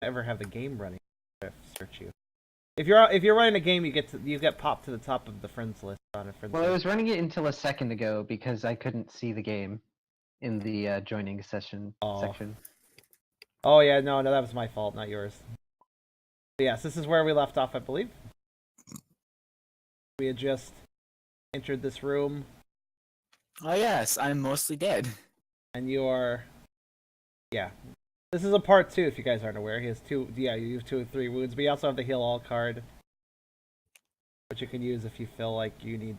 ever have the game running. Search you. If you're running a game, you get popped to the top of the friends list on a friends Well, I list. was running it until a second ago because I couldn't see the game in the joining session section. Oh yeah, no, that was my fault, not yours. But yes, this is where we left off, I believe. We had just entered this room. Oh yes, I'm mostly dead. And you are... Yeah. This is a part 2, if you guys aren't aware. He has 2... Yeah, you use 2 of 3 wounds, but you also have the heal all card. Which you can use if you feel like you need...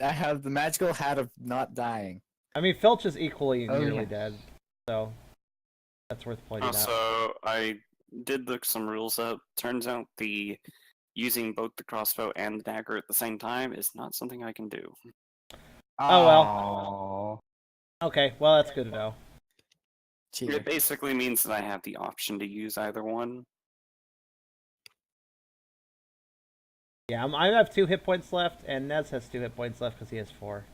I have the magical hat of not dying. I mean, Filch is equally nearly yes. dead. So, that's worth pointing out. Also, I did look some rules up. Turns out using both the crossbow and the dagger at the same time is not something I can do. Oh, well. Okay, well, that's good to know. Cheater. It basically means that I have the option to use either one. Yeah, I have 2 hit points left, and Nez has 2 hit points left because he has 4.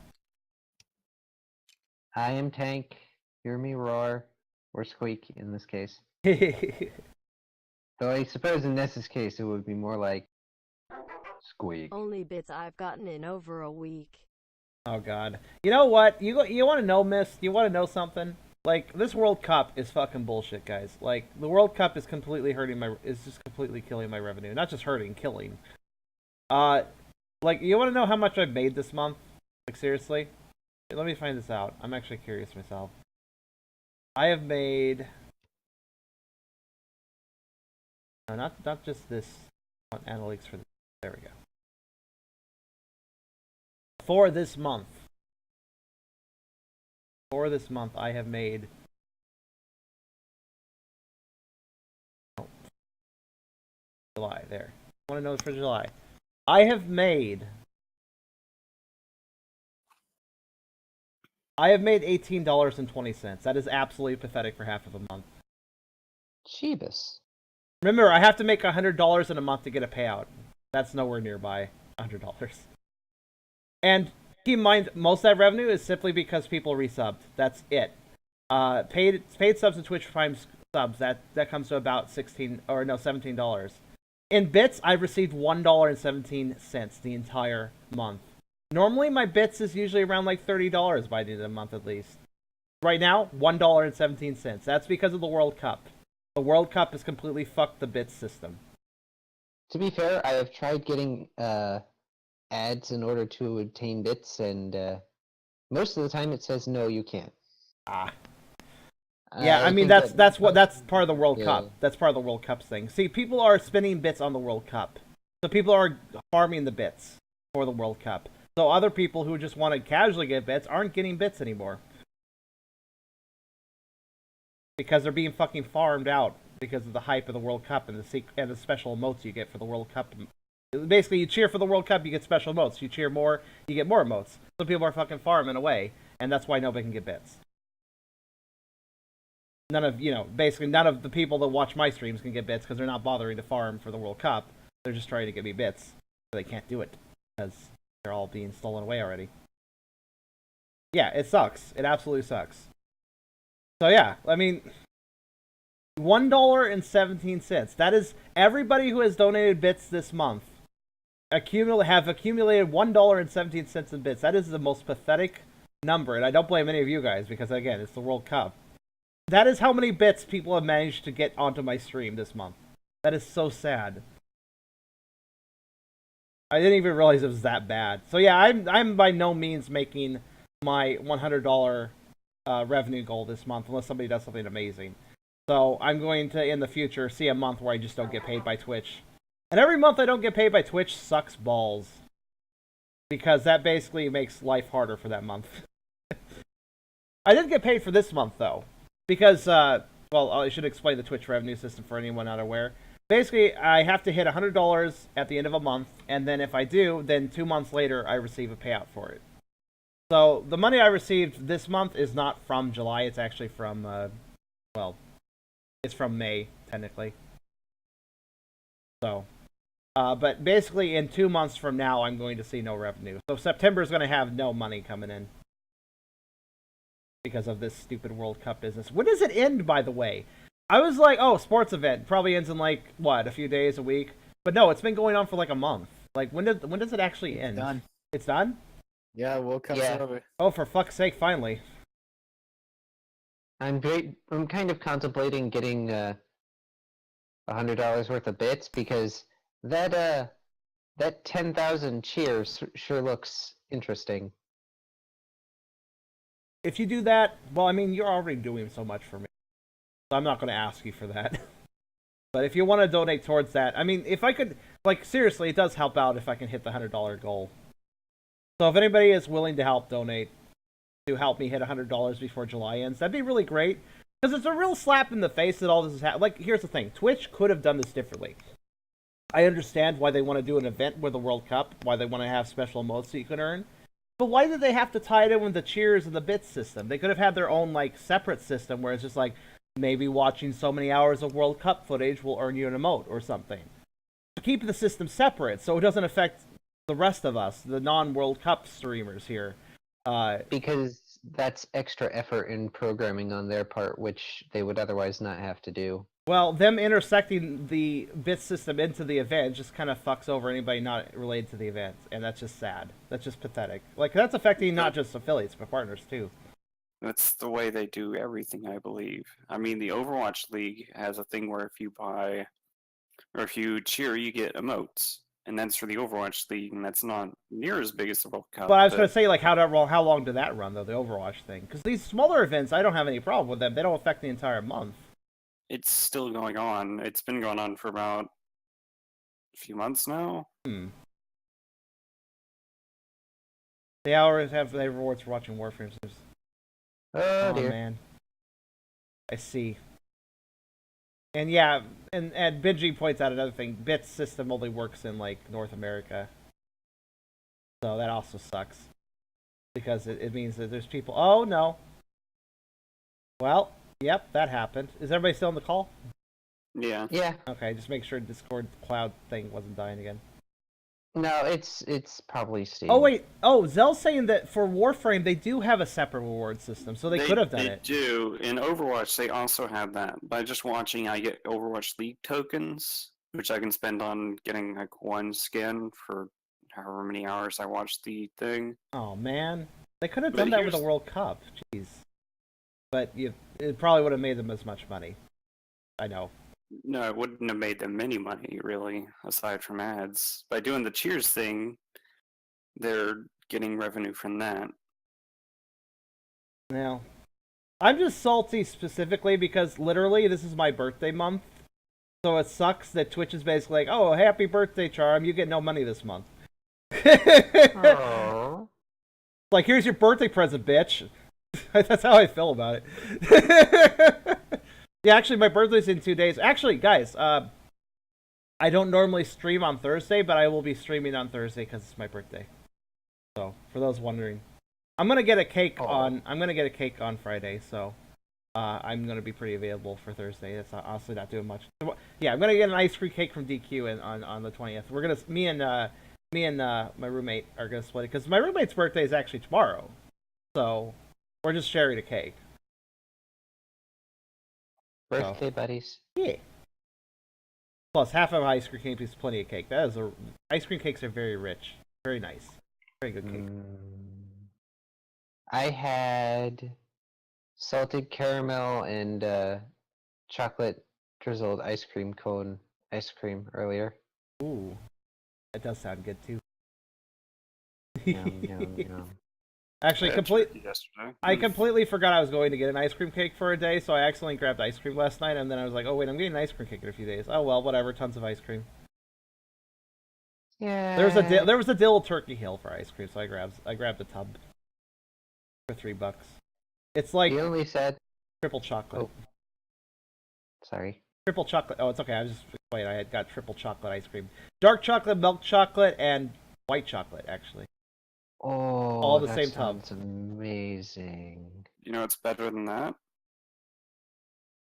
I am tank. Hear me roar. Or squeak in this case. Though I suppose in Ness's case it would be more like squeak. Only bits I've gotten in over a week. Oh god. You know what? You want to know, Miss? You want to know something? Like, this World Cup is fucking bullshit, guys. Like, the World Cup is completely just completely killing my revenue. Not just hurting, killing. Like, you want to know how much I've made this month? Like, seriously? Let me find this out. I'm actually curious myself. I have made... No, not just this. I want analytics for this. There we go. For this month, I have made... Oh. July, there. I want to know for July. I have made $18.20. That is absolutely pathetic for half of a month. Jeebus. Remember, I have to make $100 in a month to get a payout. That's nowhere nearby $100. And keep in mind, most of that revenue is simply because people resubbed. That's it. Paid subs and Twitch Prime subs, that comes to about $17. In bits, I've received $1.17 the entire month. Normally, my bits is usually around like $30 by the end of the month at least. Right now, $1.17. That's because of the World Cup. The World Cup has completely fucked the bits system. To be fair, I have tried getting ads in order to obtain bits, and most of the time it says no, you can't. Yeah, I mean that's part of the World Cup. That's part of the World Cup thing. See, people are spending bits on the World Cup, so people are farming the bits for the World Cup. So other people who just want to casually get bits aren't getting bits anymore because they're being fucking farmed out because of the hype of the World Cup and the special emotes you get for the World Cup. Basically, you cheer for the World Cup, you get special emotes. You cheer more, you get more emotes. So people are fucking farming away, and that's why nobody can get bits. Basically none of the people that watch my streams can get bits because they're not bothering to farm for the World Cup. They're just trying to get me bits, but they can't do it because they're all being stolen away already. Yeah, it sucks. It absolutely sucks. So yeah, I mean, $1.17. That is everybody who has donated bits this month have accumulated $1.17 in bits. That is the most pathetic number, and I don't blame any of you guys because again, it's the World Cup. That is how many bits people have managed to get onto my stream this month. That is so sad. I didn't even realize it was that bad. So yeah, I'm by no means making my $100 revenue goal this month unless somebody does something amazing. So I'm going to, in the future, see a month where I just don't get paid by Twitch. And every month I don't get paid by Twitch sucks balls. Because that basically makes life harder for that month. I didn't get paid for this month, though. Because, well, I should explain the Twitch revenue system for anyone not aware. Basically, I have to hit $100 at the end of a month, and then if I do, then 2 months later, I receive a payout for it. So, the money I received this month is not from July, it's actually from, well, it's from May, technically. So, but basically, in 2 months from now, I'm going to see no revenue. So, September is going to have no money coming in. Because of this stupid World Cup business. When does it end, by the way? I was like, oh, sports event probably ends in like what, a few days, a week. But no, it's been going on for like a month. Like when does it actually end? Done. It's done? Yeah, World Cup's Yeah. over. Oh, for fuck's sake, finally. I'm kind of contemplating getting $100 worth of bits because that 10,000 cheers sure looks interesting. If you do that, well, I mean, you're already doing so much for me. So I'm not going to ask you for that. But if you want to donate towards that, I mean, if I could, like, seriously, it does help out if I can hit the $100 goal. So if anybody is willing to help donate to help me hit $100 before July ends, that'd be really great. Because it's a real slap in the face that all this is happening. Like, here's the thing. Twitch could have done this differently. I understand why they want to do an event with the World Cup, why they want to have special emotes so you can earn. But why did they have to tie it in with the cheers and the bits system? They could have had their own, like, separate system where it's just like, maybe watching so many hours of World Cup footage will earn you an emote or something. Keep the system separate so it doesn't affect the rest of us, the non-World Cup streamers here. Because that's extra effort in programming on their part, which they would otherwise not have to do. Well, them intersecting the bit system into the event just kind of fucks over anybody not related to the event, and that's just sad. That's just pathetic. Like, that's affecting not just affiliates, but partners, too. That's the way they do everything, I believe. I mean, the Overwatch League has a thing where if you buy or if you cheer, you get emotes, and that's for the Overwatch League, and that's not near as big as the World Cup. But I was going to say, like, how long did that run, though, the Overwatch thing? Because these smaller events, I don't have any problem with them. They don't affect the entire month. It's still going on. It's been going on for about a few months now. The hours have the rewards for watching Warframes. Oh dear. Man. I see. And yeah, and Benji points out another thing. Bits system only works in, like, North America. So that also sucks. Because it means that there's people... Oh, no. Well, yep, that happened. Is everybody still on the call? Yeah. Yeah. Okay, just make sure Discord cloud thing wasn't dying again. No, it's probably Steve. Oh, wait. Oh, Zell's saying that for Warframe, they do have a separate reward system, so they could have done it. They do. In Overwatch, they also have that. By just watching, I get Overwatch League tokens, which I can spend on getting, like, one skin for however many hours I watch the thing. Oh, man. They could have But done that with here's- the World Cup. Jeez. But it probably would have made them as much money. I know. No, it wouldn't have made them any money, really, aside from ads. By doing the cheers thing, they're getting revenue from that. Now, I'm just salty specifically because literally this is my birthday month. So it sucks that Twitch is basically like, oh, happy birthday, Charm. You get no money this month. Oh. Like, here's your birthday present, bitch. That's how I feel about it. Yeah, actually, my birthday's in 2 days. Actually, guys, I don't normally stream on Thursday, but I will be streaming on Thursday because it's my birthday. So, for those wondering, I'm gonna get a cake on Friday. So, I'm gonna be pretty available for Thursday. That's honestly not doing much. Yeah, I'm gonna get an ice cream cake from DQ on the 20th. We're gonna me and my roommate are gonna split it because my roommate's birthday is actually tomorrow. So, we're just sharing a cake. Birthday buddies. Yeah. Plus, half of ice cream cake is plenty of cake. Ice cream cakes are very rich, very nice, very good cake. I had salted caramel and chocolate drizzled ice cream cone ice cream earlier. Ooh, that does sound good too. Yum, yum, yum. Actually, I had turkey yesterday. I completely forgot I was going to get an ice cream cake for a day, so I accidentally grabbed ice cream last night, and then I was like, oh wait, I'm getting an ice cream cake in a few days. Oh well, whatever, tons of ice cream. Yeah. There was a dill Turkey Hill for ice cream, so I grabbed a tub for $3. It's like You only said. triple chocolate. Oh. Sorry. Triple chocolate. Oh, it's okay. I was just wait. I had got triple chocolate ice cream, dark chocolate, milk chocolate, and white chocolate actually. Oh, All the that same tub. sounds amazing. You know what's better than that?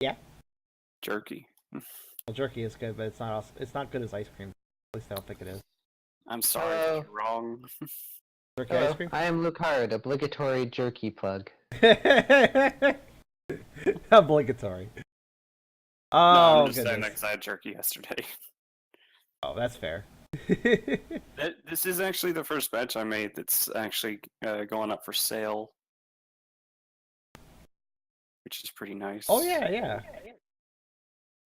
Yeah. Jerky. Well, jerky is good, but it's not good as ice cream. At least I don't think it is. I'm sorry if Hello. you're wrong. Jerky Hello, ice cream. I am Lucard, obligatory jerky plug. Obligatory. No, Oh, I'm just saying goodness. because I had jerky yesterday. Oh, that's fair. This is actually the first batch I made that's actually going up for sale, which is pretty nice. Oh, yeah, yeah.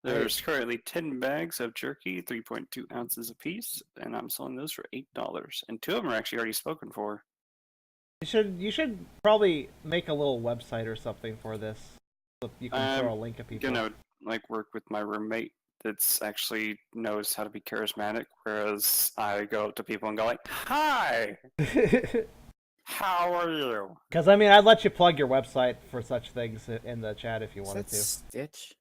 There's currently 10 bags of jerky, 3.2 ounces apiece, and I'm selling those for $8. And 2 of them are actually already spoken for. You should probably make a little website or something for this. So you can throw a link at people. Gonna work with my roommate that's actually knows how to be charismatic, whereas I go up to people and go like, "Hi, how are you?" Because I mean, I'd let you plug your website for such things in the chat if you wanted to. Stitch?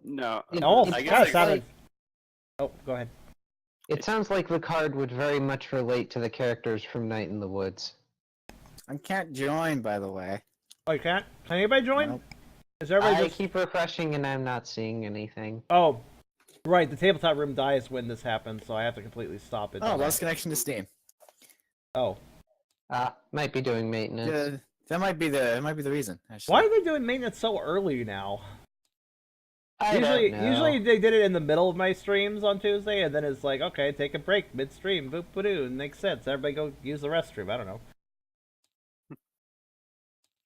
No, It Oh, I it guess kind of I- sounded. Oh, go ahead. It sounds like Lucard would very much relate to the characters from Night in the Woods. I can't join, by the way. Oh, you can't? Can anybody join? Nope. Is everybody I just? keep refreshing and I'm not seeing anything. Oh, right. The tabletop room dies when this happens, so I have to completely stop it. Oh, lost connection to Steam. Oh, Might be doing maintenance. Yeah, that might be the reason. Actually. why are they doing maintenance so early now? I don't know. Usually they did it in the middle of my streams on Tuesday, and then it's like, okay, take a break midstream, boop ba doo, makes sense. Everybody go use the restroom. I don't know.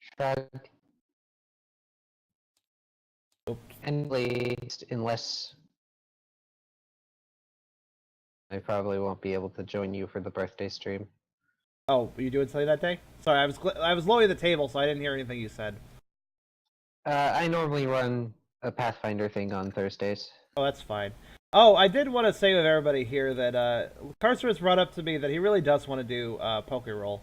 Shrug. Oops. And at least, unless I probably won't be able to join you for the birthday stream. Oh, were you doing something that day? Sorry, I was lowering the table, so I didn't hear anything you said. I normally run a Pathfinder thing on Thursdays. Oh, that's fine. Oh, I did want to say with everybody here that Karserus brought up to me that he really does want to do Poke Roll.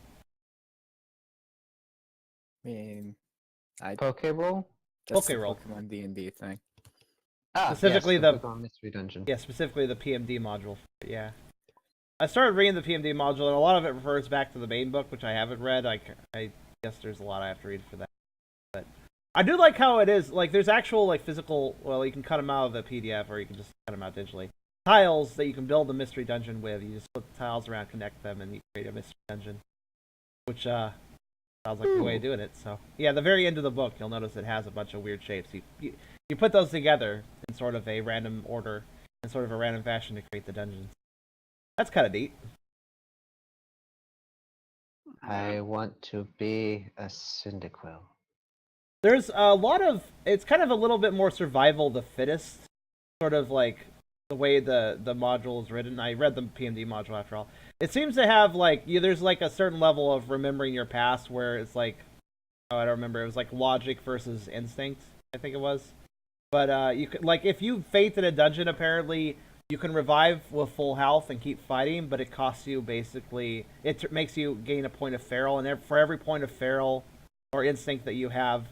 I mean, Pokeball? that's the Pokeroll. Pokemon D&D thing. Specifically yes, the- Pokemon Mystery Dungeon. Yeah, specifically the PMD module. Yeah. I started reading the PMD module, and a lot of it refers back to the main book, which I haven't read. I guess there's a lot I have to read for that. But I do like how it is. Like, there's actual, like, physical... Well, you can cut them out of the PDF, or you can just cut them out digitally. Tiles that you can build a mystery dungeon with. You just put the tiles around, connect them, and you create a mystery dungeon. Which, sounds like the way of doing it. So, yeah, the very end of the book, you'll notice it has a bunch of weird shapes. You put those together in sort of a random order, in sort of a random fashion to create the dungeons. That's kind of neat. I want to be a Cyndaquil. There's a lot of... It's kind of a little bit more survival the fittest, sort of like the way the module is written. I read the PMD module after all. It seems to have like... there's like a certain level of remembering your past where it's like... Oh, I don't remember. It was like logic versus instinct, I think it was. But you could, like, if you faint in a dungeon, apparently you can revive with full health and keep fighting, but it costs you basically... It makes you gain a point of feral, and for every point of feral or instinct that you have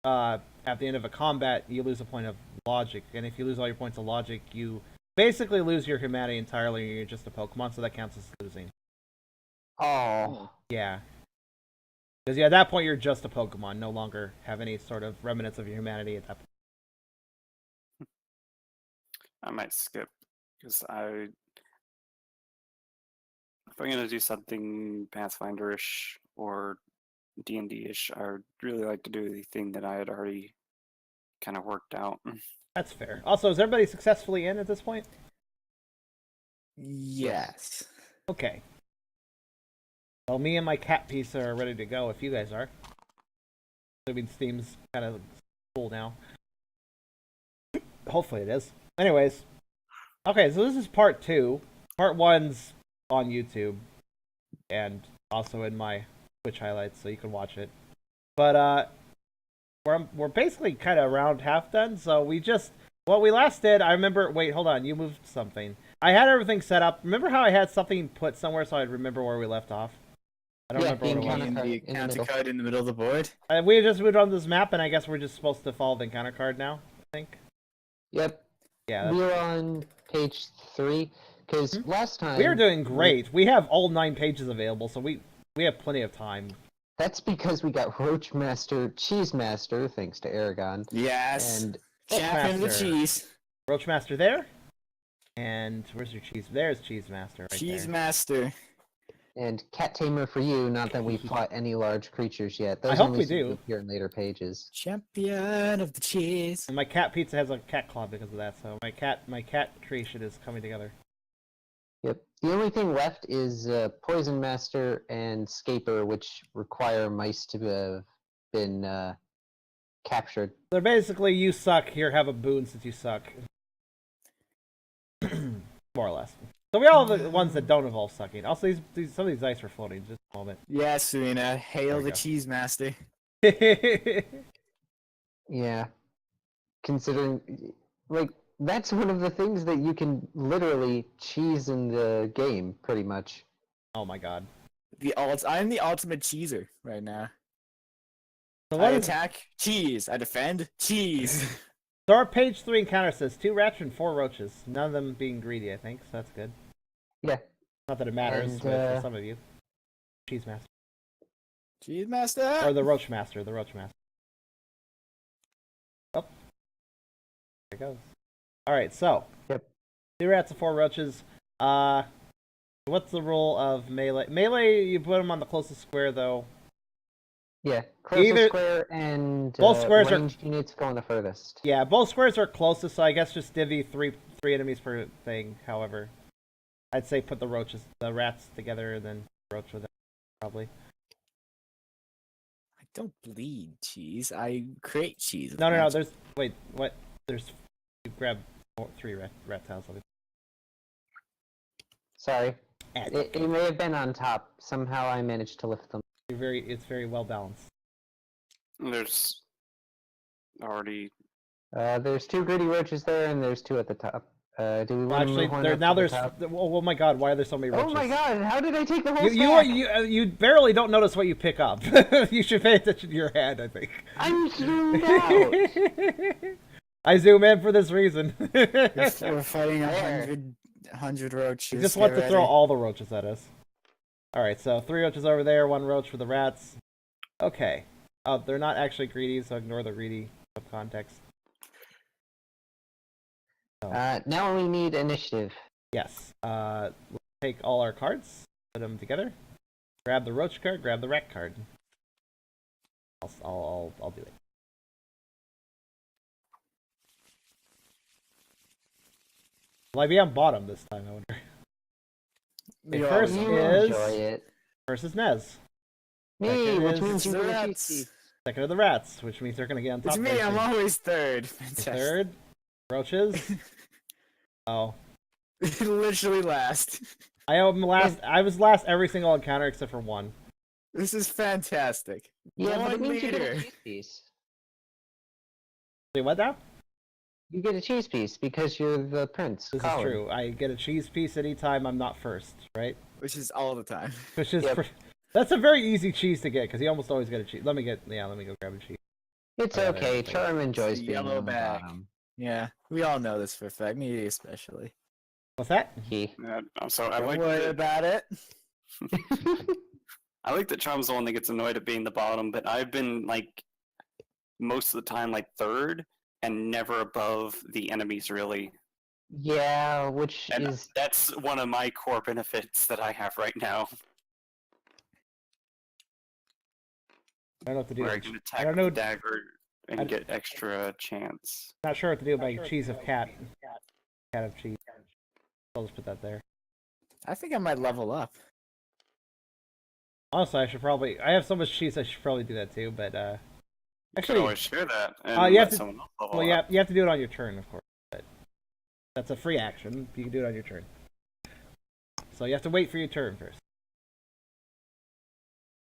at the end of a combat, you lose a point of logic. And if you lose all your points of logic, you basically lose your humanity entirely, and you're just a Pokemon, so that counts as losing. Oh. Yeah. Because at that point, you're just a Pokemon, no longer have any sort of remnants of your humanity at that point. I might skip because if I'm gonna do something Pathfinder-ish or D&D-ish, I would really like to do the thing that I had already kind of worked out. That's fair. Also, is everybody successfully in at this point? Yes. Okay. Well, me and my cat piece are ready to go if you guys are. I mean, Steam's kind of cool now. Hopefully it is. Anyways. Okay, so this is part 2. Part 1's on YouTube. And also in my Twitch highlights, so you can watch it. But, we're basically kind of around half done, so what we last did, I remember... Wait, hold on, you moved something. I had everything set up. Remember how I had something put somewhere so I'd remember where we left off? I don't remember what it was. encounter The card in the encounter middle. card in the middle of the board. We just moved on this map, and I guess we're just supposed to follow the encounter card now, I think. Yep. Yeah, We're on page 3, because last time... we are doing great. We have all 9 pages available, so we have plenty of time. That's because we got Roach Master, Cheese Master, thanks to Eragon. Yes. And Champion of the Master. cheese. Roach Master there, and where's your cheese? There's Cheese Master right Cheese there. master. And Cat Tamer for you, not that we fought any large creatures yet. Those hope only we seem to do. appear in later pages. Champion of the cheese. And my cat pizza has a cat claw because of that, so my cat creation is coming together. Yep. The only thing left is Poison Master and Scaper, which require mice to have been captured. They're basically, you suck, here, have a boon since you suck. More or less. So we all have the ones that don't involve sucking. Also, some of these dice were floating, just a moment. Yes, Serena. Hail we the go. cheese master. Yeah. Considering, like, that's one of the things that you can literally cheese in the game, pretty much. Oh my god. I'm the ultimate cheeser right now. So I what is, attack, cheese. I defend, cheese. so our page 3 encounter says 2 rats and 4 roaches. None of them being greedy, I think, so that's good. Yeah. Not that it matters, And, but for some of you. Cheese master. Cheese master. Or the roach master, Oh. There it goes. Alright, so. Yep. 2 rats and 4 roaches. What's the rule of melee? Melee, you put them on the closest square, though. Yeah. Closest Either- square and both squares are- ranged units going the furthest. Yeah, both squares are closest, so I guess just divvy three enemies per thing. However, I'd say put the rats together, and then roach with them, probably. I don't bleed cheese. I create cheese. with No. magic. There's what? There's you grab 3 rat tails. Sorry. And It may have been on top. Somehow I managed to lift them. it's very well balanced. There's already. There's 2 greedy roaches there, and there's 2 at the top. Do we want Actually, to move on there up now to the there's. top? Oh my God! Why are there so many roaches? Oh my god, how did I take the whole You barely don't notice what you pick up. You should pay attention to your hand, I think. I'm zoomed out! I zoom in for this reason. We're fighting There. 100 roaches. You just want Get to throw ready. all the roaches at us. Alright, so 3 roaches over there, 1 roach for the rats. Okay. Oh, they're not actually greedy, so ignore the greedy subcontext. Now we need initiative. Yes. Let's take all our cards, put them together. Grab the roach card, grab the rat card. I'll do it. Will I be on bottom this time, I wonder? We Okay, all first know. You is- enjoy it. First is Nez. Me, Second which is means you the get a cheat rats. sheet. Second are the rats, which means they're going to get on top. It's me. very I'm soon. always third. Fantastic. Third, roaches. Oh, Literally last. I am last. I was last every single encounter except for 1. This is fantastic. Yeah, but it One means you get a leader. cheese piece. Wait, what now? You get a cheese piece because you're the prince. This Colin. is true. I get a cheese piece anytime I'm not first, right? Which is all the time. Which is Yep. that's a very easy cheese to get because you almost always get a cheese. Let me go grab a cheese. It's Yeah, okay. there. Charm enjoys The being yellow on the bag. bottom. Yeah, we all know this for a fact. Me especially. What's that? He. So I Don't like. worry about it. I like that Charm's the one that gets annoyed at being the bottom, but I've been like most of the time like third and never above the enemies really. Yeah, which And is that's one of my core benefits that I have right now, I don't know what to do. where I can I attack don't with know. the dagger I- and get extra chance. Not sure what to do with my cheese of cat. Cat of cheese. I'll just put that there. I think I might level up. Honestly, I have so much cheese. I should probably do that too. But You could actually, always share that and you let have to- someone else level well, up. you have to do it on your turn, of course. But that's a free action. You can do it on your turn. So you have to wait for your turn first.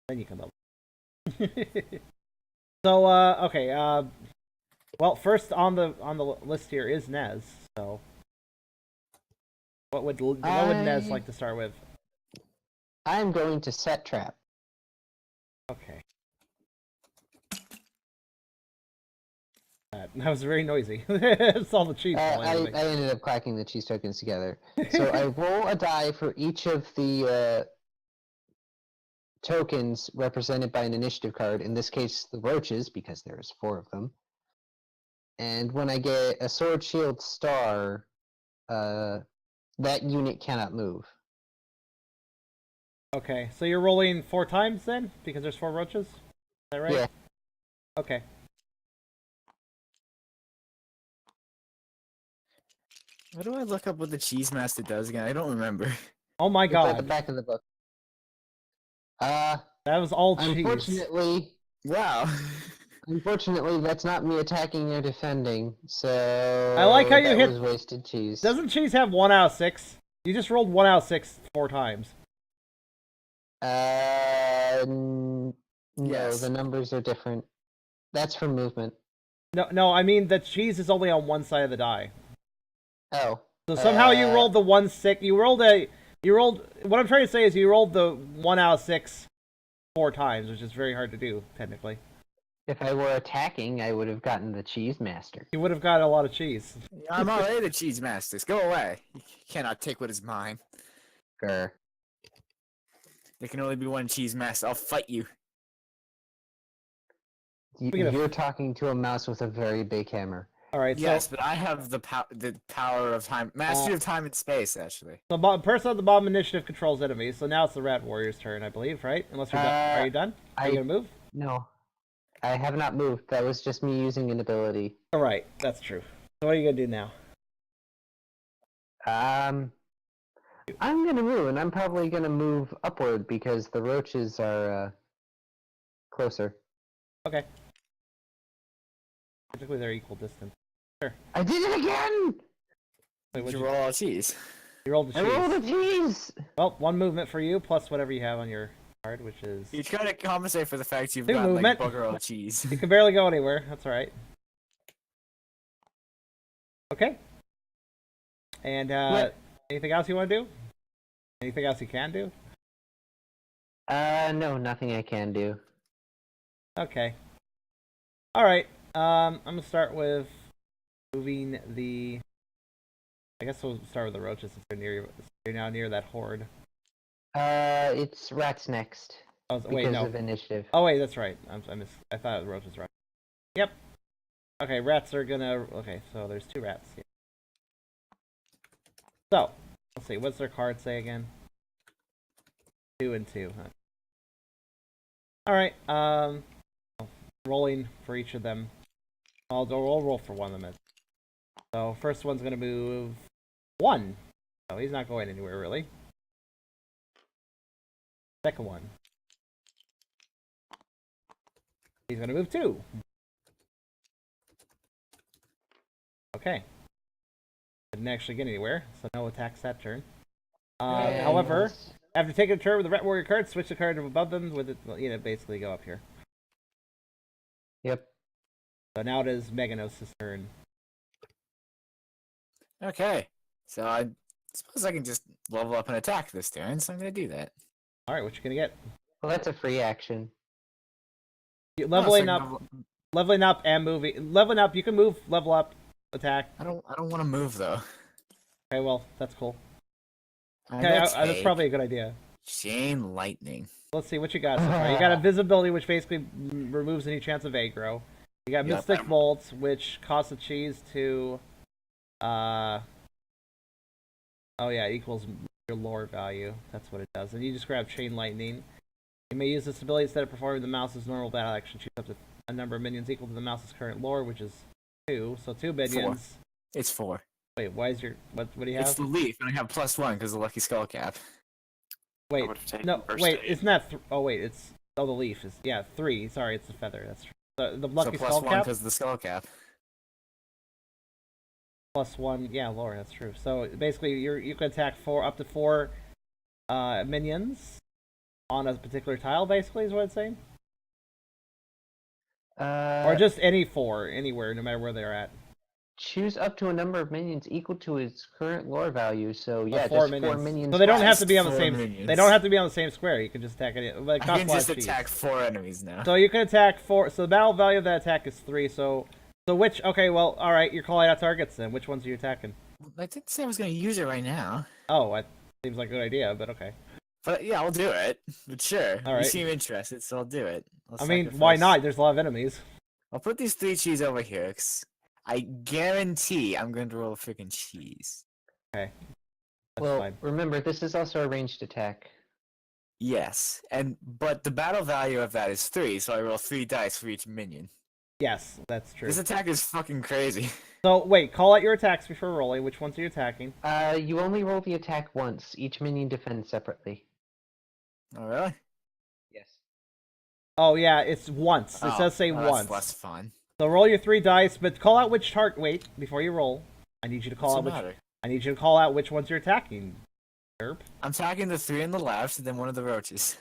Then you can level. So okay. Well, first on the list here is Nez. So what would Nez I- like to start with? I'm going to set trap. Okay. That was very noisy. It's all the cheese. falling, I I think. ended up clacking the cheese tokens together. So I roll a die for each of the tokens represented by an initiative card. In this case, the roaches, because there's 4 of them. And when I get a sword, shield, star, that unit cannot move. Okay, so you're rolling 4 times then? Because there's 4 roaches? Is that right? Yeah. Okay. What do I look up what the cheese master does again? I don't remember. Oh my It's at the god. back of the book. That was all cheese. Wow. Unfortunately, that's not me attacking or defending, so I like how you that hit- was wasted cheese. Doesn't cheese have 1 out of 6? You just rolled 1 out of 6 4 times. No, Yes. the numbers are different. That's for movement. No, I mean the cheese is only on one side of the die. Oh. So somehow you rolled the 1 6. You rolled. What I'm trying to say is you rolled the 1 out of 6 4 times, which is very hard to do technically. If I were attacking, I would have gotten the cheese master. You would have got a lot of cheese. I'm already the cheese masters. Go away. You cannot take what is mine. Grr. There can only be one cheese master. I'll fight you. Speaking of- You're talking to a mouse with a very big hammer. All right. Yes, So, but I have the power of time, mastery of time and space. Actually, so person at the bottom initiative controls enemies. So now it's the Rat Warrior's turn, I believe, right? Unless you're done. Are you done? Are you gonna move? No. I have not moved. That was just me using an ability. All right, that's true. So what are you gonna do now? I'm gonna move, and I'm probably gonna move upward because the roaches are closer. Okay. Typically, they're equal distance. I did it again! Wait, did what'd you you, roll all cheese? you rolled the I rolled cheese. a cheese! Well, 1 movement for you plus whatever you have on your card, which is You try to compensate for the fact you've New got movement. like bugger all cheese. you can barely go anywhere. That's all right. Okay. And anything else you want to do? Anything else you can do? No, nothing I can do. Okay. All right. I'm gonna start with moving the. I guess we'll start with the roaches since they're now near that horde. It's rats next. Oh, Because wait, no. of initiative. Oh wait, that's right. I thought the roaches were right. Yep. Okay, rats are gonna. Okay, so there's 2 rats here. So let's see. What's their card say again? 2 and 2. Huh? All right. Rolling for each of them. I'll roll for one of them. So first one's gonna move 1. So he's not going anywhere really. Second one. He's gonna move 2. Okay. Didn't actually get anywhere, so no attacks that turn. However, after taking a turn with the Rat Warrior card, switch the card above them with it. You know, basically go up here. Yep. So now it is Meganos' turn. Okay, so I suppose I can just level up and attack this turn, so I'm gonna do that. All right, what you gonna get? Well, that's a free action. Leveling Oh, up, so leveling up, and moving. Leveling up, you can move, level up, attack. I don't want to move though. Okay, well that's cool. I'm Okay, gonna that's take probably a good idea. Chain lightning. Let's see what you got so far. You got invisibility, which basically removes any chance of aggro. You got Yep. Mystic Bolt, which costs the cheese to, oh yeah, equals your lore value. That's what it does. And you just grab Chain Lightning. You may use this ability instead of performing the mouse's normal battle action. Choose up to a number of minions equal to the mouse's current lore, which is 2. So 2 minions. It's 4. Wait, why is your what do you have? It's the leaf, and I have +1 because of the lucky skull cap. Wait, I would've taken no, first wait, aid. isn't that? Oh wait, it's the leaf is 3. Sorry, it's the feather. That's true. The lucky so skull +1 cap because of the skull cap. +1. Yeah, lore. That's true. So basically, you can attack up to 4 minions on a particular tile. Basically, is what it's saying, or just any 4 anywhere, no matter where they're at. Choose up to a number of minions equal to its current lore value. So yeah, 4 just minions. 4 minions. So they don't have twice. to be on the 4 same. minions. They don't have to be on the same square. You can just attack it. But it I costs can a lot just of cheese. attack 4 enemies now. So you can attack 4. So the battle value of that attack is 3. So which? Okay, well, all right. You're calling out targets then. Which ones are you attacking? I didn't say I was going to use it right now. Oh, that seems like a good idea, but okay. But yeah, I'll do it. But sure. All You right. seem interested, so I'll do it. I mean, why not? There's a lot of enemies. I'll put these 3 cheese over here, 'cause I guarantee I'm going to roll a freaking cheese. That's Well, fine. remember this is also a ranged attack. Yes, but the battle value of that is 3, so I roll 3 dice for each minion. Yes, that's true. This attack is fucking crazy. So wait, call out your attacks before rolling. Which ones are you attacking? You only roll the attack once. Each minion defends separately. Oh really? Yes. Oh yeah, it's once. It does say that's once. less fun. So roll your 3 dice, but call out which target. Wait, before you roll, I need you to call What's out the which. matter? I need you to call out which ones you're attacking. Derp. I'm attacking the 3 on the left, and then one of the roaches.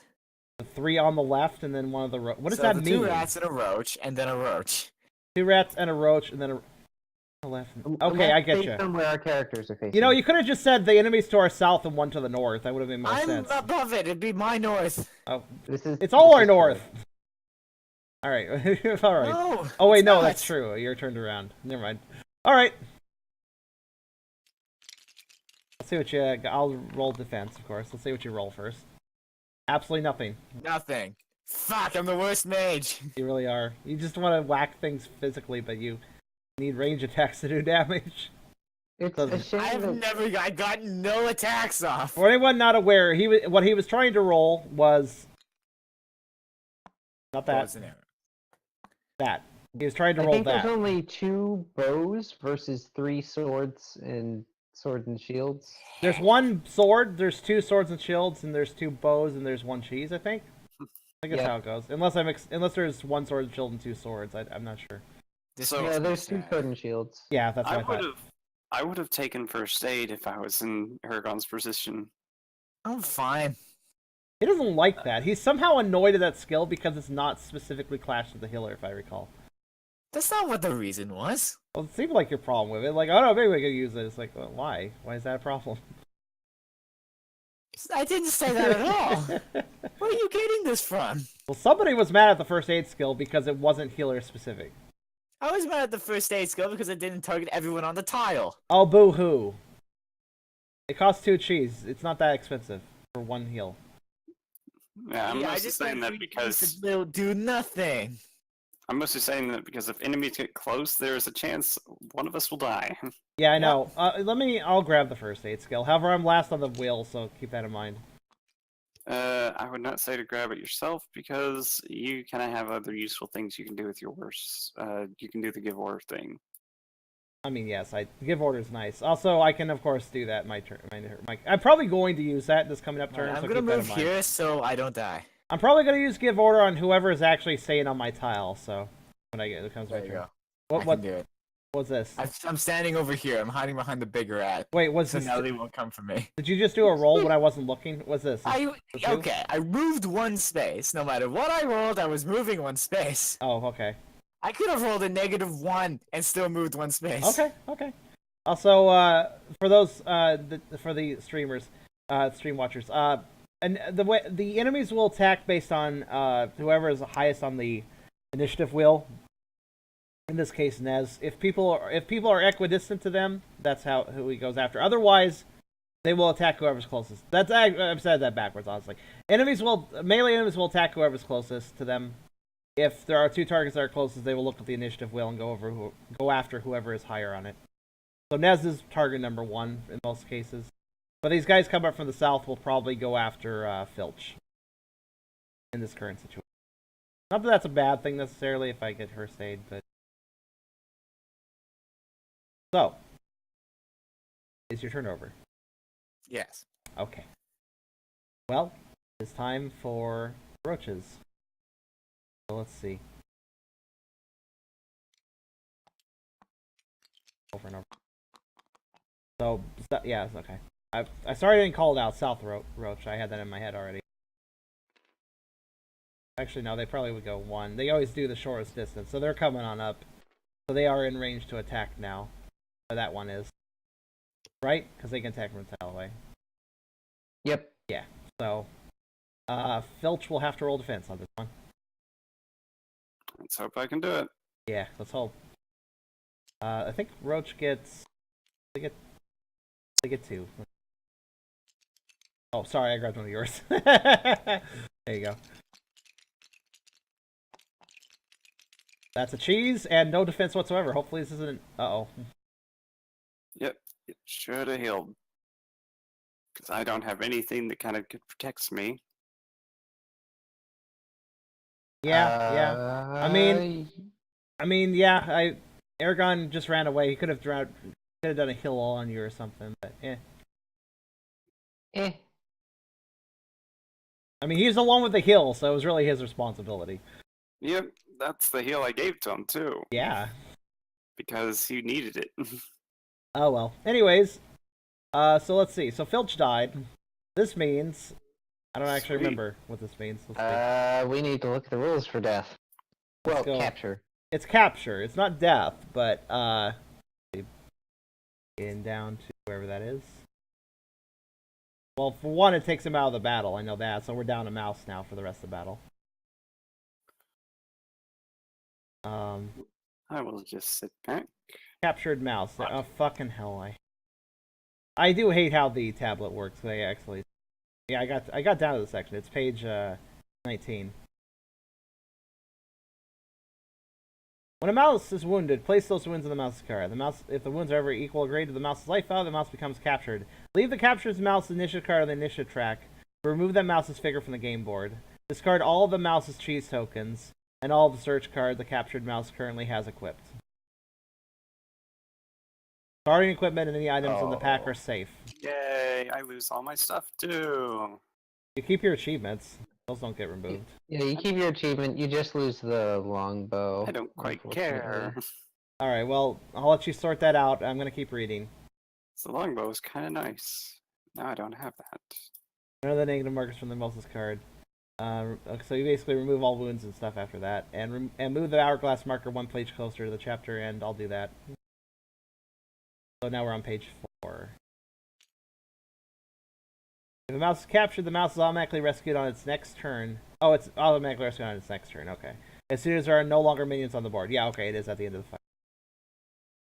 The 3 on the left, and then one of the what does So that the mean? 2 rats and a roach, and then a roach. 2 rats and a roach, and then a left. Okay, Unless I get based you. on where our characters are facing. You know, you could have just said the enemies to our south and one to the north. That would have made more I'm sense. above it. It'd be my north. Oh, This is. it's all this our is north. correct. All right, all right. No. Oh wait, it's no, not. that's true. You're turned around. Never mind. All right. Let's see what you. I'll roll defense, of course. Let's see what you roll first. Absolutely nothing. Nothing. Fuck, I'm the worst mage. You really are. You just want to whack things physically, but you need range attacks to do damage. It's Doesn't- a shame I got no attacks off. For anyone not aware, what he was trying to roll was not That that. was an error. That he was trying to I roll think that. there's only 2 bows versus 3 swords and shields. There's 1 sword, there's 2 swords and shields, and there's 2 bows, and there's 1 cheese. I think that's Yeah. how it goes. Unless there's 1 sword and shield and 2 swords. I'm not sure. This So- makes Yeah, me there's 2 sad. sword and shields. Yeah, that's what I thought. I would have taken first aid if I was in Eragon's position. I'm fine. He doesn't like that. He's somehow annoyed at that skill because it's not specifically Clash of the Healer, if I recall. That's not what the reason was. Well, it seemed like your problem with it. Like, oh no, maybe we could use it. It's like, well, why? Why is that a problem? I didn't say that at all. Where are you getting this from? Well, somebody was mad at the first aid skill because it wasn't healer specific. I was mad at the first aid skill because it didn't target everyone on the tile. Oh, boo-hoo. It costs 2 cheese. It's not that expensive for 1 heal. Yeah, I'm I mostly just saying meant that we because will do nothing. if enemies get close, there's a chance one of us will die. Yeah, I know. I'll grab the first aid skill. However, I'm last on the wheel, so keep that in mind. I would not say to grab it yourself because you kind of have other useful things you can do with your worse. You can do the give order thing. I mean, yes, give order's nice. Also, I can, of course, do that my turn. I'm probably going to use that this coming up turn, I'm so gonna keep that in move mind. here so I don't die. I'm probably going to use give order on whoever is actually staying on my tile, so when it comes my There you turn. go. I What can do it. was this? I'm standing over here. I'm hiding behind the big rat. Wait, was So this? now they won't come for me. Did you just do a roll when I wasn't looking? What's this? Okay, I moved 1 space. No matter what I rolled, I was moving 1 space. Oh, okay. I could have rolled a -1 and still moved 1 space. Okay. Also, for those for the streamers, stream watchers, and the enemies will attack based on whoever is the highest on the initiative wheel. In this case, Nez. If people are equidistant to them, that's who he goes after. Otherwise, they will attack whoever's closest. I've said that backwards, honestly. Melee enemies will attack whoever's closest to them. If there are 2 targets that are closest, they will look at the initiative wheel and go after whoever is higher on it. So Nez is target number 1 in most cases. But these guys come up from the south will probably go after Filch in this current situation. Not that that's a bad thing necessarily if I get first aid, but... So, is your turn over? Yes. Okay. Well, it's time for roaches. So let's see. Over and over. So yeah, okay. Sorry I didn't call it out. South Roach. I had that in my head already. Actually, no. They probably would go 1. They always do the shortest distance, so they're coming on up. So they are in range to attack now. Or that one is. Right? Because they can attack from a tile away. Yep. Yeah. So, Filch will have to roll defense on this one. Let's hope I can do it. Yeah, let's hope. I think Roach gets. They get 2. Oh, sorry, I grabbed one of yours. There you go. That's a cheese and no defense whatsoever. Hopefully this isn't. Uh-oh. Yep, it should have healed. Because I don't have anything that kind of protects me. Yeah. I mean, yeah. Eragon just ran away. He could have done a heal all on you or something, but eh. I mean, he's the one with the heal, so it was really his responsibility. Yep, that's the heal I gave to him too. Yeah. Because he needed it. Oh well. Anyways, so let's see. So Filch died. This means I don't actually remember what this means. Let's see. We need to look at the rules for death. Well, Let's go. capture. It's capture. It's not death, but getting down to wherever that is. Well, for one, it takes him out of the battle. I know that, so we're down a mouse now for the rest of the battle. I will just sit back. Captured mouse. Oh, fucking hell! I do hate how the tablet works. They actually, yeah, I got down to the section. It's page 19. When a mouse is wounded, place those wounds in the mouse's card. If the wounds are ever equal or greater to the mouse's life value, the mouse becomes captured. Leave the captured mouse initiative card on the initiative track. Remove that mouse's figure from the game board. Discard all of the mouse's cheese tokens and all of the search cards the captured mouse currently has equipped. Guarding equipment and any items in the pack are safe. Yay, I lose all my stuff too. You keep your achievements. Those don't get removed. Yeah, you keep your achievement. You just lose the longbow. I don't quite care. Alright, well, I'll let you sort that out. I'm going to keep reading. The longbow is kind of nice. Now I don't have that. None of the negative markers from the mouse's card. So you basically remove all wounds and stuff after that. And move the hourglass marker one page closer to the chapter, and I'll do that. So now we're on page 4. If a mouse is captured, the mouse is automatically rescued on its next turn. Oh, it's automatically rescued on its next turn. Okay. As soon as there are no longer minions on the board. Yeah, okay, it is at the end of the fight.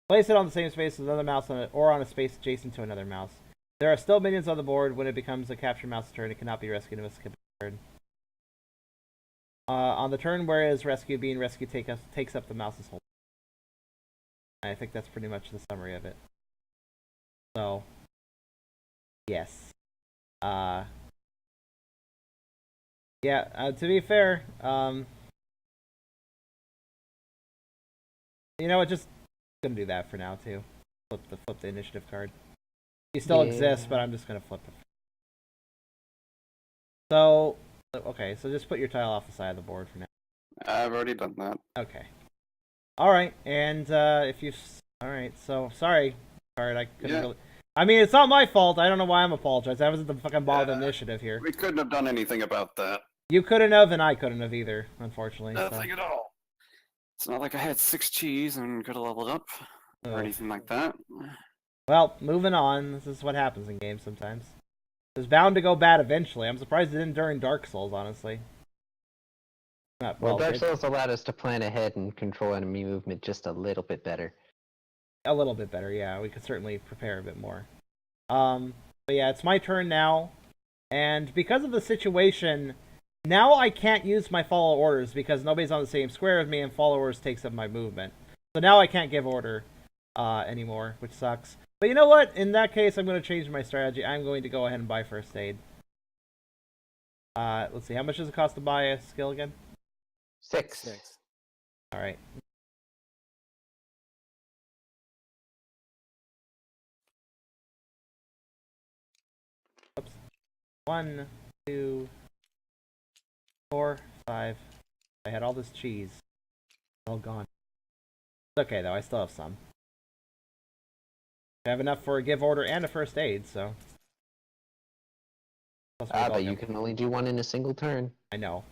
Place it on the same space as another mouse or on a space adjacent to another mouse. There are still minions on the board when it becomes a captured mouse's turn. It cannot be rescued if it's skipped a turn. On the turn where it is rescued, being rescued takes up the mouse's whole. I think that's pretty much the summary of it. So, yes. Yeah, to be fair, you know what, just gonna do that for now too. Flip the initiative card. He still exists, but I'm just gonna flip it. So, okay, so just put your tile off the side of the board for now. I've already done that. Okay. Alright, and if you... Alright, so, sorry, card, I couldn't really... I mean, it's not my fault. I don't know why I'm apologizing. I was at the fucking bottom of the initiative here. We couldn't have done anything about that. You couldn't have, and I couldn't have either, unfortunately. Nothing at all. It's not like I had 6 cheese and could have leveled up or anything like that. Well, moving on. This is what happens in games sometimes. It's bound to go bad eventually. I'm surprised it didn't during Dark Souls, honestly. Well, Dark Souls allowed us to plan ahead and control enemy movement just a little bit better. A little bit better, yeah. We could certainly prepare a bit more. But yeah, it's my turn now. And because of the situation, now I can't use my follow orders because nobody's on the same square as me and follow orders takes up my movement. So now I can't give order anymore, which sucks. But you know what? In that case, I'm going to change my strategy. I'm going to go ahead and buy first aid. Let's see. How much does it cost to buy a skill again? 6. Alright. Oops. 1, 2, 4, 5. I had all this cheese. All gone. It's okay though, I still have some. I have enough for a give order and a first aid, so. But you can only do one in a single turn. I know.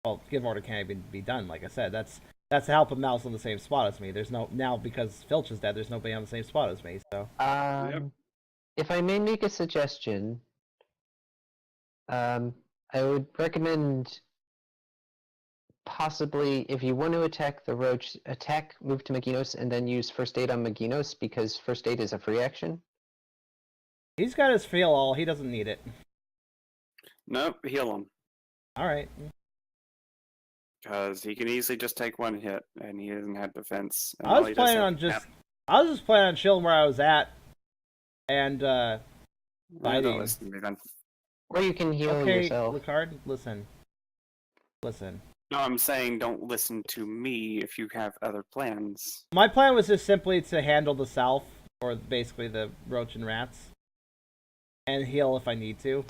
Well, give order can't even be done, like I said. That's to help a mouse on the same spot as me. There's no now because Filch is dead. There's nobody on the same spot as me. So. If I may make a suggestion, I would recommend possibly if you want to attack the roach, move to Maginos, and then use first aid on Maginos because first aid is a free action. He's got his feel all. He doesn't need it. Nope, heal him. All right. Because he can easily just take one hit, and he doesn't have defense. I was planning on chilling where I was at, and fighting. Or you can heal yourself. Lucard, listen. No, I'm saying don't listen to me if you have other plans. My plan was just simply to handle the south, or basically the roach and rats, and heal if I need to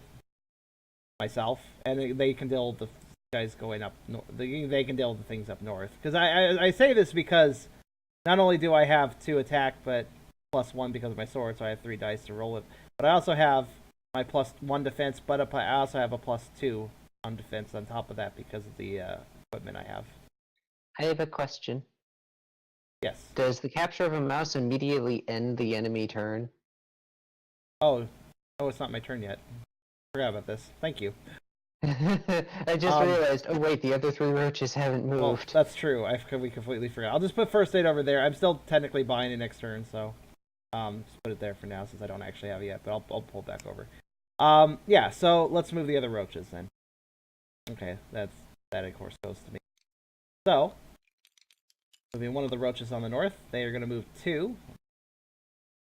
myself, and they can deal with the guys going up. They can deal with the things up north. Because I say this because not only do I have 2 attack, but +1 because of my sword, so I have 3 dice to roll it. But I also have my +1 defense, but I also have a +2 on defense on top of that because of the equipment I have. I have a question. Yes. Does the capture of a mouse immediately end the enemy turn? Oh, it's not my turn yet. Forgot about this. Thank you. I just realized, oh wait, the other 3 roaches haven't moved. Well, that's true. We completely forgot. I'll just put first aid over there. I'm still technically buying it next turn, so just put it there for now since I don't actually have it yet. But I'll pull it back over. Yeah. So let's move the other roaches then. Okay, that of course goes to me. So moving one of the roaches on the north, they are going to move 2.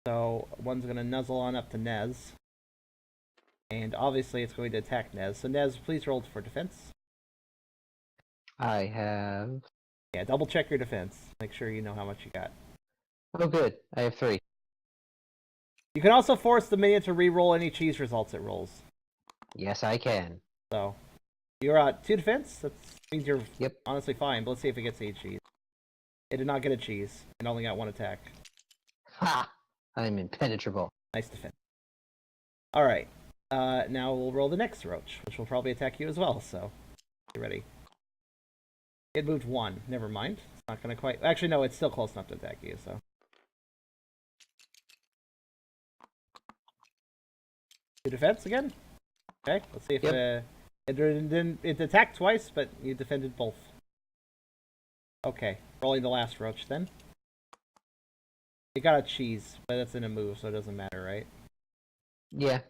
So one's going to nuzzle on up to Nez. And obviously it's going to attack Nez. So Nez, please roll for defense. I have... Yeah, double check your defense. Make sure you know how much you got. Oh good, I have 3. You can also force the minion to re-roll any cheese results it rolls. Yes, I can. So, you're at 2 defense. That means you're Yep. honestly fine. But let's see if it gets any cheese. It did not get a cheese. It only got 1 attack. Ha! I'm impenetrable. Nice defense. Alright. Now we'll roll the next roach, which will probably attack you as well, so get ready. It moved 1. Never mind. It's not going to quite... Actually, no, it's still close enough to attack you, so... 2 defense again? Okay, let's see if it attacked twice, but you defended both. Okay, rolling the last roach then. It got a cheese, but that's in a move, so it doesn't matter, right? Yeah.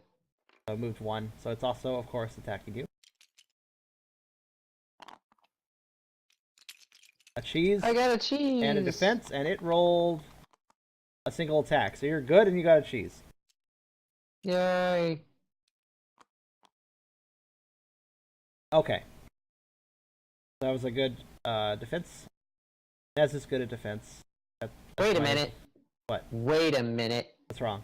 So it moved 1, so it's also, of course, attacking you. A cheese. I got a cheese! And a defense, and it rolled a single attack. So you're good, and you got a cheese. Yay! Okay. That was a good defense. Nez is good at defense. That's Wait a fine. minute. What? Wait a minute. What's wrong?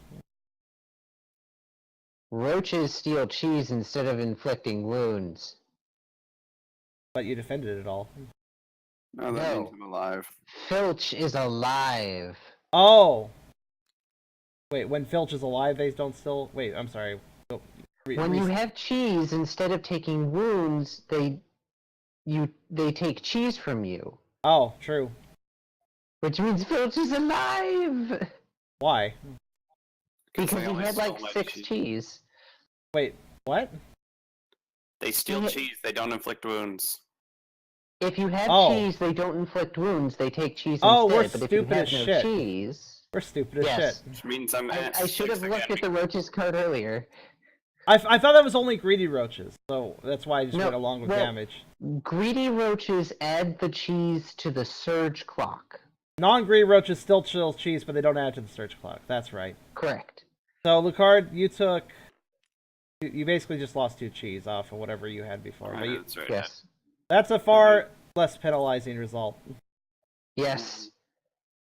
Roaches steal cheese instead of inflicting wounds. But you defended it all. No, that No. means I'm alive. Filch is alive. Oh! Wait, when Filch is alive, they don't still... Wait, I'm sorry. When you have cheese, instead of taking wounds, they take cheese from you. Oh, true. Which means Filch is alive! Why? Because they he always had like stole my 6 cheese. cheese. Wait, what? They steal Yeah. cheese, they don't inflict wounds. If you have Oh. cheese, they don't inflict wounds, they take cheese Oh, instead. we're But if you stupid have as no shit. cheese... We're stupid as Yes. shit. Which means I'm I should have looked at the roaches card earlier. I thought that was only greedy roaches, so that's why I just No, went along with well- damage. Greedy roaches add the cheese to the surge clock. Non-greedy roaches still chill cheese, but they don't add to the search clock. That's right. Correct. So, Lucard, you took... You basically just lost 2 cheese off of whatever you had before. But you, That's right. Yes. that's a far less penalizing result. Yes.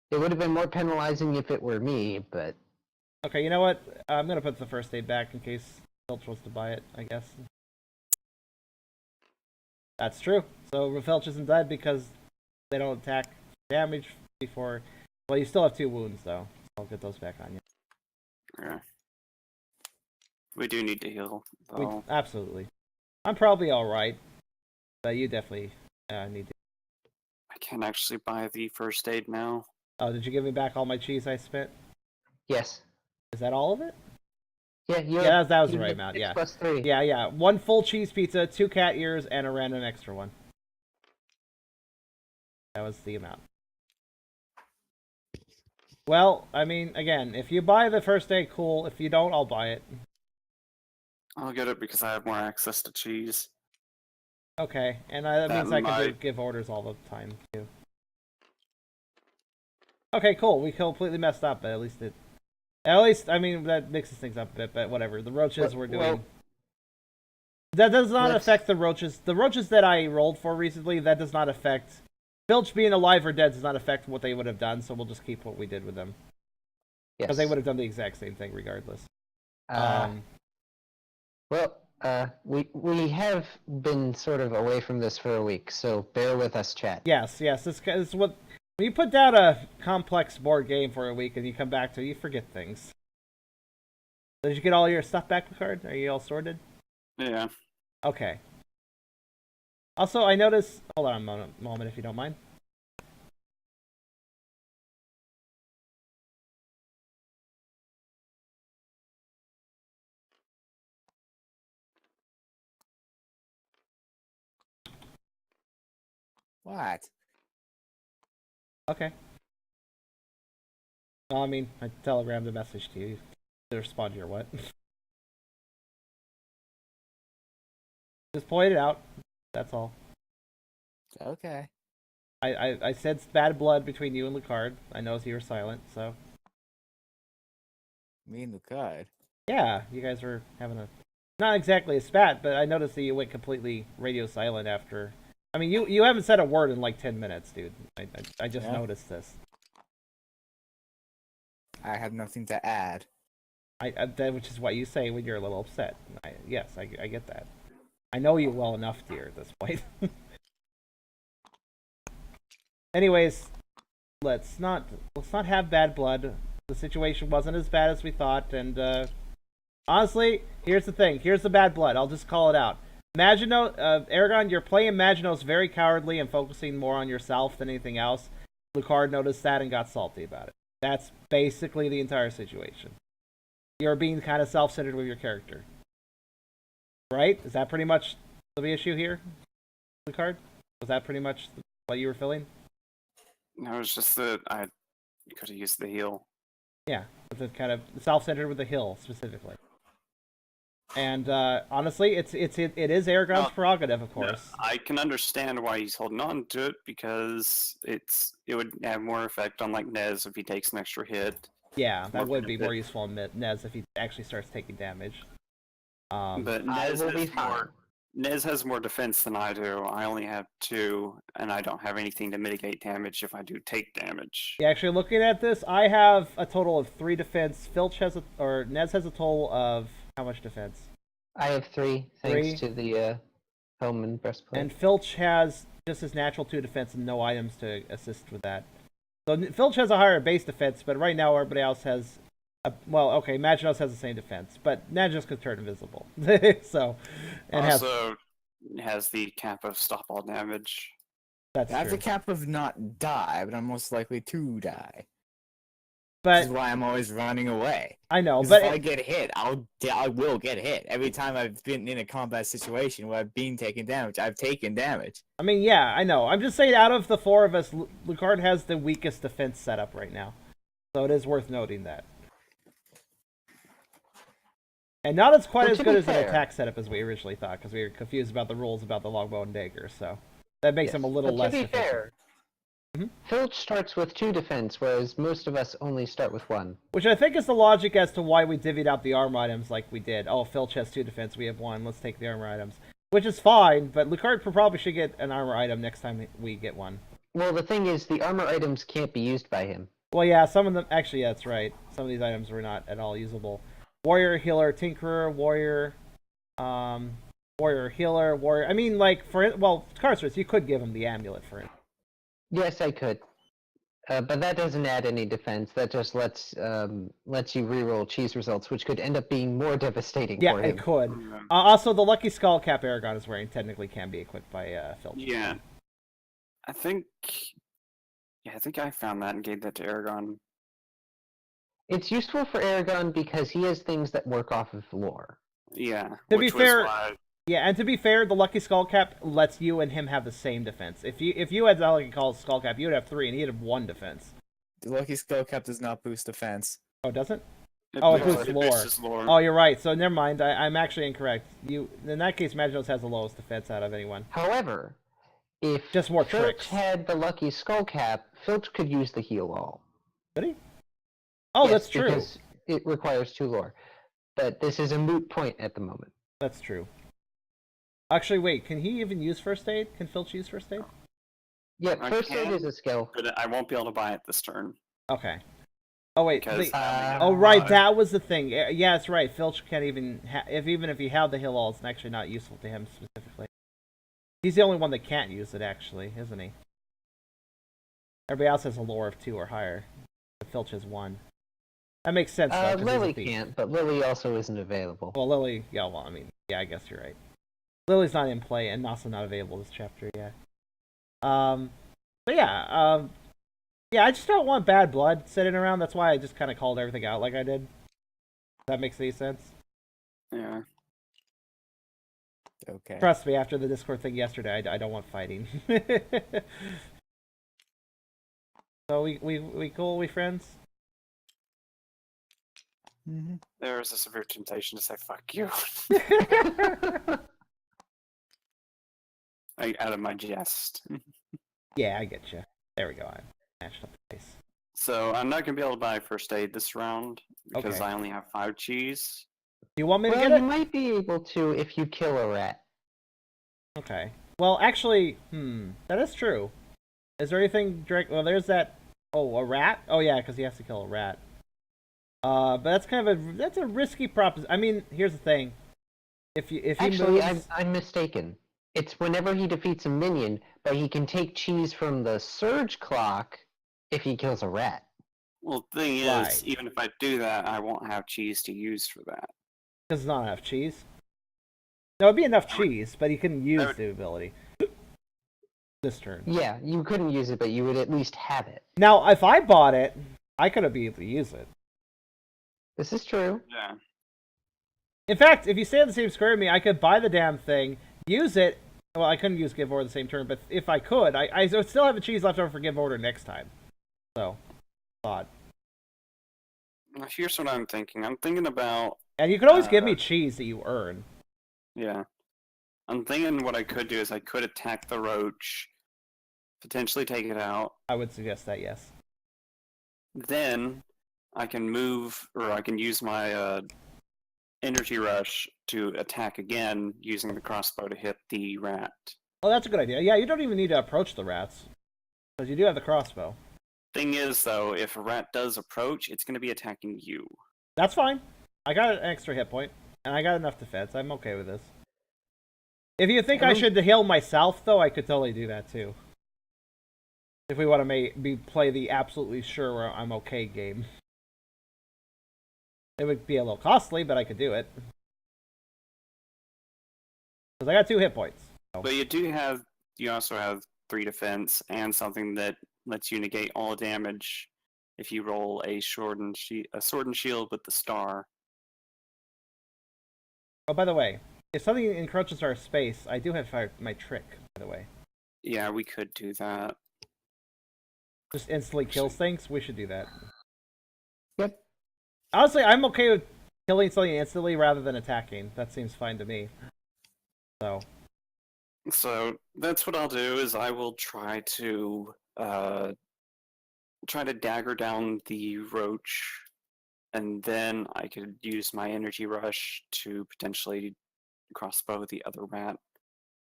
It would have been more penalizing if it were me, but... Okay, you know what? I'm going to put the first aid back in case Filch wants to buy it, I guess. That's true. So Filch isn't dead because they don't attack damage before... Well, you still have 2 wounds, though. I'll get those back on you. Yeah. We do need to heal, though. Absolutely. I'm probably alright, but you definitely need to... I can't actually buy the first aid now. Oh, did you give me back all my cheese I spent? Yes. Is that all of it? Yeah, Yeah, that was the right amount, yeah. Plus 3. Yeah. 1 full cheese pizza, 2 cat ears, and a random extra one. That was the amount. Well, I mean, again, if you buy the first aid, cool. If you don't, I'll buy it. I'll get it because I have more access to cheese. Okay, and that That means I can might- give orders all the time, too. Okay, cool. We completely messed up, but at least it... At least, I mean, that mixes things up a bit, but whatever. The roaches were doing... That does not Let's- affect the roaches. The roaches that I rolled for recently, that does not affect... Filch being alive or dead does not affect what they would have done, so we'll just keep what we did with them. Yes. Because they would have done the exact same thing regardless. We have been sort of away from this for a week, so bear with us, chat. Yes. This is what... When you put down a complex board game for a week and you come back to it, you forget things. Did you get all your stuff back, Lucard? Are you all sorted? Yeah. Okay. Also, I noticed... Hold on a moment, if you don't mind. What? Okay. Well, I mean, I telegrammed a message to you. To respond to your what? Just point it out. That's all. Okay. I sensed bad blood between you and Lucard. I noticed you were silent, so... Me and Lucard. Yeah, you guys were having a... Not exactly a spat, but I noticed that you went completely radio silent after... I mean, you haven't said a word in like 10 minutes, dude. I just noticed this. I have nothing to add. Which is what you say when you're a little upset. Yes, I get that. I know you well enough, dear, at this point. Anyways, let's not have bad blood. The situation wasn't as bad as we thought, and honestly, here's the thing. Here's the bad blood. I'll just call it out. Eragon, you're playing Maginos very cowardly and focusing more on yourself than anything else. Lucard noticed that and got salty about it. That's basically the entire situation. You're being kind of self-centered with your character. Right? Is that pretty much the issue here, Lucard? Was that pretty much what you were feeling? No, it's just that I could have used the heal. Yeah, it's kind of self-centered with the hill specifically. And honestly, it is Eragon's prerogative, of course. I can understand why he's holding on to it because it would have more effect on like Nez if he takes an extra hit. Yeah, that More would be benefit. more useful on Nez if he actually starts taking damage. But I Nez will be has fine. more. Nez has more defense than I do. I only have 2, and I don't have anything to mitigate damage if I do take damage. Yeah, actually, looking at this, I have a total of 3 defense. Nez has a total of how much defense? I have 3, thanks to the helm and breastplate. And Filch has just his natural 2 defense and no items to assist with that. So Filch has a higher base defense, but right now everybody else has... Maginos has the same defense, but Maginos could turn invisible. So, and Also, has the cap of stop all damage. that's I have true. the cap of not die, but I'm most likely to die. But This is why I'm always running away. I know, 'Cause but if I get hit, I will get hit. Every time I've been in a combat situation where I've been taking damage, I've taken damage. I mean, yeah, I know. I'm just saying, out of the 4 of us, Lucard has the weakest defense setup right now, so it is worth noting that. And not as quite Well, as to good be as an fair- attack setup as we originally thought, because we were confused about the rules about the longbow and dagger. So that makes him a little But less to be defensive. fair, Mhm. Filch starts with 2 defense, whereas most of us only start with 1. Which I think is the logic as to why we divvied out the armor items like we did. Oh, Filch has 2 defense, we have 1. Let's take the armor items, which is fine. But Lucard probably should get an armor item next time we get one. Well, the thing is, the armor items can't be used by him. Well, yeah, some of them actually. Yeah, that's right. Some of these items were not at all usable. Warrior, healer, tinkerer, warrior, warrior, healer, warrior. I mean, like Karserus, you could give him the amulet for it. Yes, I could. But that doesn't add any defense. That just lets you reroll cheese results, which could end up being more devastating Yeah, for him. it could. Also, the lucky skull cap Eragon is wearing technically can be equipped by Filch. Yeah. I think I found that and gave that to Eragon. It's useful for Eragon because he has things that work off of lore. Yeah. To be which was fair- why- Yeah, and to be fair, the lucky skull cap lets you and him have the same defense. If you had the lucky skull cap, you would have 3, and he'd have 1 defense. The Lucky Skull Cap does not boost defense. Oh, it doesn't? Oh, it boosts lore. boosts lore. Oh, you're right. So never mind. I'm actually incorrect. In that case, Maginos has the lowest defense out of anyone. However, if Just more Filch tricks. had the lucky skull cap, Filch could use the heal all. Did he? Oh, Yes, that's true. Because it requires 2 lore. But this is a moot point at the moment. That's true. Actually, wait. Can he even use first aid? Can Filch use first aid? Yep, I first aid can. is a skill. But I won't be able to buy it this turn. Okay. Oh wait. Because I only have Oh right, five. that was the thing. Yeah, that's right. Filch can't even even if he had the heal all, it's actually not useful to him specifically. He's the only one that can't use it, actually, isn't he? Everybody else has a lore of 2 or higher. But Filch has 1. That makes sense though. 'Cause he's a Lily thief. can't, but Lily also isn't available. Well, Lily. Yeah. Well, I mean, yeah. I guess you're right. Lily's not in play and also not available this chapter yet. But yeah. Yeah, I just don't want bad blood sitting around. That's why I just kind of called everything out like I did. If that makes any sense? Yeah. Okay. Trust me, after the Discord thing yesterday, I don't want fighting. So we cool? We friends? Mm-hmm. There is a severe temptation to say "fuck you" out of my jest. Yeah, I get you. There we go. I matched up the face. So I'm not gonna be able to buy first aid this round because Okay. I only have 5 cheese. Do you want me to Well, get you it? might be able to if you kill a rat. Okay. Well, actually, that is true. Is there anything direct? Well, there's that. Oh, a rat? Oh yeah, because he has to kill a rat. But that's kind of that's a risky proposition. I mean, here's the thing. If he Actually, moves, I'm mistaken. It's whenever he defeats a minion, but he can take cheese from the surge clock if he kills a rat. Well, the thing is, Right. even if I do that, I won't have cheese to use for that. because it's not enough cheese. No, it'd be enough That would- cheese, but he couldn't use would- the ability this turn. Yeah, you couldn't use it, but you would at least have it. Now, if I bought it, I could have been able to use it. This is true. Yeah. In fact, if you stay on the same square with me, I could buy the damn thing, use it. Well, I couldn't use Give Order the same turn, but if I could, I would still have a cheese left over for Give Order next time. So, odd. Now, here's what I'm thinking. I'm thinking about, And you could always give me cheese that you earn. yeah. I'm thinking what I could do is I could attack the roach, potentially take it out. I would suggest that, yes. Then I can move, or I can use my energy rush to attack again using the crossbow to hit the rat. Oh, that's a good idea. Yeah, you don't even need to approach the rats. Because you do have the crossbow. Thing is, though, if a rat does approach, it's going to be attacking you. That's fine. I got an extra hit point, and I got enough defense. I'm okay with this. If you think I should heal myself, though, I could totally do that, too. If we want to play the absolutely sure I'm okay game. It would be a little costly, but I could do it. Because I got 2 hit points. But you also have 3 defense and something that lets you negate all damage if you roll a sword and shield with the star. Oh, by the way, if something encroaches our space, I do have my trick, by the way. Yeah, we could do that. Just instantly kills things? We should do that. Yep. Honestly, I'm okay with killing something instantly rather than attacking. That seems fine to me. So that's what I'll do. Is I will try to dagger down the roach, and then I could use my energy rush to potentially crossbow the other rat.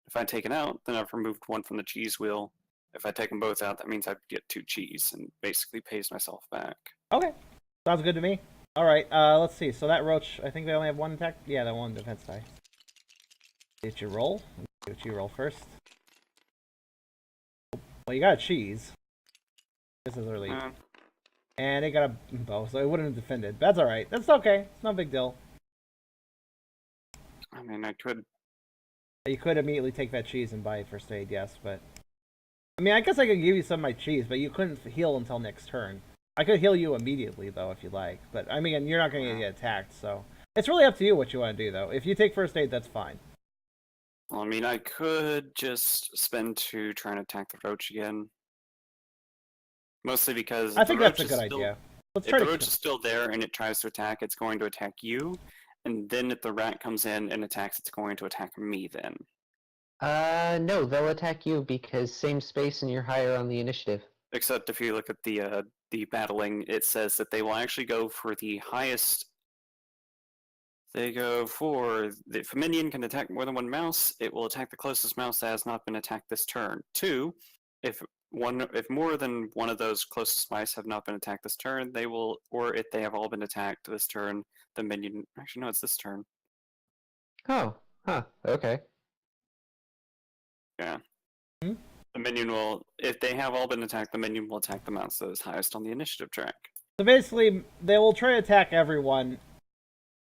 If I take it out, then I've removed 1 from the cheese wheel. If I take them both out, that means I get 2 cheese and basically pays myself back. Okay. Sounds good to me. Alright, let's see. So that roach, I think they only have 1 attack? Yeah, that 1 defense die. Did you roll? See what you roll first. Well, you got a cheese. This is early. And it got a bow, so it wouldn't have defended. That's alright. That's okay. It's no big deal. I mean, I could. You could immediately take that cheese and buy first aid, yes, but... I mean, I guess I could give you some of my cheese, but you couldn't heal until next turn. I could heal you immediately, though, if you like. But, I mean, you're not going to get attacked, so... It's really up to you what you want to do, though. If you take first aid, that's fine. Well, I mean, I could just spend 2 trying to attack the roach again. Mostly because I think that's a good idea. Let's If try the to... roach is still there and it tries to attack, it's going to attack you. And then if the rat comes in and attacks, it's going to attack me then. No, they'll attack you because same space and you're higher on the initiative. Except if you look at the battling, it says that they will actually go for the highest They go for if a minion can attack more than one mouse, it will attack the closest mouse that has not been attacked this turn. 2, if more than one of those closest mice have not been attacked this turn, they will, or if they have all been attacked this turn, the minion. Actually, no, it's this turn. Oh, huh. Okay. Yeah. Hmm? The minion will, if they have all been attacked, the minion will attack the mouse that is highest on the initiative track. So basically, they will try to attack everyone,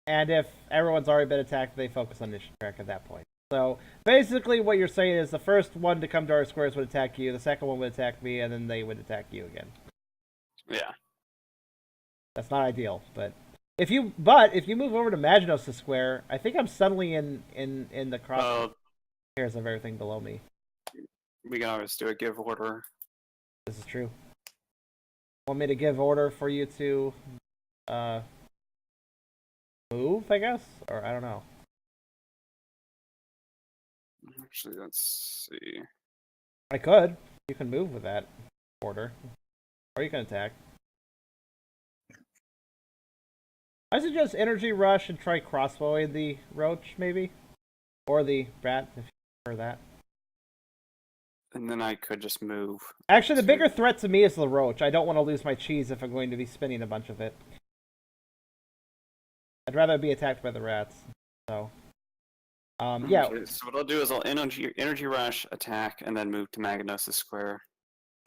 and if everyone's already been attacked, they focus on initiative track at that point. So basically, what you're saying is the first one to come to our squares would attack you, the second one would attack me, and then they would attack you again. Yeah. That's not ideal, but if you move over to Maginos' square, I think I'm suddenly in the crosshairs of everything below me. We can always do a give order. This is true. Want me to give order for you to move, I guess? Or I don't know. Actually, let's see. I could. You can move with that order. Or you can attack. I suggest Energy Rush and try crossbowing the Roach, maybe? Or the Rat, if you prefer that. And then I could just move. Actually, the bigger threat to me is the Roach. I don't want to lose my cheese if I'm going to be spinning a bunch of it. I'd rather be attacked by the rats. So, yeah. Okay, so what I'll do is I'll energy rush, attack, and then move to Magnos' square.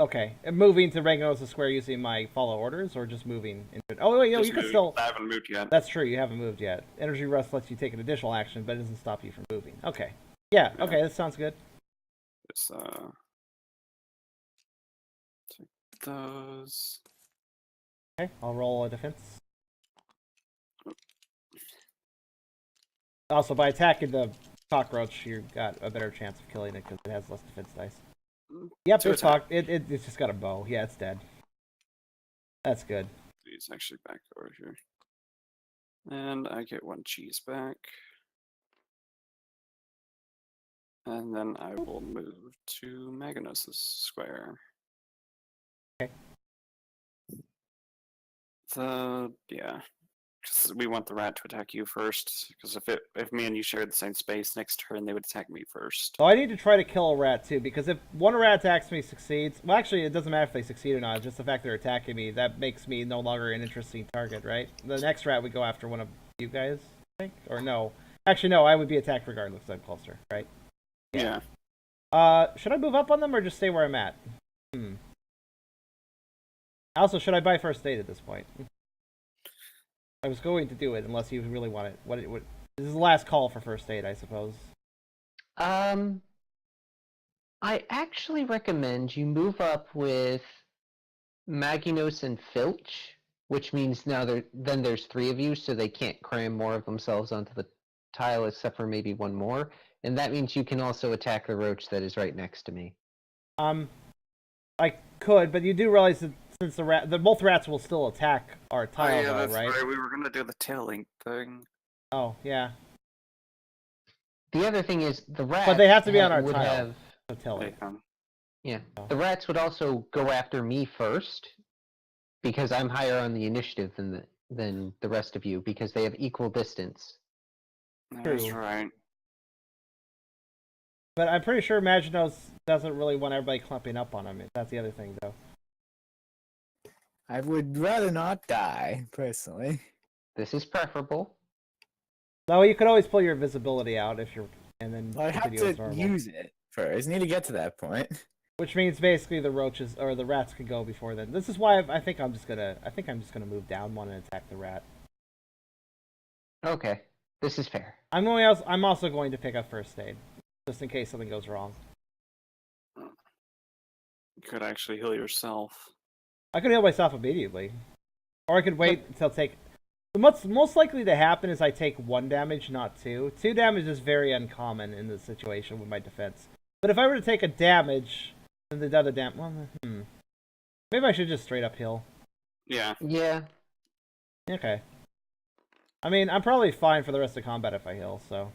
Okay, and moving to Ragnos' square using my follow orders, or just moving into... Oh, wait, no, you can still... I haven't moved yet. That's true, you haven't moved yet. Energy Rush lets you take an additional action, but it doesn't stop you from moving. Okay. Yeah, okay, that sounds good. Just, take those. Okay, I'll roll a defense. Also, by attacking the cockroach, you've got a better chance of killing it because it has less defense dice. Yep, it's it's just got a bow. Yeah, it's dead. That's good. It's actually back over here. And I get 1 cheese back. And then I will move to Magnos' square. Okay. Yeah. Because we want the rat to attack you first. Because if me and you shared the same space, next turn they would attack me first. So I need to try to kill a rat too, because if one rat attacks me succeeds, well, actually it doesn't matter if they succeed or not. It's just the fact they're attacking me that makes me no longer an interesting target, right? The next rat would go after one of you guys, I think, or no? Actually, no. I would be attacked regardless. I'm closer, right? Yeah. Should I move up on them or just stay where I'm at? Also, should I buy first aid at this point? I was going to do it unless you really want it. This is the last call for first aid, I suppose. I actually recommend you move up with Maginos and Filch, which means now then there's 3 of you, so they can't cram more of themselves onto the tile except for maybe 1 more. And that means you can also attack the roach that is right next to me. I could, but you do realize that since both rats will still attack our tile, yeah, that's right? We were gonna do the tail link thing. Oh, yeah. The other thing is the rats. But they have to be on our would tile. have. Yeah. Oh. The rats would also go after me first because I'm higher on the initiative than the rest of you because they have equal distance. That's True. right. But I'm pretty sure Maginos doesn't really want everybody clumping up on him. That's the other thing, though. I would rather not die, personally. This is preferable. No, you could always pull your invisibility out if you're, and then I have continue as to normal. use it first. Need to get to that point. Which means basically the roaches or the rats could go before then. This is why I think I'm just gonna move down 1 and attack the rat. Okay, this is fair. I'm also going to pick up first aid just in case something goes wrong. You could actually heal yourself. I could heal myself immediately, or I could wait until take. What's most likely to happen is I take 1 damage, not 2. 2 damage is very uncommon in this situation with my defense. But if I were to take a damage, then the other damage. Well, maybe I should just straight up heal. Yeah. Yeah. Okay. I mean, I'm probably fine for the rest of combat if I heal. So.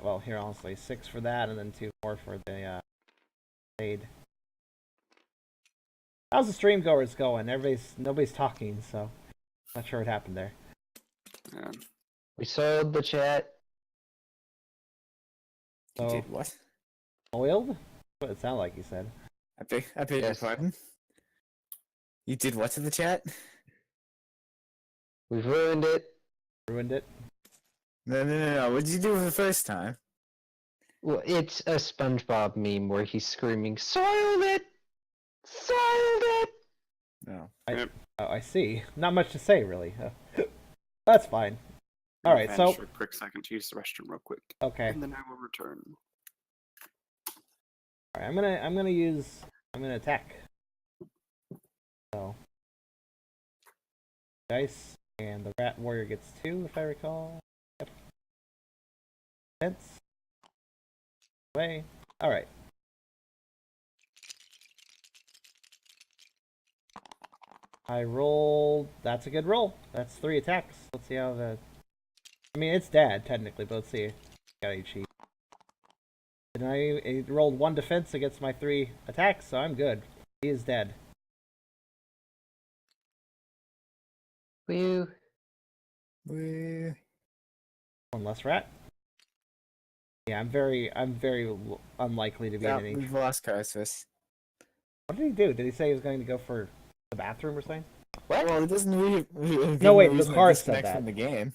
Well, here honestly, 6 for that, and then 2 more for the aid. How's the stream goers going? Nobody's talking, so. Not sure what happened there. Yeah. We sold the chat. You So, did what? oiled? What it sounded like you said. I beg your Yes. pardon? You did what to the chat? We've ruined it. Ruined it. No. What did you do for the first time? Well, it's a SpongeBob meme where he's screaming, "Soiled it! Soiled it!" No. Oh, I see. Not much to say, really. That's fine. All right, so For a quick second to use the restroom real quick, okay. and then I will return. All right, I'm gonna attack. So, dice, and the rat warrior gets 2, if I recall. Yep. Fence. Way. All right. I rolled. That's a good roll. That's 3 attacks. Let's see how the. I mean, it's dead technically, but let's see. Got a cheat. And I rolled 1 defense against my 3 attacks, so I'm good. He is dead. Woo. We... 1 less rat. Yeah, I'm very unlikely to be Yeah, in any. we've lost Karserus. What did he do? Did he say he was going to go for the bathroom or something? What? Well, it doesn't really No, wait, reason to Lucard said disconnect that. from the game.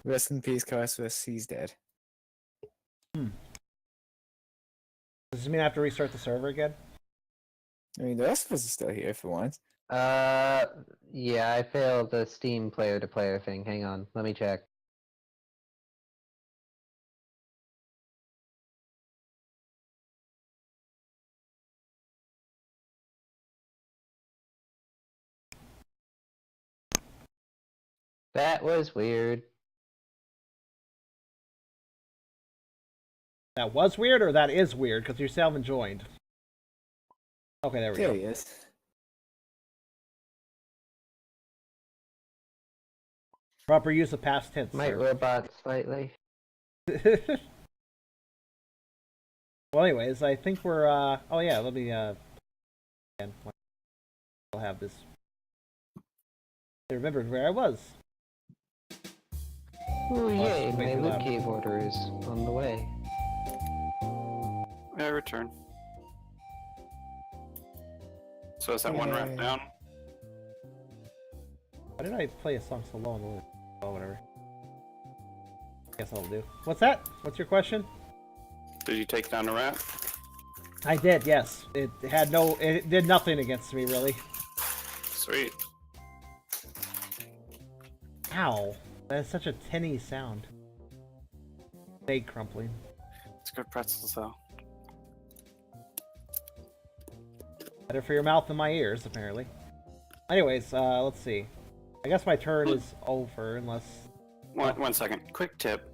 Rest in peace, Karserus. He's dead. Does this mean I have to restart the server again? I mean, the rest of us are still here for once. Yeah, I failed the Steam player-to-player thing. Hang on, let me check. That was weird. That was weird, or that is weird because you're self-joined. Okay, there we There go. he is. Proper use of past tense. Might sir. robot slightly. Well, anyways, I think we're. Oh yeah, let me. Again, I'll have this. I remembered where I was. Ooh, yay, way my too loot loud. cave order is on the way. I return. So is that 1 rat Yay. down? Why did I play a song so low on the list? Oh, whatever. Guess I'll do. What's that? What's your question? Did you take down a rat? I did, yes. It had no. It did nothing against me, really. Sweet. Ow. That is such a tinny sound. Egg crumpling. It's good pretzels though. Better for your mouth than my ears, apparently. Anyways, let's see. I guess my turn is over, unless... One second. Quick tip.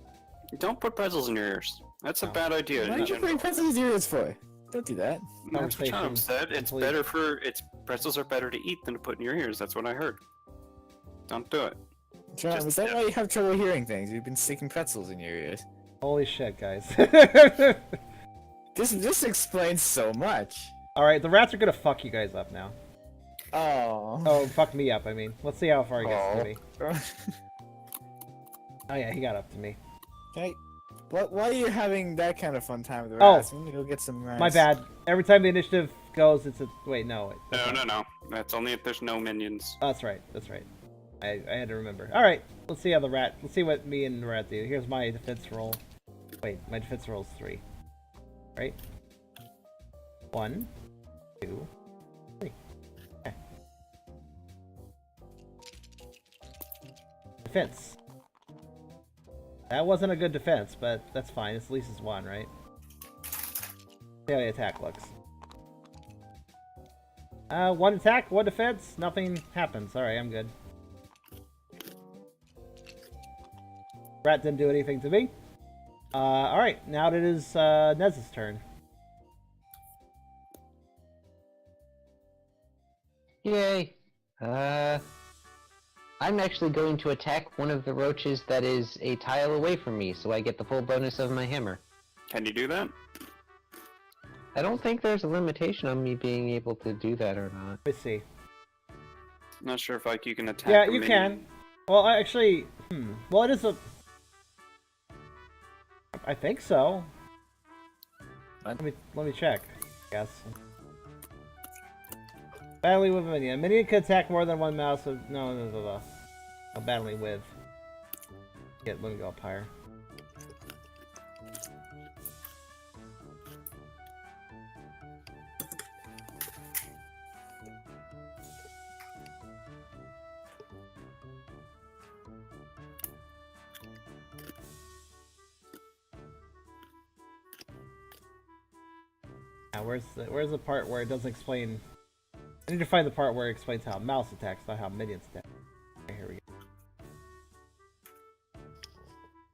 Don't put pretzels in your ears. That's a No. bad idea. What in did you general. bring pretzels in your ears for? Don't do that. That's what Tom Conversation said. It's complete. better for pretzels are better to eat than to put in your ears. That's what I heard. Don't do it. John, Just was that tip. why you have trouble hearing things? You've been sticking pretzels in your ears. Holy shit, guys. This explains so much. Alright, the rats are gonna fuck you guys up now. Oh. Oh, fuck me up, I mean. Let's see how far he gets to Oh. me. Oh yeah, he got up to me. Hey, why are you having that kind of fun time with the Oh. rats? I'm gonna go get some rats. My bad. Every time the initiative goes, it's a... Wait, no. That's No, not- no. That's only if there's no minions. Oh, that's right. That's right. I had to remember. Alright, let's see how the rat... Let's see what me and the rat do. Here's my defense roll. Wait, my defense roll is 3. Right? 1, 2, 3. Okay. Defense. That wasn't a good defense, but that's fine. At least it's 1, right? See how the attack looks. 1 attack, 1 defense, nothing happens. Alright, I'm good. Rat didn't do anything to me. Alright, now it is Nez's turn. Yay! I'm actually going to attack one of the roaches that is a tile away from me, so I get the full bonus of my hammer. Can you do that? I don't think there's a limitation on me being able to do that or not. Let's see. I'm not sure if like you can attack. Yeah, a you minion. can. Well, actually, well, it is a. I think so. What? Let me check. Yes. Battling with a minion. A minion can attack more than one mouse. So no. Battling with. Yeah, let me go up higher. Now, where's the part where it doesn't explain? I need to find the part where it explains how mouse attacks, not how minions attack. Okay, here we go.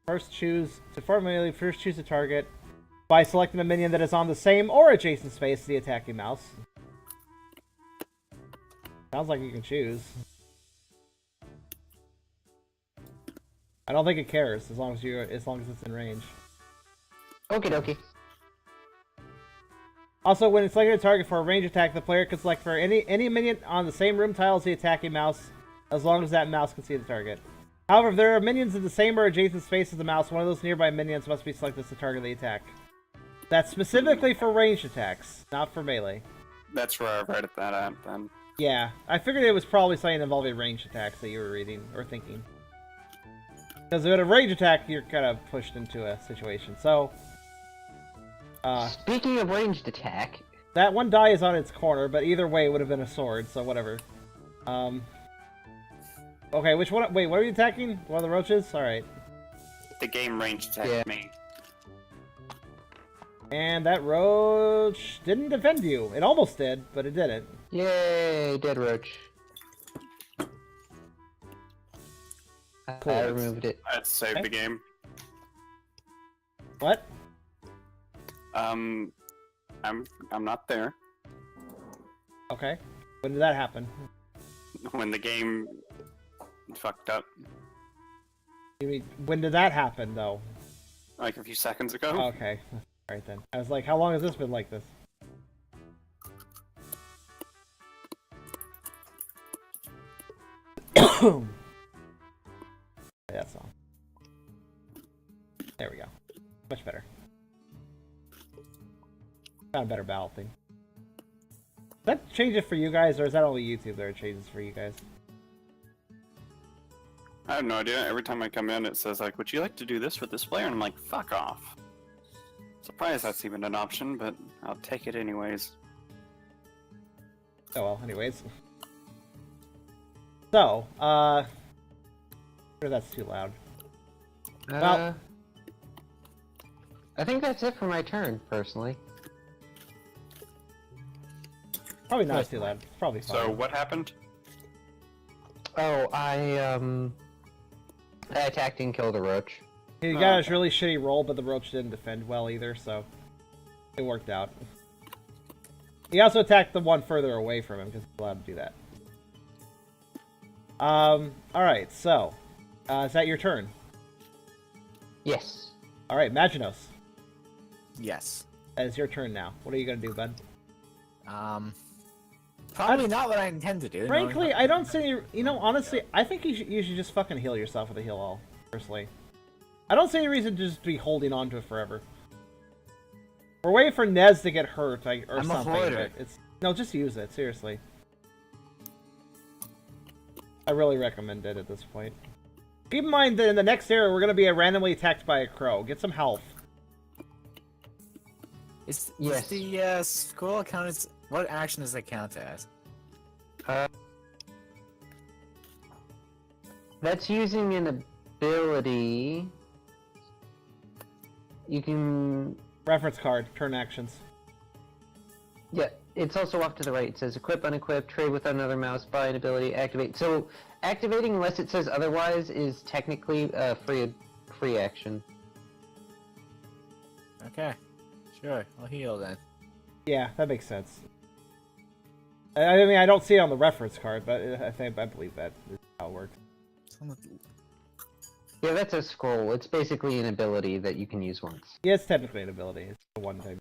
First choose a target by selecting a minion that is on the same or adjacent space to the attacking mouse. Sounds like you can choose. I don't think it cares as long as it's in range. Okie dokie. Also, when it's selecting a target for a range attack, the player can select for any minion on the same room tile as the attacking mouse, as long as that mouse can see the target. However, if there are minions in the same or adjacent space as the mouse, one of those nearby minions must be selected as the target of the attack. That's specifically for ranged attacks, not for melee. That's where I read that at then. Yeah, I figured it was probably something involving ranged attacks that you were reading or thinking. Because with a range attack, you're kind of pushed into a situation. So, Speaking of ranged attack, that one die is on its corner, but either way it would have been a sword, so whatever. Okay, which one? Wait, what are you attacking? One of the roaches? Alright. The game range attacked Yeah. me. And that roach didn't defend you. It almost did, but it didn't. yay, dead roach. Cool. I removed it. I had to save Okay. the game. What? I'm not there. Okay. When did that happen? When the game fucked up, You mean, when did that happen, though? like a few seconds ago. Okay. Alright then. I was like, how long has this been like this? That song. There we go. Much better. Found a better battle thing. Does that change it for you guys, or is that only YouTube that it changes for you guys? I have no idea. Every time I come in, it says like, "Would you like to do this with this player?" And I'm like, "Fuck off." Surprised that's even an option, but I'll take it anyways. Oh well, anyways. So, sure that's too loud. Well- I think that's it for my turn, personally. Probably not too loud. It's probably fine. So what happened? Oh, I attacked and killed a roach. You got a really shitty roll, but the roach didn't defend well either, so it worked out. He also attacked the one further away from him because he's allowed to do that. Alright, so is that your turn? Yes. Alright, Maginos. Yes. That is your turn now. What are you gonna do, bud? Probably not what I intend to do. Frankly, I don't see any... You know, honestly, I think you should just fucking heal yourself with a heal all, personally. I don't see any reason to just be holding on to it forever. We're waiting for Nez to get hurt, or I'm a something. hoarder. But no, just use it, seriously. I really recommend it at this point. Keep in mind that in the next era, we're going to be randomly attacked by a crow. Get some health. Is Yes. the scroll count as... What action does that count as? That's using an ability. You can... Reference card, turn actions. Yeah, it's also off to the right. It says equip, unequip, trade with another mouse, buy an ability, activate. So, activating unless it says otherwise is technically free action. Okay. Sure, I'll heal then. Yeah, that makes sense. I mean, I don't see it on the reference card, but I believe that is how it works. Yeah, that's a scroll. It's basically an ability that you can use once. Yeah, it's technically an ability. It's the one thing.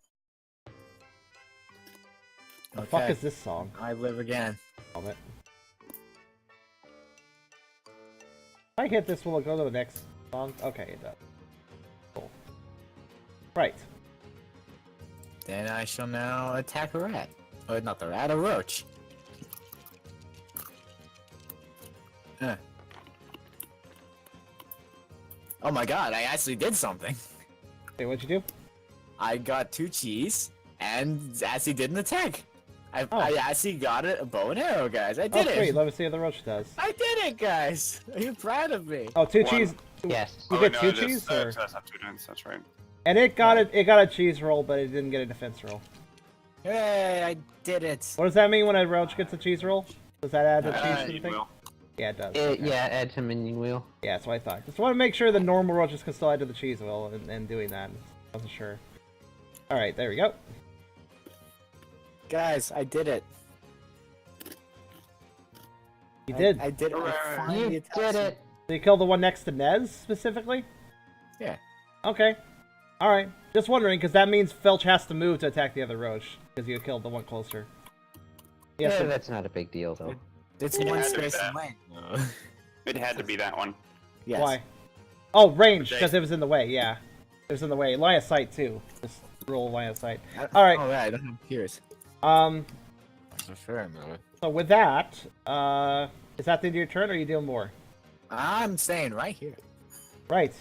The fuck is this song? I live again. Love it. I hit this, will it go to the next song? Okay, it does. Cool. Right. Then I shall now attack a rat. Oh, not the rat, a roach. Huh. Oh my god, I actually did something. Wait, what'd you do? I got 2 cheese and actually did an attack. I Oh. actually got a bow and arrow, guys. I Oh, did sweet. it. Let me see what the roach does. I did it, guys. Are you proud of me? Oh, 2 One. cheese. Yes. You get 2 cheese? Or... That's not 2 dice, that's right. And it got it got a cheese roll, but it didn't get a defense roll. Hey, I did it. What does that mean when a roach gets a cheese roll? Does that add the cheese to the You thing? will. Yeah, it does. It, Okay. yeah, add to minion wheel. Yeah, that's what I thought. Just want to make sure the normal roaches can still add to the cheese wheel and doing that. I wasn't sure. Alright, there we go. Guys, I did it. You did. I did it. I finally You attacked did some- it. Did you kill the one next to Nez specifically? Yeah. Okay. Alright. Just wondering, because that means Filch has to move to attack the other roach, because you killed the one closer. Yes, Yeah, so- that's not a big deal though. It's Yeah, one I did space that. in lane. It had to be that one. Yes. Why? Oh, range, Okay. because it was in the way, yeah. It was in the way. Line of sight, too. Just rule line of sight. Alright. Alright. Oh, right, I don't have peers. Um, Sure, so with that, is that the end of your turn, or are you doing more? I'm staying right here. Right.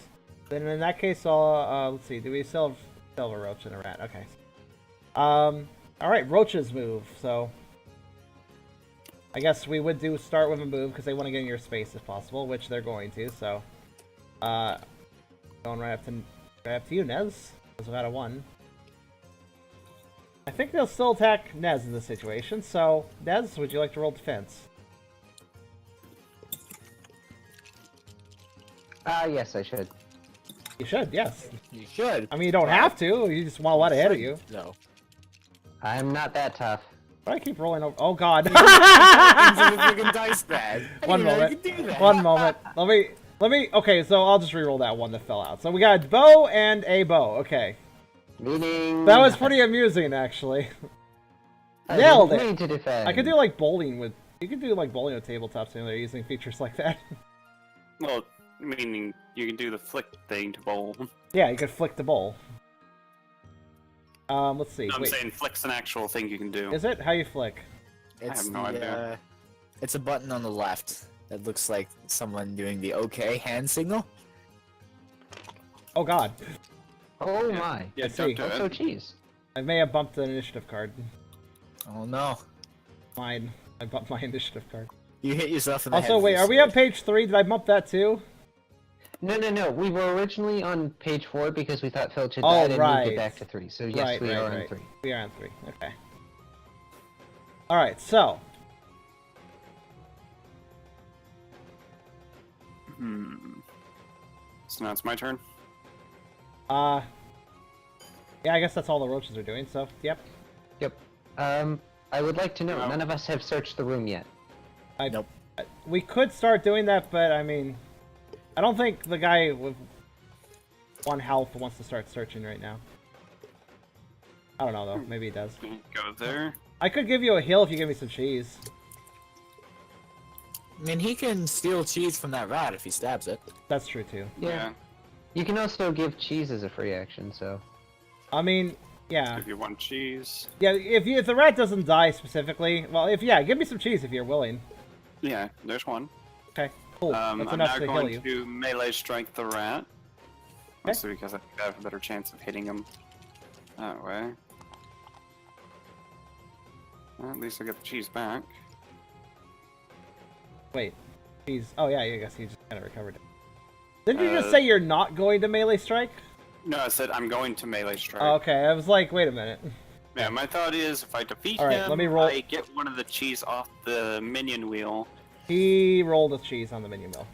Then in that case, I'll, let's see, do we still have a roach and a rat? Okay. Alright, roaches move, so... I guess we would start with a move, because they want to get in your space if possible, which they're going to, so... Going right up to you, Nez. Because without a 1. I think they'll still attack Nez in this situation, so... Nez, would you like to roll defense? Yes, I should. You should, yes. You should. I mean, you don't have to, you just want to let ahead of you. No. I'm not that tough. But I keep rolling over. Oh god. Into the freaking dice bag. I One didn't know you moment. could do that. One moment. Let me. Okay, so I'll just re-roll that one that fell out. So we got a bow and a bow. Okay, Meaning. that was pretty amusing actually. I nailed didn't it. mean to defend. I could do like bowling with. You could do like bowling with tabletop simulator using features like that. Well, meaning you can do the flick thing to bowl. Yeah, you could flick the bowl. Let's see. No, I'm Wait, saying flick's an actual thing you can do. is it? How you flick? It's have no idea. It's a button on the left that looks like someone doing the OK hand signal. Oh god, Oh my. Yeah, Let's don't see. do Also it. cheese. I may have bumped an initiative card. Oh no. Mine. I bumped my initiative card. You hit yourself in the head. Also, with wait, your are we sword. on page 3? Did I bump that too? No. We were originally on page 4 because we thought Filch had Oh, died and moved right. it back to 3. So yes, we are on 3. We are on 3. Okay. Alright, so. So now it's my turn. Yeah, I guess that's all the roaches are doing, so, yep. Yep. I would like to know, No. none of us have searched the room yet. Nope. We could start doing that, but, I mean, I don't think the guy with 1 health wants to start searching right now. I don't know, though. Maybe he does. Go there. I could give you a heal if you give me some cheese. I mean, he can steal cheese from that rat if he stabs it. That's true, too. Yeah. You can also give cheese as a free action, so. I mean, yeah. Give you 1 cheese. Yeah, if the rat doesn't die specifically, well, give me some cheese if you're willing. Yeah, there's 1. Okay, cool. That's I'm enough now to heal going you. to melee strike the rat. Mostly because I think I have a better chance of hitting him that way. Well, at least I get the cheese back. Wait, he's... Oh yeah, I guess he just kind of recovered it. Didn't you just say you're not going to melee strike? No, I said I'm going to melee strike. Oh, okay, I was like, wait a minute. Yeah, my thought is if I defeat Alright, him, let me roll- I get one of the cheese off the minion wheel. He rolled a cheese on the minion mill.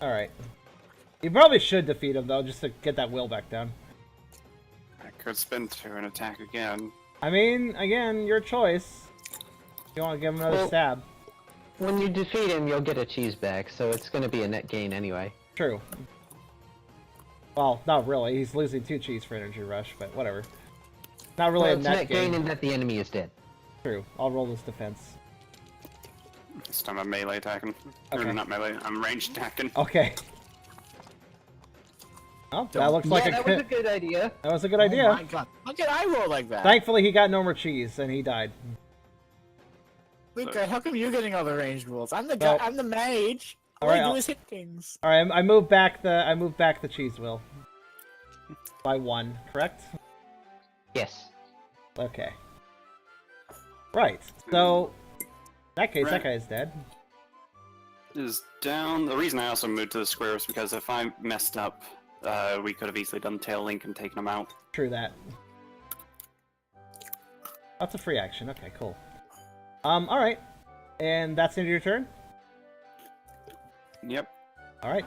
Alright. You probably should defeat him, though, just to get that will back down. I could spin 2 and attack again. I mean, again, your choice. You want to give him another Well- stab. When you defeat him, you'll get a cheese back, so it's gonna be a net gain anyway. True. Well, not really. He's losing 2 cheese for energy rush, but whatever. Not really Well, a it's net net gain gain. in that the enemy is dead. True. I'll roll this defense. This time I'm melee attacking. Okay. Or not melee, I'm ranged attacking. Okay. Oh, that looks like that was a good idea. that was a good Oh idea. my god. How can I roll like that? Thankfully, he got no more cheese and he died. Lucard, how come you're getting all the ranged rolls? I'm the guy. Well, I'm the mage. All alright, I do I'll- is hit things. All right, I moved back the cheese wheel by 1. Correct? Yes. Okay. Right. So, in that case, that Right. guy is dead. Is down. The reason I also moved to the square was because if I messed up, we could have easily done tail link and taken him out. True that. That's a free action. Okay, cool. All right. And that's the end of your turn? Yep. All right.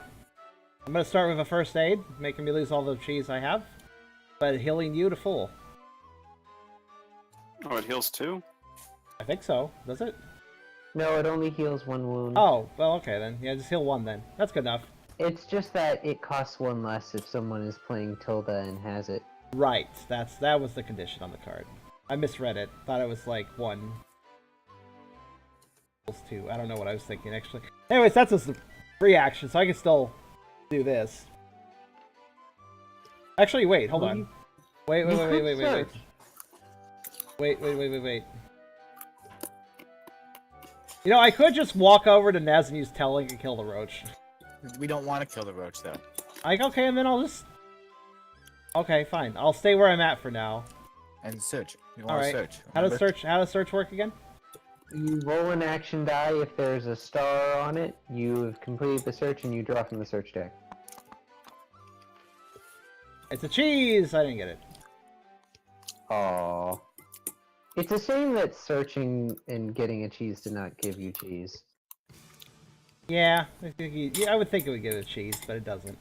I'm going to start with a first aid, making me lose all the cheese I have, but healing you to full. Oh, it heals too? I think so. Does it? No, it only heals 1 wound. Oh, well, okay then. Yeah, just heal 1 then. That's good enough. It's just that it costs 1 less if someone is playing Tilda and has it. Right. That was the condition on the card. I misread it. Thought it was like 1 equals 2. I don't know what I was thinking actually. Anyways, that's a free action, so I can still do this. Actually, wait. Hold on. Wait. Wait. You know, I could just walk over to Nez and use Telling and kill the roach. We don't want to kill the roach though. Like, okay, and then I'll just... Okay, fine. I'll stay where I'm at for now. And search. We want Alright. to search. How does remember? search work again? You roll an action die. If there's a star on it, you've completed the search and you draw from the search deck. It's a cheese! I didn't get it. Aww. It's a shame that searching and getting a cheese did not give you cheese. Yeah, I would think it would give it a cheese, but it doesn't.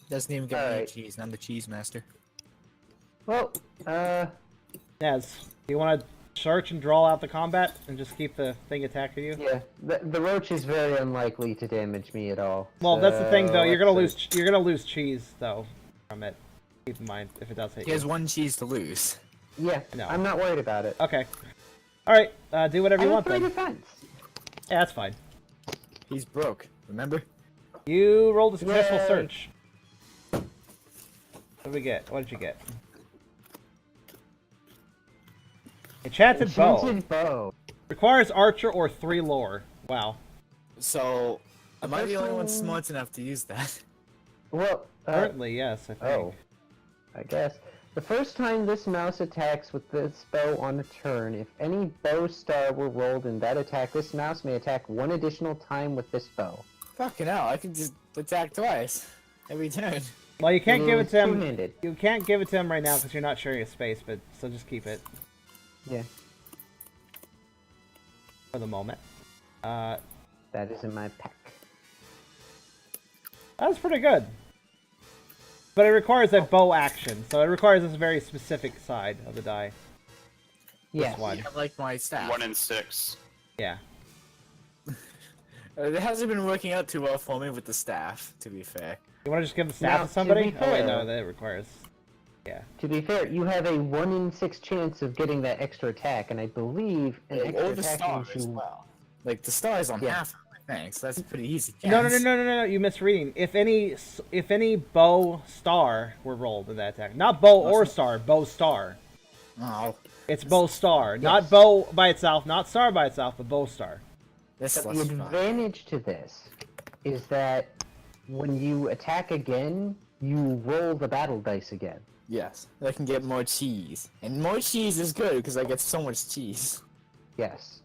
Doesn't even get me Alright. cheese, and I'm the cheese master. Well, Nez, do you want to search and draw out the combat and just keep the thing attacking you? yeah, the roach is very unlikely to damage me at all. Well, that's the thing, though. so You're let's gonna lose cheese, though, from it. Keep in mind if it does hit He you. has 1 cheese to lose. Yeah, No. I'm not worried about it. Okay. All right. Do whatever I you have want 3 then. defense. Yeah, that's fine. He's broke. Remember? You rolled a successful Yay. search. What did we get? What did you get? Enchanted bow. Enchanted bow. Requires archer or 3 lore. Wow. So, am I the only one person- smart enough to use that? Well, Currently, yes, I think. oh, I guess. The first time this mouse attacks with this bow on a turn, if any bow star were rolled in that attack, this mouse may attack 1 additional time with this bow. Fucking hell, I can just attack twice. Every turn. Well, you can't give it to him. Two-handed. You can't give it to him right now because you're not sharing a space, but so just keep it Yeah, for the moment. that is in my pack. That's pretty good. But it requires a bow action, so it requires this very specific side of the die. Yes. one. I like my staff. 1 in 6. Yeah. It hasn't been working out too well for me with the staff, to be fair. You want to just give the staff Now, to somebody? to be Oh wait, fair- no, that requires. Yeah. To be fair, you have a 1 in 6 chance of getting that extra attack, and I believe an extra Or the attack star means as you... well. Like, the star is on Yeah. half of my thing, so that's a pretty easy No, chance. no, you misreading. If any bow star were rolled in that attack, not bow or star, bow star. Oh, It's bow star, not bow by itself, not star by itself, but bow star. this The less fun. advantage to this is that when you attack again, you roll the battle dice again. Yes, I can get more cheese. And more cheese is good, because I get so much cheese. Yes.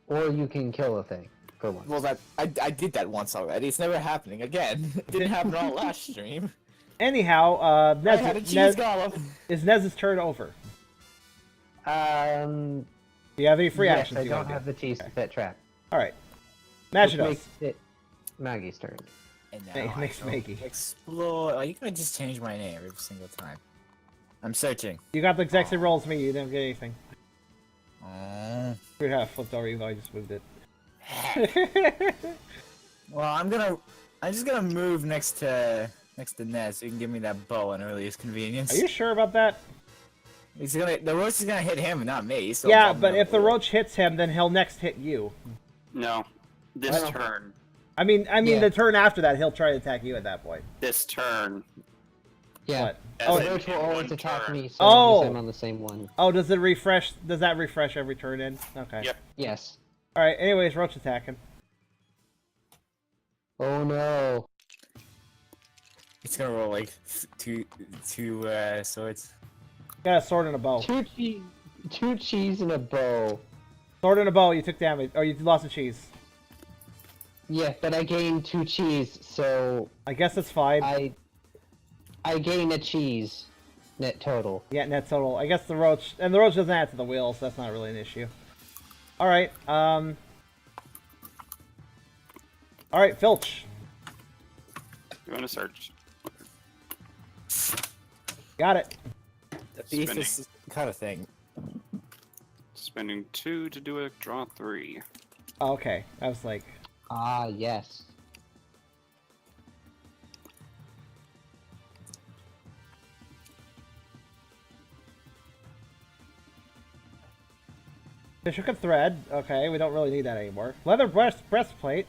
Or you can kill a thing for once. Well, I did that once already. It's never happening again. It didn't happen all last stream. Anyhow, I had a cheese golem. is Nez's turn over? Um, Do you have any free yes, actions I you don't want to have do? the cheese to set trap. All right. Which Imagine us. makes it Maggie's turn. And Hey, now next I go Maggie. explore. Oh, you can just change my name every single time. I'm searching. You got the exact same roll as me. You didn't get anything. Oh. Weird how I flipped over even though I just moved it. Well, I'm just gonna move next to Nez so you can give me that bow on earliest convenience. Are you sure about that? The roach is gonna hit him, not me. So Yeah, but if the roach hits him, then he'll next hit you. No. This Well- turn. I mean, Yeah. the turn after that, he'll try to attack you at that point. This turn. Yeah. What? As Oh, in the roach will in always one attack turn. me, so Oh! I'm on the same one. Oh, does it refresh? Does that refresh every turn in? Okay. Yep. Yes. All right. Anyways, roach attacking. Oh no. It's gonna roll like two swords. Got a sword and a bow. Two cheese and a bow. Sword and a bow. You took damage, or you lost a cheese. Yeah, but I gained 2 cheese, so I guess it's fine. I gain a cheese net total. Yeah, net total. I guess the roach doesn't add to the wheel, so that's not really an issue. All right. All right, Filch. You want to search? Got it. The thief is kind of thing. Spending 2 to do a draw 3. Oh, okay. I was like, Ah, yes. Fish-hook and thread. Okay, we don't really need that anymore. Leather breastplate.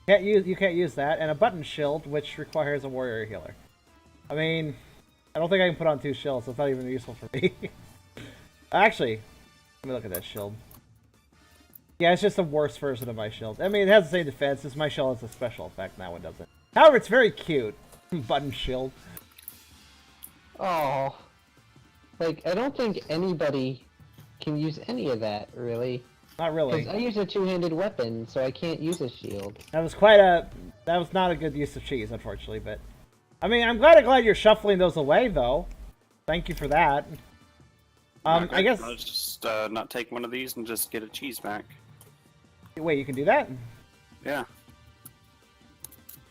You can't use that, and a button shield, which requires a warrior healer. I mean, I don't think I can put on 2 shields, so it's not even useful for me. Actually, let me look at that shield. Yeah, it's just a worse version of my shield. I mean, it has the same defense. Just my shield has a special effect, and that one doesn't. However, it's very cute. Button shield. Oh. Like, I don't think anybody can use any of that, really. Not really. Because I use a two-handed weapon, so I can't use a shield. That was not a good use of cheese, unfortunately, but... I mean, I'm glad you're shuffling those away, though. Thank you for that. Okay, I guess... Let's just not take one of these and just get a cheese back. Wait, you can do that? Yeah.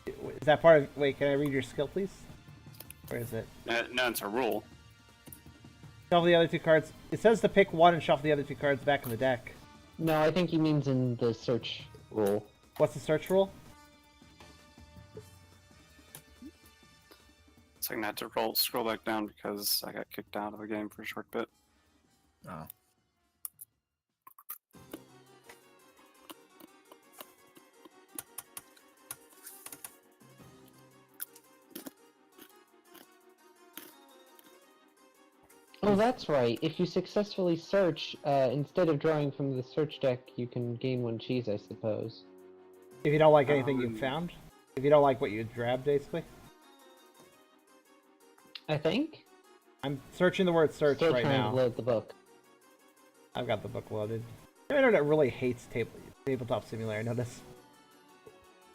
Is that part of... Wait, can I read your skill, please? Where is it? No, it's a rule. Shuffle the other 2 cards. It says to pick one and shuffle the other 2 cards back in the deck. No, I think he means in the search rule. What's the search rule? So I'm gonna have to scroll back down because I got kicked out of the game for a short bit. Oh. Oh, that's right. If you successfully search, instead of drawing from the search deck, you can gain 1 cheese, I suppose. If you don't like anything you found? If you don't like what you grabbed, basically? I think? I'm searching the word search Still right trying now. to load the book. I've got the book loaded. Your internet really hates Tabletop Simulator, I notice.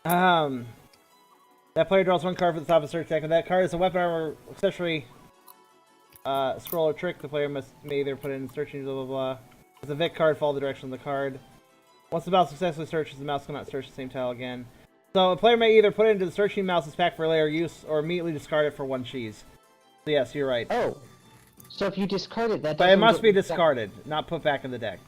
That player draws 1 card from the top of the search deck. When that card is a weapon, armor, accessory, scroll, or may either put it in searching, blah blah blah. As a Vic card, follow the direction of the card. Once the mouse successfully searches, the mouse cannot search the same tile again. So a player may either put it into the searching mouse's pack for later use, or immediately discard it for 1 cheese. So yes, you're right. Oh! So if you discard it, that But it doesn't must get be back- discarded, not put back in the deck.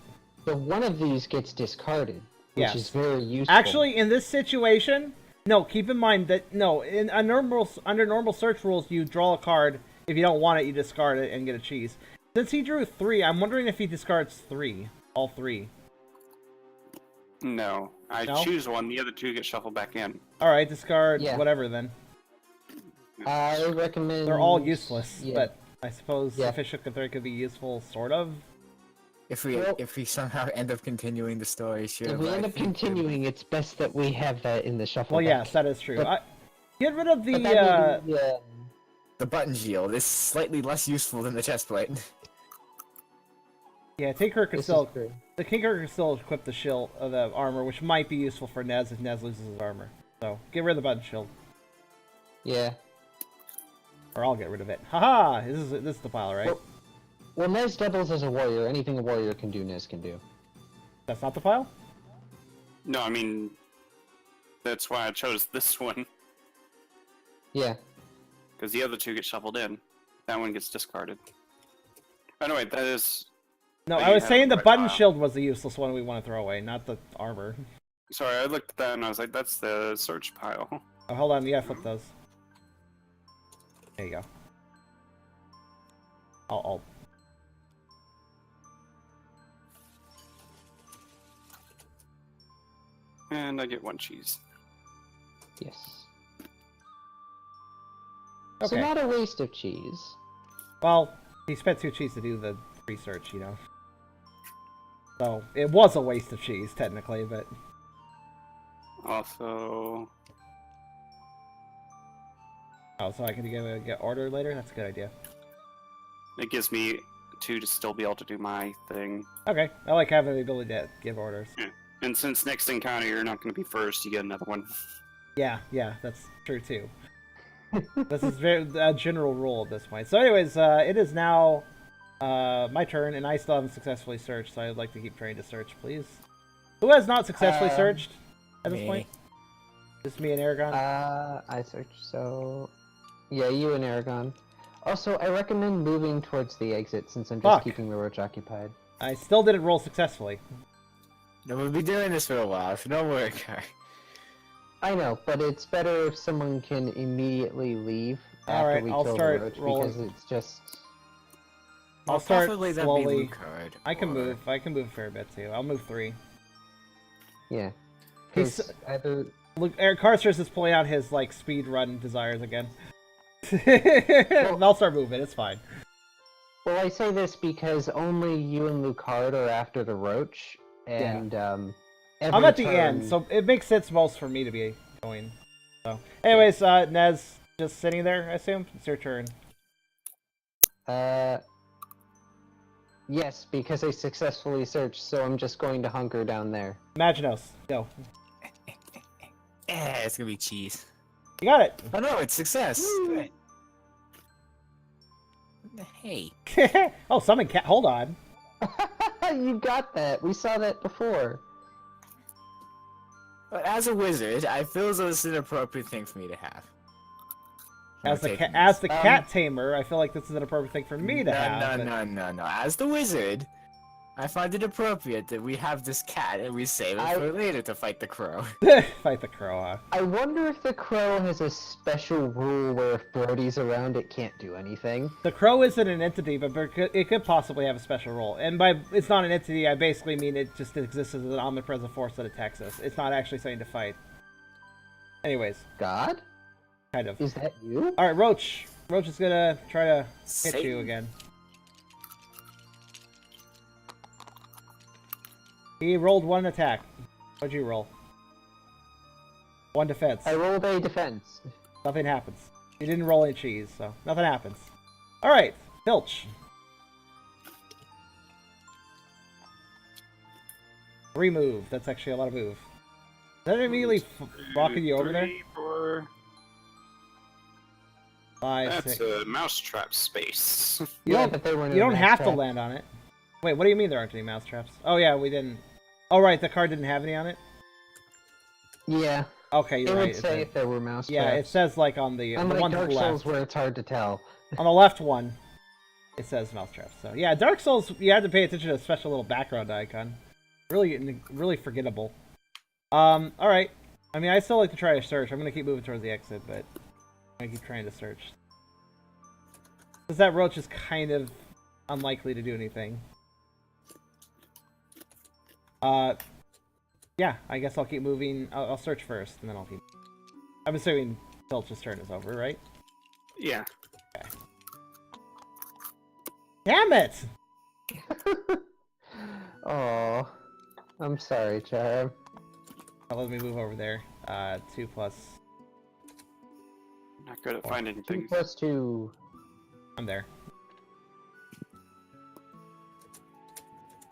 So one of these gets discarded, which Yes. is very useful. Actually, in this situation, no, keep in mind that, no, under normal search rules, you draw a card. If you don't want it, you discard it and get a cheese. Since he drew 3, I'm wondering if he discards 3. All 3. No, I No? choose one. The other 2 get shuffled back in. Alright, discard Yeah. whatever then. I recommend... They're all useless, Yeah. but I suppose Yeah. a fish hook and thread could be useful, sort of. If Well- we somehow end up continuing the story, sure. If we but I end up think continuing, it's best that we have that in the shuffle Well, deck. yes, that is true. But- Get rid of the, But that may be, the button shield is slightly less useful than the chest plate. yeah, Tinker could this still... is true. The Tinker could still equip the shield, the armor, which might be useful for Nez if Nez loses his armor. So, get rid of the button shield. Yeah. Or I'll get rid of it. Haha! This is the pile, right? Well, Nez doubles as a warrior. Anything a warrior can do, Nez can do. That's not the pile? No, I mean, that's why I chose this one. Yeah. Because the other 2 get shuffled in. That one gets discarded. Anyway, that is... No, Oh, I you was have saying the the right button pile. shield was the useless one we want to throw away, not the armor. Sorry, I looked at that and I was like, that's the search pile. Oh, hold on, yeah, flip those. There you go. I'll And I get 1 cheese. Yes. Okay. So not a waste of cheese. Well, he spent 2 cheese to do the research, you know. So it was a waste of cheese technically, but Also, oh, so I can get order later. That's a good idea. it gives me 2 to still be able to do my thing. Okay, I like having the ability to give orders. And since next encounter you're not going to be first, you get another one. Yeah, that's true too. This is a general rule at this point. So, anyways, it is now my turn, and I still haven't successfully searched. So I'd like to keep trying to search, please. Who has not successfully searched at this Me. point? Just me and Eragon. I searched, so... Yeah, you and Eragon. Also, I recommend moving towards the exit, since I'm just Fuck. keeping the roach occupied. I still didn't roll successfully. No, we'll be doing this for a while, so don't worry, Car. I know, but it's better if someone can immediately leave after Alright, we I'll kill start the roach, rolling. because it's just... I'll start Preferably that'd slowly. be Lucard, I can or- move. I can move a fair bit too. I'll move 3. Yeah. He's- 'Cause either... Look, Eric Karserus is pulling out his like speed run desires again. I'll start moving. It's fine. Well, I say this because only you and Lucard are after the roach, and I'm every at the turn- end, so it makes sense most for me to be going. So, anyways, Nez just sitting there. I assume it's your turn. Yes, because I successfully searched, so I'm just going to hunker down there. Imaginos, go. Yeah, it's gonna be cheese. You got it. Oh no, it's success. Good. Hey. Oh, summon cat. Hold on. You got that. We saw that before. But as a wizard, I feel as though this is an appropriate thing for me to have. As I'm the taking as this. the cat tamer, I feel like this is an appropriate thing for me to have. but- No. As the wizard, I find it appropriate that we have this cat and we save it for later to fight the crow. Fight the crow, huh? I wonder if the crow has a special rule where if Brody's around, it can't do anything. The crow isn't an entity, but it could possibly have a special role. And by it's not an entity, I basically mean it just exists as an omnipresent force that attacks us. It's not actually something to fight. Anyways, God? kind of. Is that you? All right, Roach. Roach is gonna try to hit Satan. you again. He rolled 1 attack. What'd you roll? 1 defense. I rolled a defense. Nothing happens. You didn't roll any cheese, so nothing happens. All right, Filch. Remove. That's actually a lot of move. Is that immediately blocking you over there? 3, 4. 5, That's 6. a mousetrap space. You Yeah, don't, but they weren't you in don't a have to trap. land on it. Wait, what do you mean there aren't any mousetraps? Oh yeah, we didn't. Oh right, the card didn't have any on it. Yeah. Okay, It you're would right. say if there were mouse Yeah, it traps. says like on the Unlike one to Dark the Souls left. where it's hard to tell. On the left one, it says mousetraps. So yeah, Dark Souls. You had to pay attention to a special little background icon. Really forgettable. All right. I mean, I still like to try to search. I'm gonna keep moving towards the exit, but I'm gonna keep trying to search. Because that roach is kind of unlikely to do anything. Yeah, I guess I'll keep moving. I'll search first, and then I'll keep... I'm assuming Filch's turn is over, right? Yeah. Damn it! Oh, I'm sorry, Chad. Let me move over there. 2 plus... Not good at 2 finding things. plus 2. I'm there.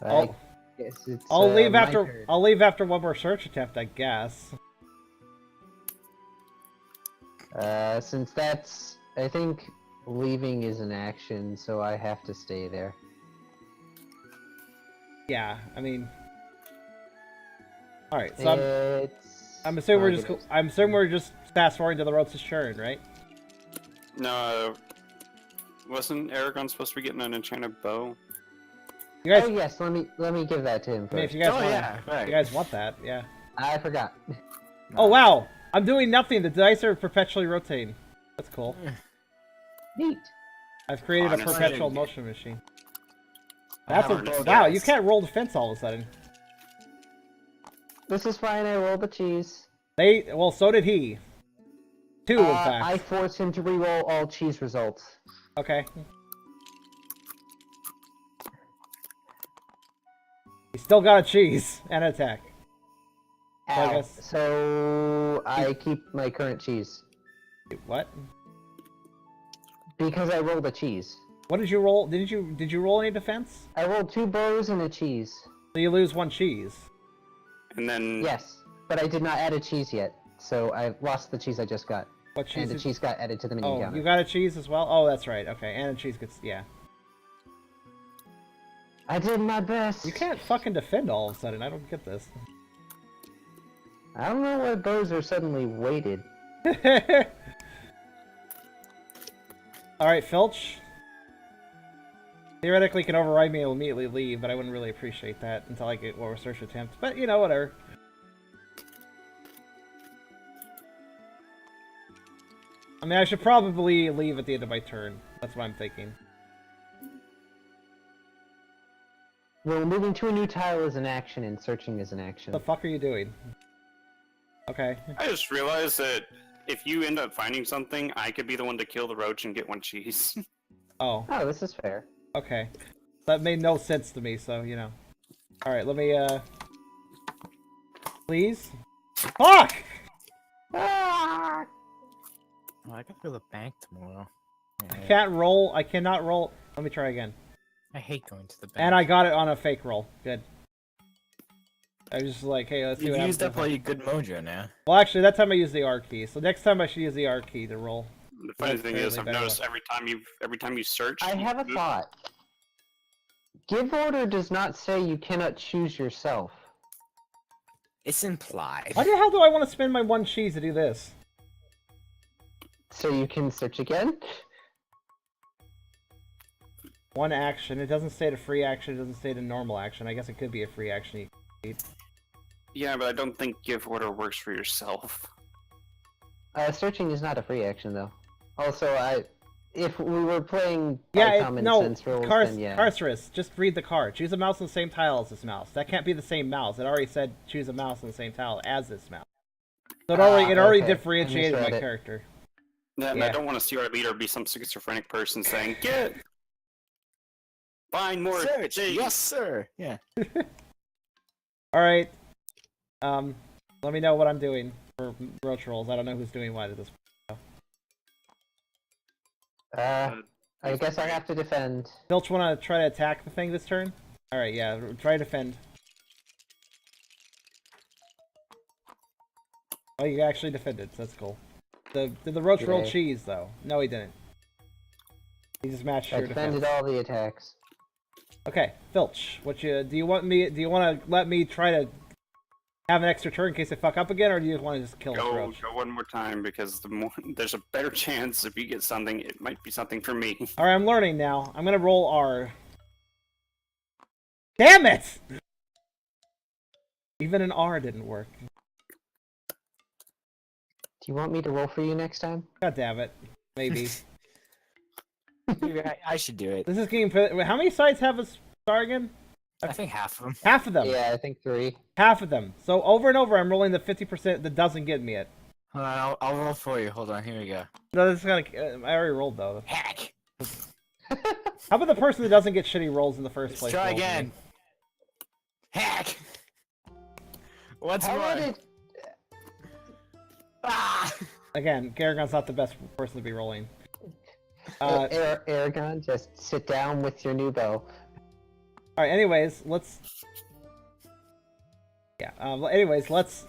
I guess it's, I'll leave my after... turn. I'll leave after one more search attempt, I guess. Since that's... I think leaving is an action, so I have to stay there. Yeah, I mean... Alright, so I'm assuming we're just fast forwarding to the road's turn, right? No, wasn't Eragon supposed to be getting an enchanted bow? You guys, Oh yes, let me give that to him I mean, if first. you guys Oh want, yeah, right. you guys want that, yeah. I forgot. Oh wow, I'm doing nothing. The dice are perpetually rotating. That's cool. Neat. I've created a Honestly. perpetual motion machine. I That's haven't a, rolled wow. dice. You can't roll defense all of a sudden. This is fine. I rolled the cheese. Well, so did he. 2, in fact. I forced him to reroll all cheese results. Okay. He still got a cheese and an attack. So I Ow. guess- So I keep my current cheese What? because I rolled a cheese. What did you roll? Did you roll any defense? I rolled 2 bows and a cheese. So you lose 1 cheese. And then Yes, but I did not add a cheese yet, so I lost the cheese I just got, What cheese? and the is- cheese got added to the menu Oh, counter. you got a cheese as well? Oh, that's right. Okay, and a cheese gets I did my best. You can't fucking defend all of a sudden. I don't get this. I don't know why bows are suddenly weighted. Alright, Filch. Theoretically, can override me and immediately leave, but I wouldn't really appreciate that until I get a research attempt. But, you know, whatever. I mean, I should probably leave at the end of my turn. That's what I'm thinking. Well, moving to a new tile is an action, and searching is an action. What the fuck are you doing? Okay. I just realized that if you end up finding something, I could be the one to kill the roach and get 1 cheese. Oh, Oh, this is fair. okay. That made no sense to me, so, you know. Alright, let me, Please? Fuck! Ah! Oh, I gotta go to the bank tomorrow. I can't roll. I cannot roll. Let me try again. I hate going to the bank. And I got it on a fake roll. Good. I was just like, hey, let's see You've what happens. used up all your good mojo now. Well, actually, that time I used the R key, so next time I should use the R key to roll. The funny That's thing is, fairly I've better. noticed every time you search, I have a thought. Give order does not say you cannot choose yourself. It's implied. Why the hell do I want to spend my 1 cheese to do this? So you can search again? 1 action. It doesn't state a free action. It doesn't state a normal action. I guess it could be a free action. You can eat. Yeah, but I don't think give order works for yourself. Searching is not a free action, though. Also, if we were playing Yeah, by common sense rules, then yeah. Karserus, just read the card. Choose a mouse on the same tile as this mouse. That can't be the same mouse. It already said choose a mouse on the same tile as this mouse. So it already okay. differentiated I my misread it. character. And Yeah. I don't want to see our leader be some schizophrenic person saying, "Get, find more Search. things." Yes, sir. Yeah. Alright. Let me know what I'm doing for roach rolls. I don't know who's doing what at this point. I guess I have to defend. Filch want to try to attack the thing this turn? Alright, yeah. Try to defend. Oh, you actually defended, so that's cool. Did the roach roll Yay. cheese, though? No, he didn't. He just matched I your defended defense. all the attacks. Okay, Filch, do you want to let me try to have an extra turn in case I fuck up again, or do you want to just kill the Go roach? one more time because there's a better chance if you get something, it might be something for me. Alright, I'm learning now. I'm gonna roll R. Damn it! Even an R didn't work. Do you want me to roll for you next time? God damn it. Maybe. Maybe I should do it. This is getting... How many sides have a star again? I think half of them. Half of them. Yeah, I think 3. Half of them. So over and over, I'm rolling the 50% that doesn't get me it. Hold on, I'll roll for you. Hold on, here we go. No, this is gonna... I already rolled, though. Heck! How about the person that doesn't get shitty rolls in the first Let's place? try rolls me? again. Heck! Once How more. about it? Ah! Again, Eragon's not the best person to be rolling. Eragon, just sit down with your new bow. Alright, anyways, let's... Yeah, anyways, let's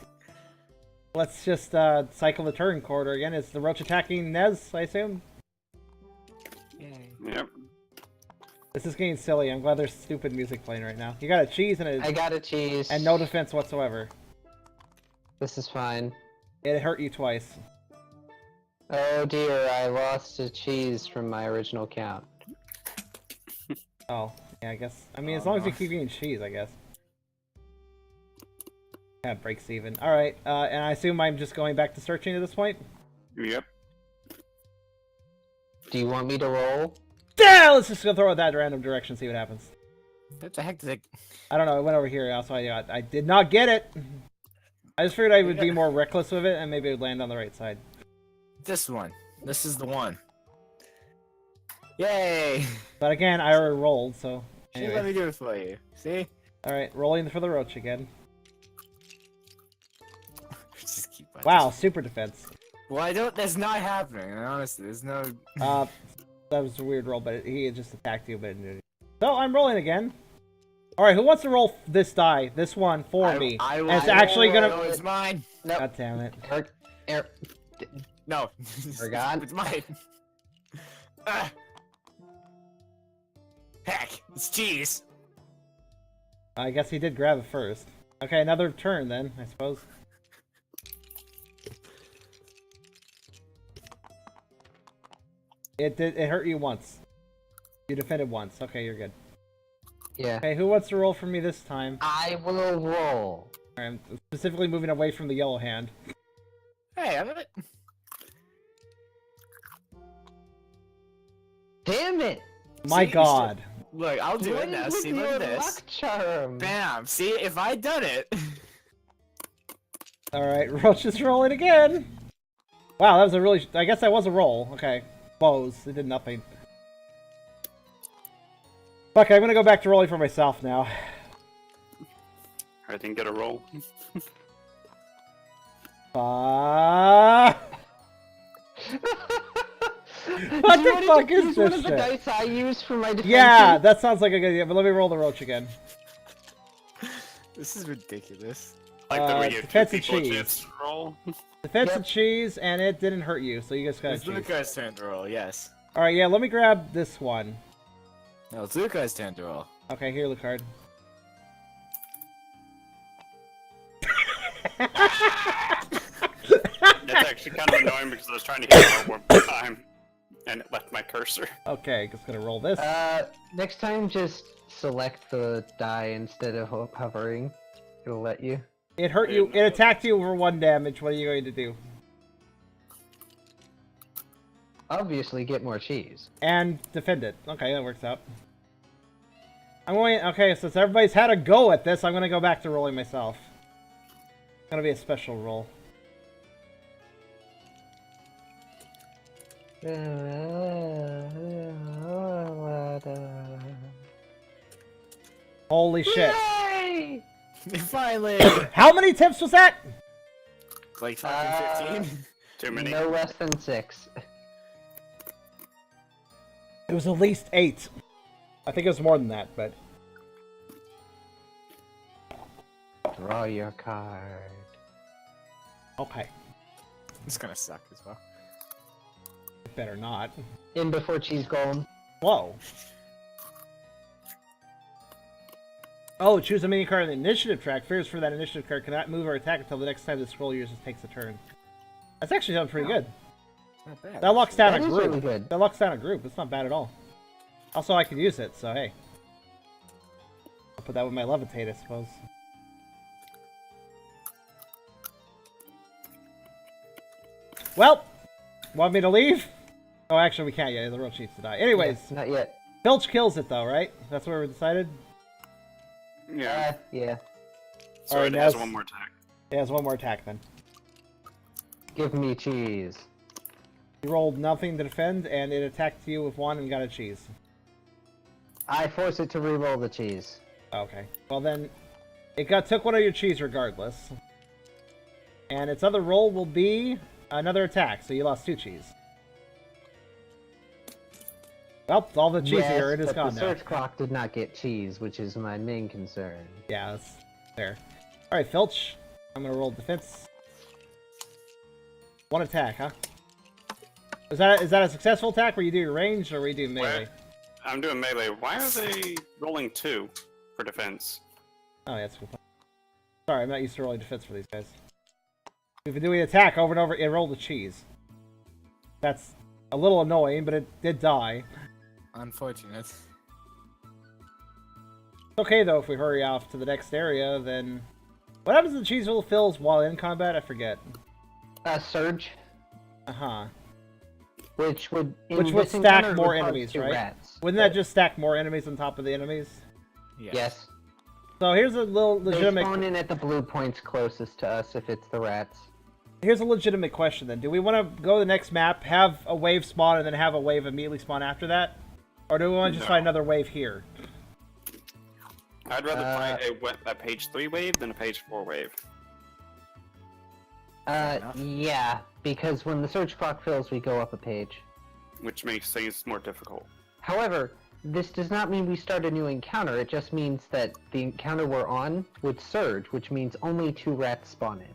just, cycle the turn quarter again. Is the roach attacking Nez, I assume? Yay. Yep. This is getting silly. I'm glad there's stupid music playing right now. You got a cheese and I got a cheese. and no defense whatsoever. This is fine. It hurt you twice. Oh dear, I lost a cheese from my original count. Oh, yeah, I guess. I mean, as Oh, long as you no. keep eating cheese, I guess. Yeah, breaks even. Alright, and I assume I'm just going back to searching at this point? Yep. Do you want me to roll? Yeah, let's just go throw it that random direction, see what happens. What the heck did it... I don't know, it went over here. Also, I did not get it! I just figured I would be more reckless with it, and maybe it would land on the right side. This one. This is the one. Yay! But again, I already rolled, so... Let me Anyway. do it for you. See? Alright, rolling for the roach again. Just keep on Wow, super defense. Well, I don't. That's not happening. Honestly, there's no. That was a weird roll, but he just attacked you, but... So, I'm rolling again. Alright, who wants to roll this die? This one for me. And it's actually gonna... No, it's mine. Nope. God damn it. No. Eragon? It's mine. Ah. Heck, it's cheese. I guess he did grab it first. Okay, another turn then, I suppose. It hurt you once. You defended once. Okay, you're good. Yeah. Okay, who wants to roll for me this time? I will roll. I'm specifically moving away from the yellow hand. Hey, I'm gonna. Damn it! My See, god. Look, I'll do it now. See, look at this. Luck charm. Bam. See, if I'd done it. Alright, Roach is rolling again. Wow, that was a really... I guess that was a roll. Okay. Bows. It did nothing. Fuck, I'm gonna go back to rolling for myself now. I didn't get a roll. What the fuck is use this one of the shit? dice I use for my defense? Yeah, that sounds like a good idea, but let me roll the Roach again. This is ridiculous. Like that we give two defense and people a cheese. chance to roll. Defense Yep. and cheese, and it didn't hurt you, so you guys gotta It's choose. Lucard's turn to roll. Yes. Alright, yeah, let me grab this one. No, it's Lucard's turn to roll. Okay, here, Lucard. That's actually kind of annoying because I was trying to hit it one more time, and it left my cursor. Okay, just gonna roll this. Next time just select the die instead of hovering. It'll let you. It hurt you. It attacked you for 1 damage. What are you going to do? Obviously get more cheese. And defend it. Okay, that works out. I'm going... Okay, since everybody's had a go at this, I'm going to go back to rolling myself. It's going to be a special roll. Holy shit. Yay! Finally. How many tips was that? Like fucking 15. Too many. No less than 6. It was at least 8. I think it was more than that, but... Draw your card. Okay. It's gonna suck as well. Better not. In before cheese golem. Whoa. Oh, choose a mini card on the initiative track. Figures for that initiative card cannot move or attack until the next time the scroll user takes a turn. That's actually sounds pretty good. Not bad. That locks down That a is group. really good. That locks down a group. It's not bad at all. Also, I can use it, so hey. I'll put that with my levitate, I suppose. Well, want me to leave? Oh, actually, we can't yet. The roach needs to die. Anyways, Yeah, not yet. Filch kills it, though, right? That's what we decided? Yeah. Yeah. So Alright, it has now- one more attack. It has one more attack, then. Give me cheese. You rolled nothing to defend, and it attacked you with 1 and got a cheese. I force it to re-roll the cheese. Okay. Well, then, it took one of your cheese regardless. And its other roll will be another attack, so you lost 2 cheese. Well, all the cheese Yes, here, it is but gone the now. search clock did not get cheese, which is my main concern. Yeah, that's fair. Alright, Filch. I'm gonna roll defense. 1 attack, huh? Is that a successful attack where you do your range, or where you do melee? Where? I'm doing melee. Why are they rolling 2 for defense? Oh, yeah, that's a good point. Sorry, I'm not used to rolling defense for these guys. We've been doing attack over and over, it rolled a cheese. That's a little annoying, but it did die. Unfortunate. It's okay, though, if we hurry off to the next area, then... What happens if the cheese will fills while in combat? I forget. Surge, Uh-huh. which would Which would this stack encounter more would cause enemies, 2 right? Rats. Wouldn't that just stack more enemies on top of the enemies? Yeah. Yes. So here's a little They legitimate. spawn in at the blue points closest to us if it's the rats. Here's a legitimate question then. Do we want to go to the next map, have a wave spawn, and then have a wave immediately spawn after that? Or do we want to just find another wave here? I'd rather find a page 3 wave than a page 4 wave. Yeah, because when the surge clock fills, we go up a page. Which makes things more difficult. However, this does not mean we start a new encounter, it just means that the encounter we're on would surge, which means only 2 rats spawn in.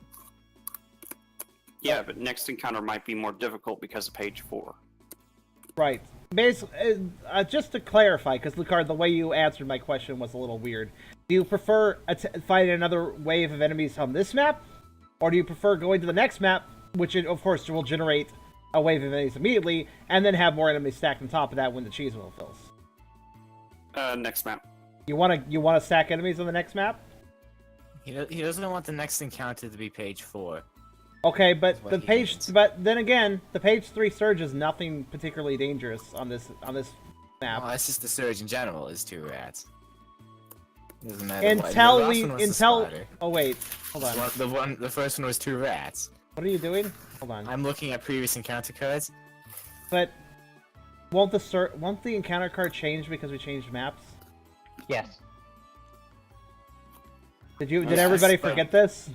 Yeah, but next encounter might be more difficult because of page 4. Right. Basically, just to clarify, because Lucard, the way you answered my question was a little weird. Do you prefer fighting another wave of enemies on this map? Or do you prefer going to the next map, which of course will generate a wave of enemies immediately, and then have more enemies stacked on top of that when the cheese wheel fills? Next map. You wanna stack enemies on the next map? He doesn't want the next encounter to be page 4. Okay, but What the he page, needs. but then again, the page 3 surge is nothing particularly dangerous on this map. Oh, that's just the surge in general is 2 rats. Doesn't matter what. Until The last we, one was the until, spider. oh wait, hold on. The first one was 2 rats. What are you doing? Hold on. I'm looking at previous encounter cards. But won't the encounter card change because we changed maps? Yes. Did Yes, everybody but- forget this?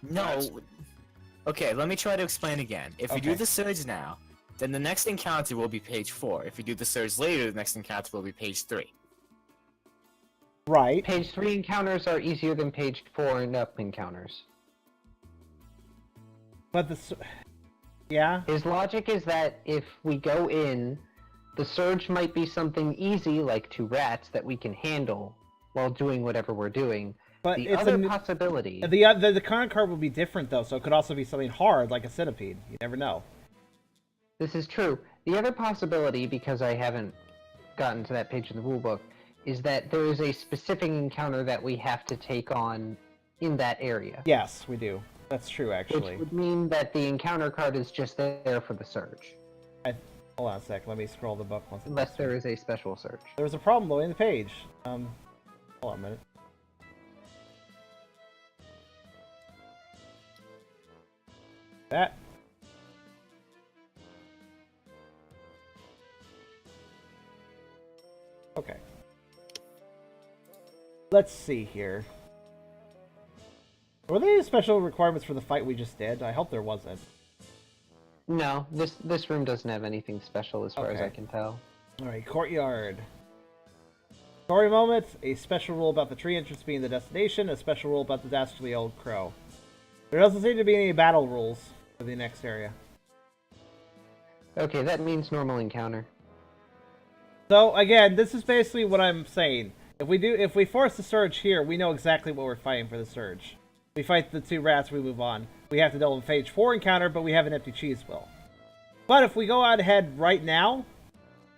No. Okay, let me try to explain again. If we do Okay. the surge now, then the next encounter will be page 4. If we do the surge later, the next encounter will be page 3. Right. Page 3 encounters are easier than page 4 and up encounters. But yeah. His logic is that if we go in, the surge might be something easy, like 2 rats, that we can handle while doing whatever we're doing. But The it's other possibility... the current card will be different though, so it could also be something hard like a centipede. You never know. This is true. The other possibility, because I haven't gotten to that page in the rulebook, is that there is a specific encounter that we have to take on in that area. Yes, we do. That's true, actually. Which would mean that the encounter card is just there for the surge. Hold on a sec. Let me scroll the book once. Unless there is a special surge. There was a problem loading the page. Hold on a minute. That. Okay. Let's see here. Were there any special requirements for the fight we just did? I hope there wasn't. No, this room doesn't have anything special as far as Okay. I can tell. Alright, courtyard. Story moments, a special rule about the tree entrance being the destination, a special rule about the dastardly old crow. There doesn't seem to be any battle rules for the next area. Okay, that means normal encounter. So again, this is basically what I'm saying. If we force the surge here, we know exactly what we're fighting for the surge. We fight the 2 rats, we move on. We have to deal with page 4 encounter, but we have an empty cheese wheel. But if we go out ahead right now,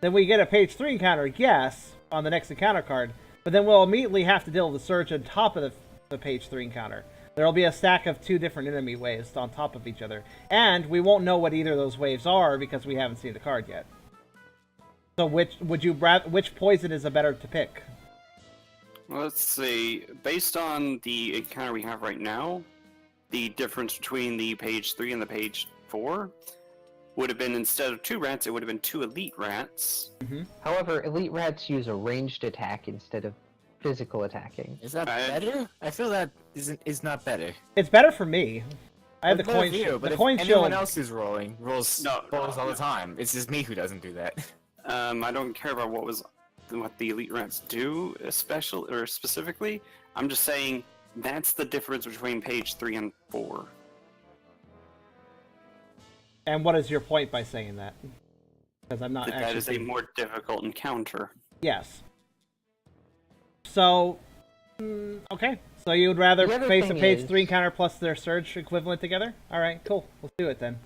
then we get a page 3 encounter, yes, on the next encounter card, but then we'll immediately have to deal with the surge on top of the page 3 encounter. There'll be a stack of 2 different enemy waves on top of each other, and we won't know what either of those waves are because we haven't seen the card yet. So which poison is a better to pick? Let's see. Based on the encounter we have right now, the difference between the page 3 and the page 4 would have been, instead of 2 rats, it would have been 2 elite rats. However, elite rats use a ranged attack instead of physical attacking. Is that better? I feel that is not better. It's better for me. I have the It's better coin for you, shield. but The if coin anyone shield. else who's rolls No, all the time. It's just me who doesn't do that. I don't care about what the elite rats do, specifically. I'm just saying that's the difference between page 3 and 4. And what is your point by saying that? Because I'm not That actually. is a more difficult encounter. Yes. So, okay. So you would rather The other face a thing page is- 3 encounter plus their surge equivalent together? Alright, cool. Let's do it then.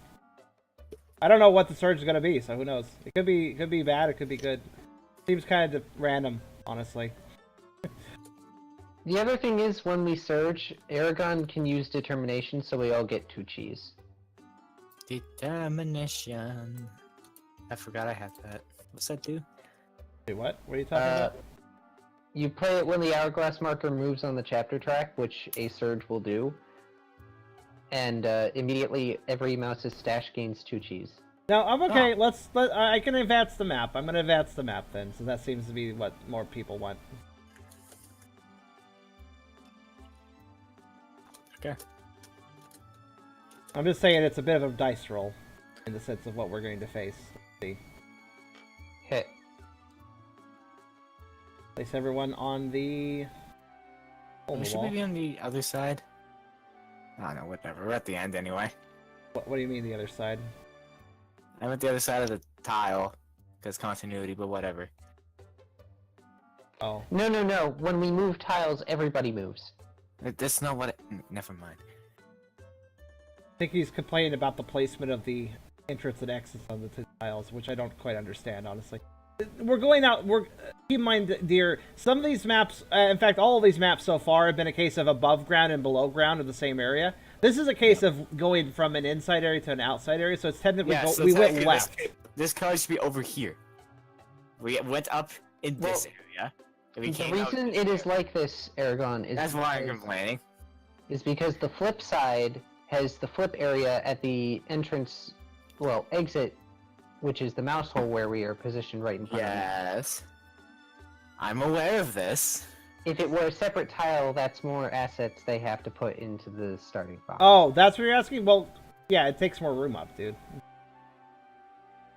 I don't know what the surge is going to be, so who knows. It could be bad, it could be good. Seems kind of random, honestly. The other thing is, when we surge, Eragon can use determination, so we all get 2 cheese. Determination. I forgot I had that. What's that do? Wait, what? What are you talking about? You play it when the hourglass marker moves on the chapter track, which a surge will do. And immediately every mouse's stash gains 2 cheese. No, I'm okay. I can advance the map. I'm gonna advance the map then, so that seems to be what more people want. Okay. I'm just saying it's a bit of a dice roll, in the sense of what we're going to face. Let's see. Hit. Place everyone on the. We should be on the other side. I don't know, whatever. We're at the end anyway. What do you mean the other side? I'm at the other side of the tile, because continuity, but whatever. Oh. No. When we move tiles, everybody moves. That's not what never mind. I think he's complaining about the placement of the entrance and exits on the two tiles, which I don't quite understand, honestly. We're going out. Keep in mind, dear, some of these maps, in fact, all of these maps so far have been a case of above ground and below ground of the same area. This is a case of going from an inside area to an outside area, so it's technically we went left. This card should be over here. We went up in this area. And we The came reason out it is like this, Eragon, is That's why I'm complaining. is because the flip side has the flip area at the entrance, well, exit, which is the mouse hole where we are positioned right in front of Yes. I'm aware of this. you. If it were a separate tile, that's more assets they have to put into the starting box. Oh, that's what you're asking? Well, yeah, it takes more room up, dude.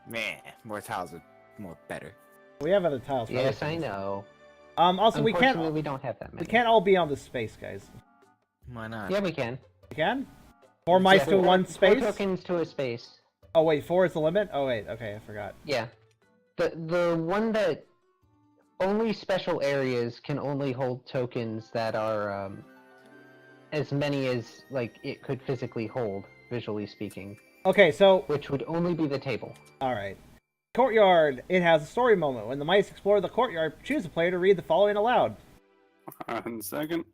Man, more tiles are more better. We have other tiles. for Yes, other I things. know. Also, we Unfortunately, can't. we don't have that many. We can't all be on this space, guys. Why not? Yeah, we can. We can. 4 mice to Four- one space. 4 tokens to a space. Oh wait, 4 is the limit. Oh wait, okay, I forgot. Yeah. The one that only special areas can only hold tokens that are as many as like it could physically hold, visually speaking, Okay, so which would only be the table. all right. Courtyard. It has a story moment. When the mice explore the courtyard, choose a player to read the following aloud. 1 second.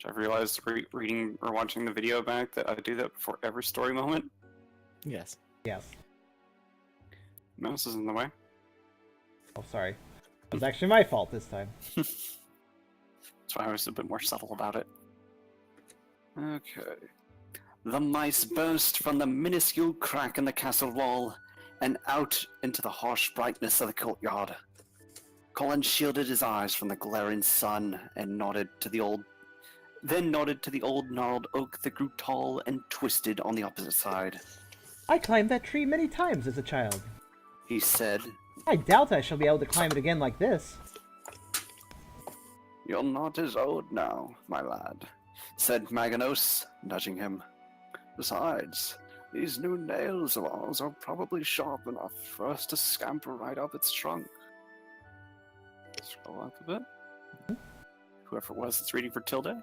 I've realized reading or watching the video back that I do that before every story moment. Yes. Yes. Mouse is in the way. Oh, sorry. It was actually my fault this time. That's why I was a bit more subtle about it. Okay. The mice burst from the minuscule crack in the castle wall and out into the harsh brightness of the courtyard. Colin shielded his eyes from the glaring sun and nodded to the old gnarled oak that grew tall and twisted on the opposite side. I climbed that tree many times as a child. He said, I doubt I shall be able to climb it again like this. "You're not as old now, my lad," said Maganos, nudging him. "Besides, these new nails of ours are probably sharp enough for us to scamper right up its trunk." Scroll up a bit. Whoever it was that's reading for Tilde.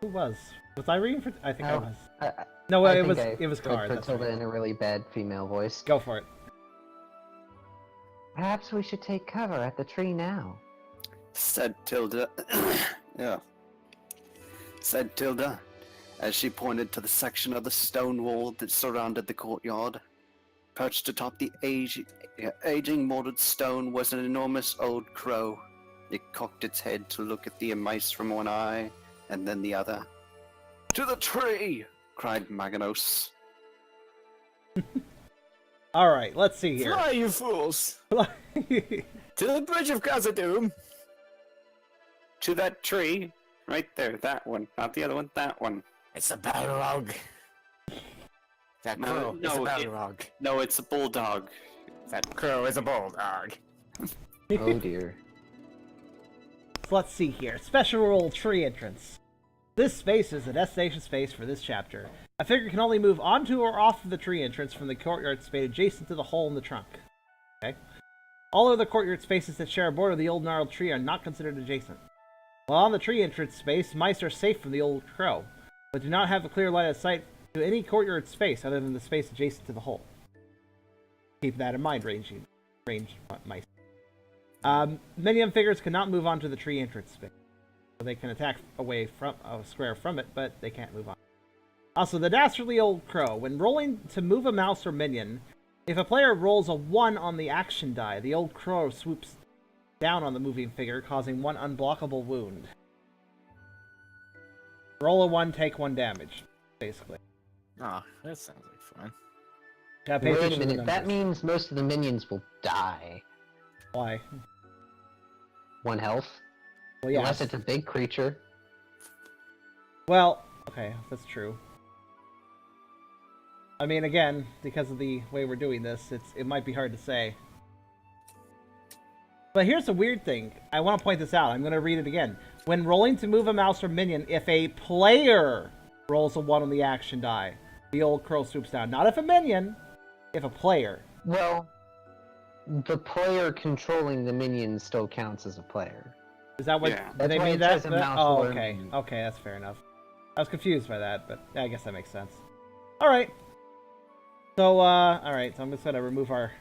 Who was? Was I reading for? I think I Oh, was. I No, I it think was. I It was read Card. for That's Tilda right. in a really bad female voice. Go for it. Perhaps we should take cover at the tree now. Said Tilda. Yeah. Said Tilda, as she pointed to the section of the stone wall that surrounded the courtyard. Perched atop the aging molded stone was an enormous old crow. It cocked its head to look at the mice from one eye, and then the other. "To the tree!" cried Maganos. All right. Let's see here. Fly, you fools! To the bridge of Khazad-dûm! To that tree! Right there, that one. Not the other one, that one. It's a Balrog! That No, crow is a no, Balrog. No, it's a bulldog. That crow is a bulldog. Oh dear. Let's see here. Special rule tree entrance. This space is the destination space for this chapter. A figure can only move onto or off of the tree entrance from the courtyard space adjacent to the hole in the trunk. Okay. All other courtyard spaces that share a border with the old gnarled tree are not considered adjacent. While on the tree entrance space, mice are safe from the old crow, but do not have a clear line of sight to any courtyard space other than the space adjacent to the hole. Keep that in mind, ranged mice. Minion figures cannot move onto the tree entrance space. So they can attack away from a square from it, but they can't move on. Also, the dastardly old crow. When rolling to move a mouse or minion, If a player rolls a 1 on the action die, the old crow swoops down on the moving figure, causing 1 unblockable wound. Roll a 1, take 1 damage, basically. Oh, that sounds like fun. Gotta pay Wait a attention to the minute, that numbers. means most of the minions will die. Why? 1 health. Well, yeah. Unless it's a big creature. Well, okay, that's true. I mean, again, because of the way we're doing this, it might be hard to say. But here's the weird thing. I want to point this out. I'm going to read it again. When rolling to move a mouse or minion, if a player rolls a 1 on the action die, the old crow swoops down. Not if a minion, if a player. Well, the player controlling the minion still counts as a player. Is that what Yeah. do That's they why mean? it That? says a mouse Oh, or a okay. minion. Okay, that's fair enough. I was confused by that, but yeah, I guess that makes sense. All right. So, all right. So I'm just gonna remove our.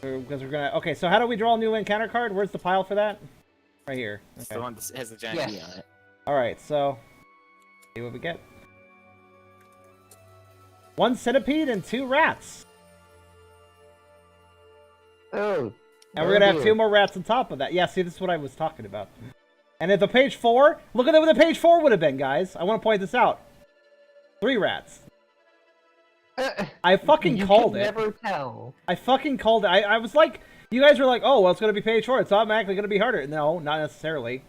Because we're gonna. Okay, so how do we draw a new encounter card? Where's the pile for that? Right here. It's Okay. the one that has the giant Yes. E on it. All right. So, see what we get. 1 centipede and 2 rats, Oh. and we're gonna have dear. 2 more rats on top of that. Yeah. See, this is what I was talking about. And at the page 4, look at what the page 4 would have been, guys. I want to point this out. 3 rats. I fucking You called can it. never tell. I fucking called it. I was like, you guys were like, oh, well, it's going to be page 4. It's automatically going to be harder. No, not necessarily.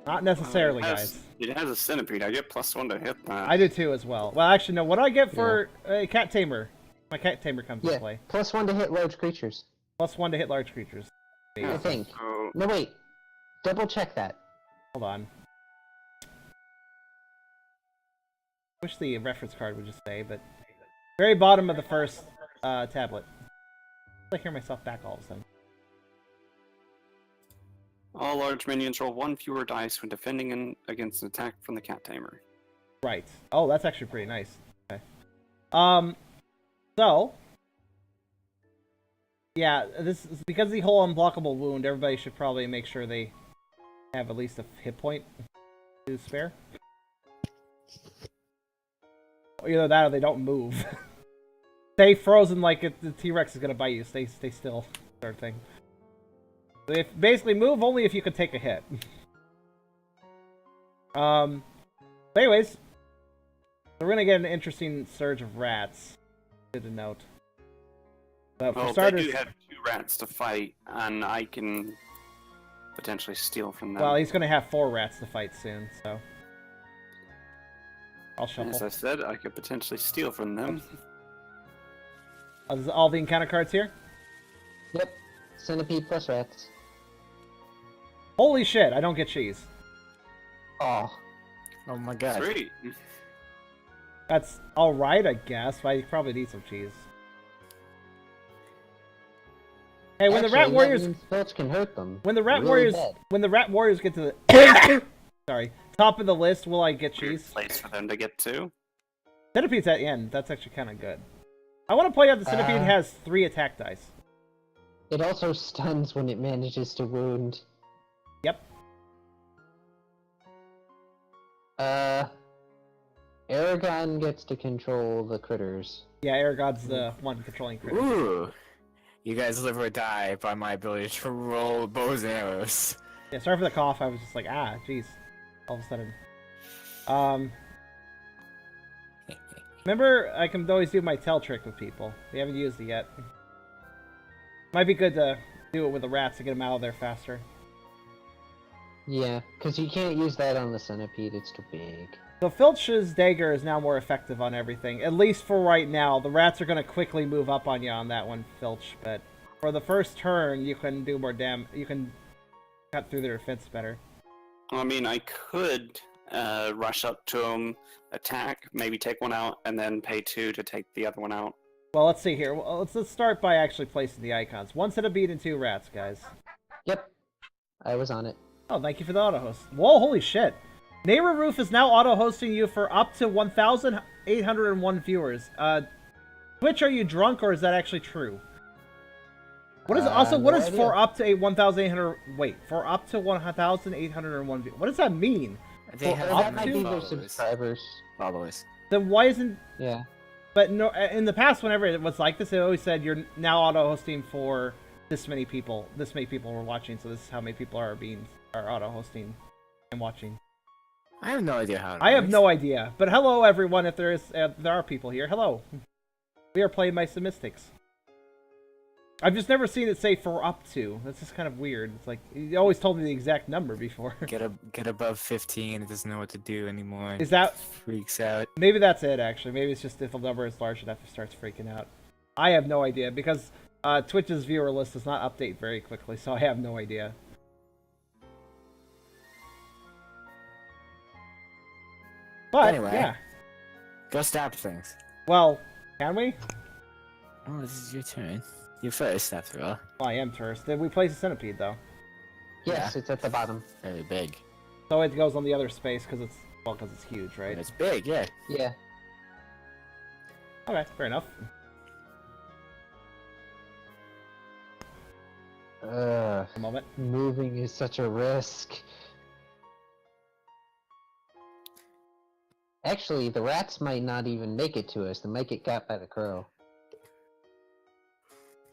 Not necessarily, guys. It has a centipede. I get +1 to hit that. I do too as well. Well, actually, no. What do I get for a cat tamer? My cat tamer comes into Yeah, play. +1 to hit large creatures. +1 to hit large creatures. I think. So, No, wait. Double check that. Hold on. Wish the reference card would just say, but very bottom of the first tablet. I hear myself back all of a sudden. all large minions roll 1 fewer dice when defending against an attack from the cat tamer. Right. Oh, that's actually pretty nice. Okay. So, yeah, this is because of the whole unblockable wound. Everybody should probably make sure they have at least a hit point to spare. Either that or they don't move. Stay frozen like the T-Rex is gonna bite you. Stay still, sort of thing. They basically move only if you can take a hit. But anyways, so we're gonna get an interesting surge of rats. Good to note. But for Well, starters, they do have 2 rats to fight, and I can potentially steal from them. well, he's gonna have 4 rats to fight soon, so I'll shuffle. As I said, I could potentially steal from them. Is all the encounter cards here? Yep. Centipede plus rats. Holy shit! I don't get cheese. Oh. Oh my god. Sweet. That's all right, I guess. But I probably need some cheese. Hey, when the Actually, rat that warriors, means Filch can hurt them. when the rat really warriors, bad. when the rat warriors get to the sorry, top of the list, will I get Weird cheese? place for them to get to. Centipede's at the end. That's actually kind of good. I want to point out the centipede Uh, has 3 attack dice. It also stuns when it manages to wound. Yep. Eragon gets to control the critters. Yeah, Eragon's the one controlling critters. Ooh. You guys live or die by my ability to roll bows and arrows. Yeah, sorry for the cough. I was just like, jeez. All of a sudden. Remember, I can always do my tell trick with people. We haven't used it yet. Might be good to do it with the rats to get them out of there faster. Yeah, because you can't use that on the centipede, it's too big. So Filch's dagger is now more effective on everything, at least for right now. The rats are going to quickly move up on you on that one, Filch, but for the first turn, you can do more damage. You can cut through their defense better. I mean, I could rush up to them, attack, maybe take one out, and then pay 2 to take the other one out. Well, let's see here. Well, let's start by actually placing the icons. 1 centipede and 2 rats, guys. Yep. I was on it. Oh, thank you for the auto-host. Whoa, holy shit. Neighbor Roof is now auto-hosting you for up to 1,801 viewers. Twitch, are you drunk, or is that actually true? What is no what is idea. for up to 1,800? Wait, for up to 1,801 viewers. What does that mean? They Well, have that might be their followers. subscribers. Followers. Then why isn't... Yeah. But no, in the past, whenever it was like this, it always said you're now auto-hosting for this many people. This many people were watching, so this is how many people are auto-hosting and watching. I have no idea how. I have no idea. But hello, everyone, if there are people here. Hello. We are playing My Mystics. I've just never seen it say for up to. That's just kind of weird. It's like, you always told me the exact number before. Get above 15. It doesn't know what to do anymore. Is that... Freaks out. Maybe that's it, actually. Maybe it's just if the number is large enough, it starts freaking out. I have no idea, because Twitch's viewer list does not update very quickly, so I have no idea. But, Anyway. yeah. Go stab things. Well, can we? Oh, this is your turn. You first, after all. Well, I am first. Did we place a centipede, though? Yes, it's at the bottom. Very big. So it goes on the other space, because it's... Well, because it's huge, right? And it's big, yeah. Yeah. Okay, fair enough. Ugh. A moment. Moving is such a risk. Actually, the rats might not even make it to us. They might get got by the crow.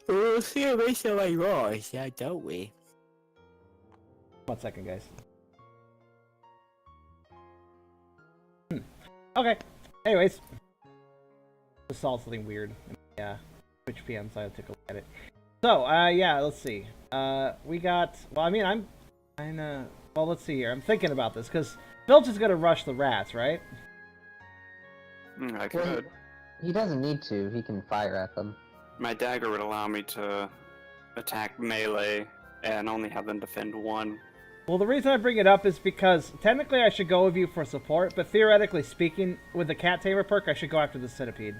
We'll see a ratio like yours, yeah, don't we? 1 second, guys. Okay. Anyways. Just saw something weird. Yeah. Twitch PM, so I took a look at it. So, yeah, let's see. We got... Well, I mean, I'm kinda... Well, let's see here. I'm thinking about this, because Filch is gonna rush the rats, right? I Well, could. he doesn't need to. He can fire at them. My dagger would allow me to attack melee and only have them defend one. Well, the reason I bring it up is because technically I should go with you for support, but theoretically speaking, with the Cat Tamer perk, I should go after the Centipede.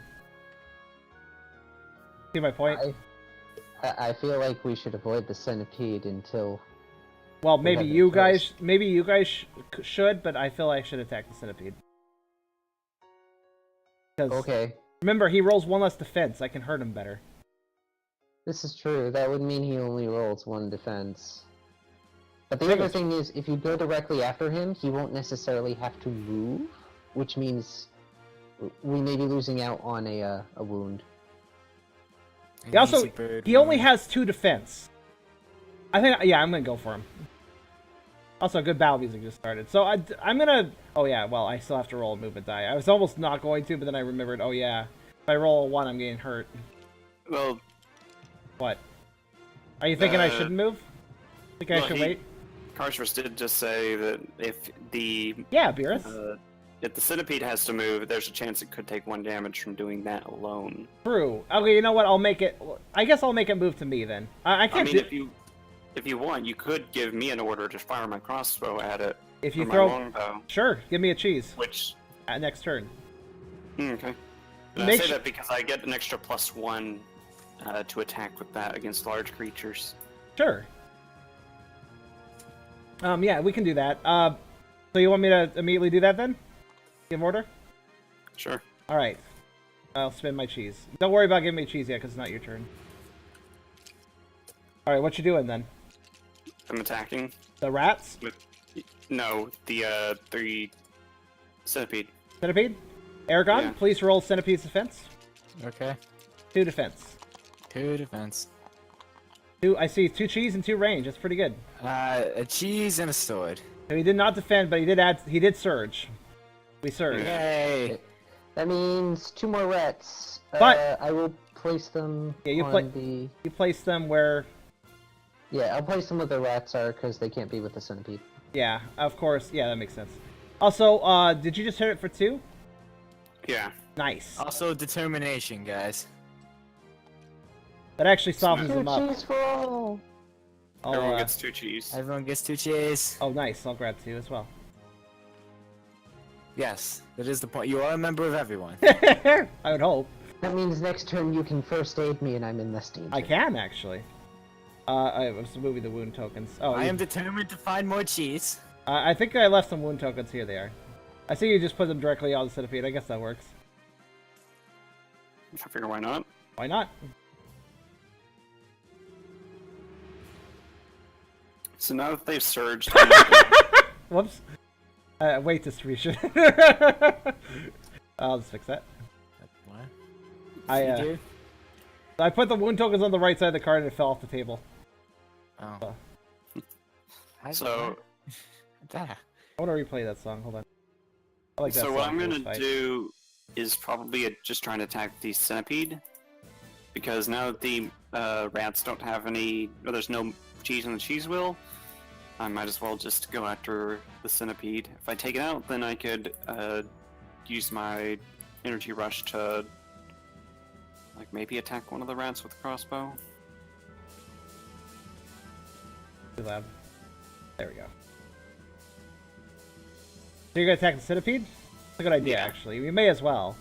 See my point? I feel like we should avoid the centipede until... Well, we maybe have no you guys, choice. should, but I feel I should attack the Centipede. 'Cause Okay, remember, he rolls 1 less defense. I can hurt him better. this is true. That would mean he only rolls 1 defense. But the Think other it's- thing is, if you go directly after him, he won't necessarily have to move, which means we may be losing out on a wound. He also, he only has 2 defense. I think, yeah, I'm gonna go for him. Also, good battle music just started. So I'm gonna, oh yeah, well, I still have to roll a movement die. I was almost not going to, but then I remembered, oh yeah, if I roll a 1, I'm getting hurt. Well, What? Are you thinking I shouldn't move? Think I well, should wait? Karserus did just say that if the Yeah, Beerus. if the centipede has to move, there's a chance it could take 1 damage from doing that alone. True. Okay, you know what? I'll make it. I guess I'll make it move to me then. I I can't mean, if you want, you could give me an order to fire my crossbow at it. If you or throw, my longbow, sure, give me a cheese which at next turn. okay. I Make say su- that because I get an extra +1 to attack with that against large creatures. Sure. Yeah, we can do that. So you want me to immediately do that then? Give order. Sure. All right. I'll spin my cheese. Don't worry about giving me cheese yet, because it's not your turn. All right, what you doing then? I'm attacking The rats? with no the 3 centipede. Centipede? Eragon, Yeah. please roll Centipede's defense. Okay. 2 defense. 2 defense. 2. I see 2 cheese and 2 range. That's pretty good. A cheese and a sword. So he did not defend, but he did add. He did surge. We surge. Yay! That means 2 more rats. But- I will place them Yeah, you on pla- the... You place them where. Yeah, I'll place them where the rats are, because they can't be with the centipede. Yeah, of course. Yeah, that makes sense. Also, did you just hit it for 2? Yeah. Nice. Also determination, guys. That actually softens Two them up. cheese for all! Everyone I'll, gets 2 cheese. Everyone gets 2 cheese. oh, nice. I'll grab 2 as well. Yes, that is the point. You are a member of everyone. I would hope. That means next turn you can first aid me and I'm in less danger. I can actually. I was moving the wound tokens. Oh, I you- am determined to find more cheese. I think I left some wound tokens. Here they are. I see you just put them directly on the centipede. I guess that works. I figure why not. Why not? So now that they've surged, I'm not gonna- Whoops. Weight distribution. I'll just fix that. What? I put the wound tokens on the right side of the card and it fell off the table. Oh. So, That. I want to replay that song. Hold on. I like that so song what I'm for this gonna fight. do is probably just try and attack the centipede, because now that the rats don't have any, or there's no cheese on the cheese wheel, I might as well just go after the centipede. If I take it out, then I could use my energy rush to, like, maybe attack one of the rats with a crossbow. Too loud. There we go. So you're gonna attack the centipede? That's a good idea, Yeah. actually. We may as well.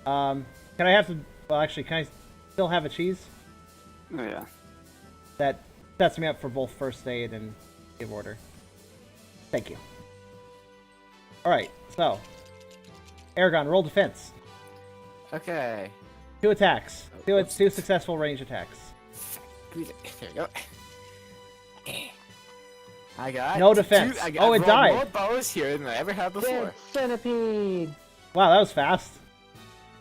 Can I have some? Well, actually, can I still have a cheese? Oh yeah. That sets me up for both first aid and give order. Thank you. All right, so Eragon, roll defense. Okay. 2 attacks. Oh, Two whoops. 2 successful range attacks. There you go. I got No defense. I Oh, it rolled died. more bows here than I ever have before. Dead centipede! Wow, that was fast.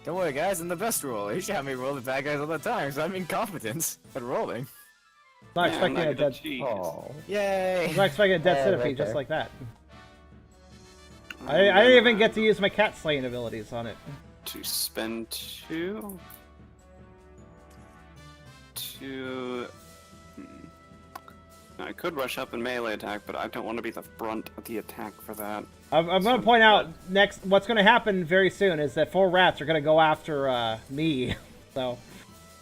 Don't worry, guys. I'm the best roller. You should have me roll the bad guys all the time, so I'm incompetent at rolling. Not Yeah, expecting I'm a not gonna dead. cheese. Oh. I Yay! was not expecting a dead Yeah, centipede right just there. like that. I didn't even get to use my cat slaying abilities on it. To spend 2 to. I could rush up and melee attack, but I don't want to be the brunt of the attack for that. I'm going to point out next. What's going to happen very soon is that 4 rats are going to go after me. So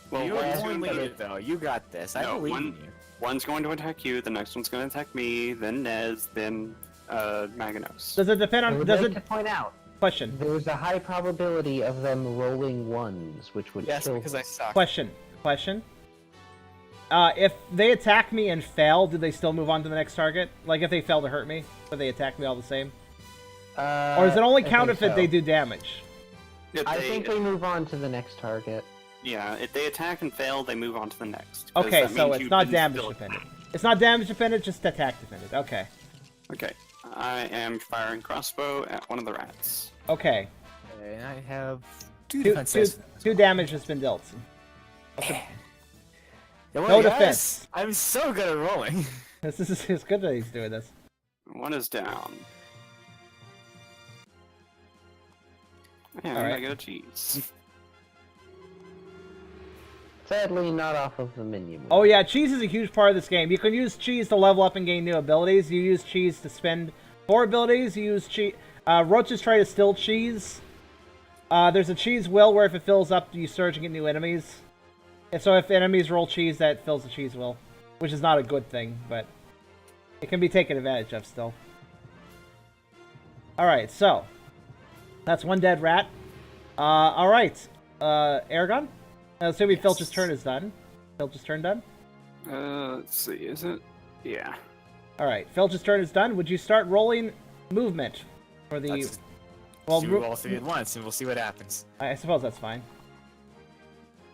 Well, You're one's the going leader, to, though. You got this. I No, believe one- in you. one's going to attack you, the next one's going to attack me, then Nez, then Maganos. does it depend I on? would Does like it? to point out, Question. there's a high probability of them rolling ones, which would Yes, kill because I suck. Question. If they attack me and fail, do they still move on to the next target? Like if they fail to hurt me, but they attack me all the same? Or does it only I count think if so. they do damage? If I they- think they move on to the next target. Yeah, if they attack and fail, they move on to the next. 'cause Okay, that so means it's you not didn't damage still- dependent. It's not damage dependent, just attack dependent. Okay. Okay, I am firing crossbow at one of the rats. Okay. And I have 2 Two defenses. damage has been dealt. Don't No worry, guys. defense. I'm so good at rolling. This is it's good that he's doing this. One is down. And Alright. I get a cheese. Sadly, not off of the menu. Oh yeah, cheese is a huge part of this game. You can use cheese to level up and gain new abilities. You use cheese to spend 4 abilities. You use cheese. Roaches try to steal cheese. There's a cheese wheel where if it fills up, you surge and get new enemies. And so if enemies roll cheese, that fills the cheese wheel, which is not a good thing, but it can be taken advantage of still. All right, so that's 1 dead rat. All right, Eragon. Assuming Yes. Filch's turn is done. Filch's turn done. Let's see, is it? Yeah. All right, Filch's turn is done. Would you start rolling movement for the? Let's Well, do all 3 at once, and we'll see what happens. I suppose that's fine.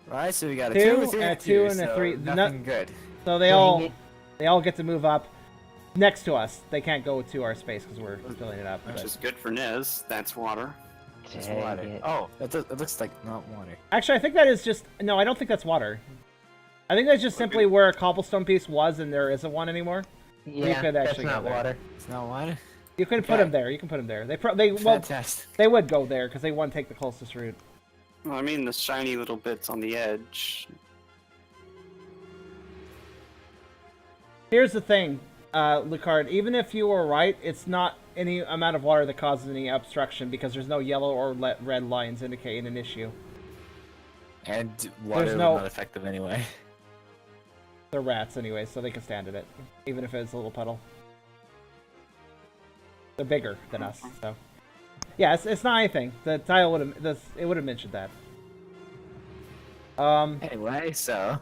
Right, so we got a 2, 2, 3, and a and 2, 2, and a so 3. Nothing good. So they all get to move up next to us. They can't go to our space because we're filling it up. Which but- is good for Nez. That's water. It's Dang water. it. Oh, it looks like not water. Actually, I think that is just no. I don't think that's water. I think that's just simply where a cobblestone piece was, and there isn't one anymore. Yeah, could that's actually go not there. water. It's not water? You can put Okay. them there. You can put them there. Well, Fantastic. they would go there because they want to take the closest route. Well, I mean, the shiny little bits on the edge. Here's the thing, Lucard. Even if you were right, it's not any amount of water that causes any obstruction because there's no yellow or red lines indicating an issue. And water There's was no- not effective anyway. They're rats anyway, so they can stand in it, even if it's a little puddle. They're bigger than us, so yeah, it's not anything. The tile would have mentioned that. Anyway, so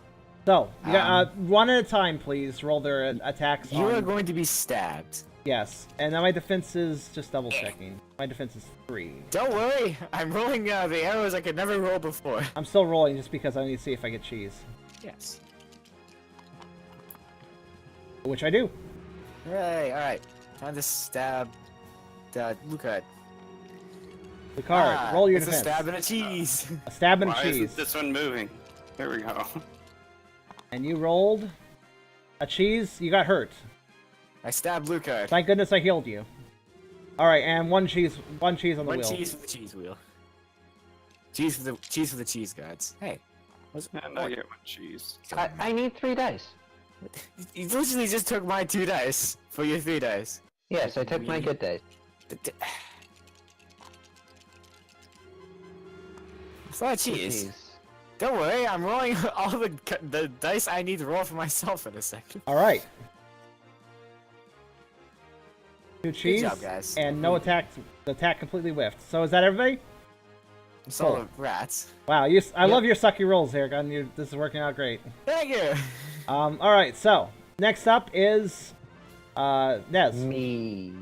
So you got, 1 at a time, please. Roll their attacks. you are on- going to be stabbed. Yes, and now my defense is just double checking. My defense is 3. Don't worry, I'm rolling the arrows I could never roll before. I'm still rolling just because I need to see if I get cheese, Yes. which I do. Hooray! All right, time to stab Lucard. Lucard, roll your it's defense. a stab and a cheese. A stab and a Why cheese. isn't this one moving? There we go. And you rolled a cheese. You got hurt. I stabbed Lucard. Thank goodness I healed you. All right, and one cheese on the One wheel. cheese for the cheese wheel. Cheese for the cheese gods. Hey. And I get one cheese. I need 3 dice. You literally just took my 2 dice for your 3 dice. Yes, I took my good dice. It's not a cheese. Don't worry, I'm rolling all the dice I need to roll for myself in a second. All right. 2 cheese job, guys. and no attack. The attack completely whiffed. So is that everybody? It's all the rats. Wow, I love your sucky rolls, Eragon. This is working out great. Thank you. All right. So next up is Nez. Me.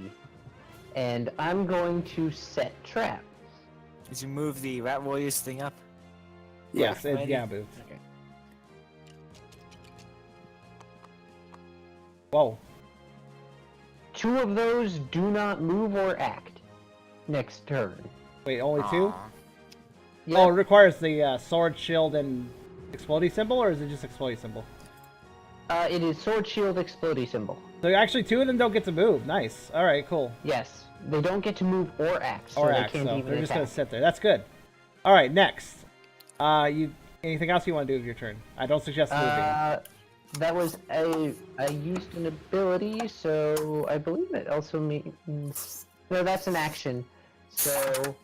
And I'm going to set traps. Did you move the Rat Warriors thing up? Yes, Ready? yeah, moved. Okay. Whoa. 2 of those do not move or act next turn. Wait, only 2? Aw. Yep. Oh, it requires the sword, shield, and explodey symbol, or is it just explodey symbol? It is sword, shield, explodey symbol. So actually 2 of them don't get to move. Nice. All right, cool. Yes, they don't get to move or act, so Or they axe, can't so even they're just attack. gonna sit there. That's good. All right, next. Anything else you want to do with your turn? I don't suggest moving. That was I used an ability, so I believe it also means no, that's an action. So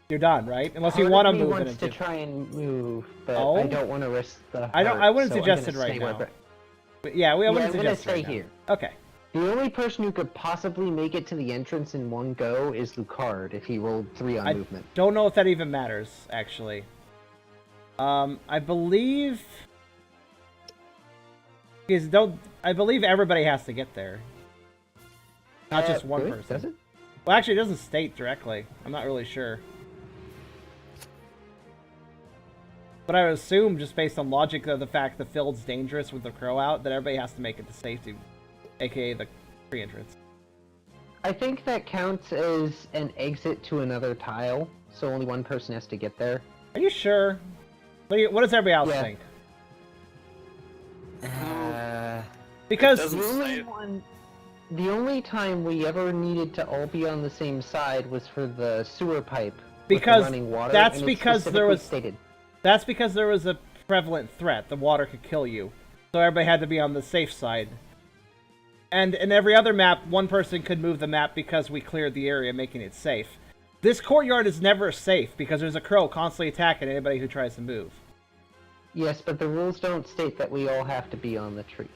You're done, right? Unless you part want to of me move wants it to into. try and move, but Oh? I don't want to risk the. I wouldn't so I'm suggest gonna it right stay now. where- But yeah, I Yeah, wouldn't I'm gonna suggest it stay right now. here. Okay. The only person who could possibly make it to the entrance in one go is Lucard if he rolled 3 on I movement. don't know if that even matters, actually. I believe. I believe everybody has to get there. Not just one really? person. Does it? Well, actually, it doesn't state directly. I'm not really sure. But I would assume, just based on logic of the fact the field's dangerous with the crow out, that everybody has to make it to safety, aka the free entrance. I think that counts as an exit to another tile, so only one person has to get there. Are you sure? What does everybody else Yeah. think? It Because doesn't say it. The only time we ever needed to all be on the same side was for the sewer pipe with the Because running water. that's and it's because there specifically was- stated. that's because there was a prevalent threat. The water could kill you. So everybody had to be on the safe side. And in every other map, one person could move the map because we cleared the area, making it safe. This courtyard is never safe because there's a crow constantly attacking anybody who tries to move. Yes, but the rules don't state that we all have to be on the tree.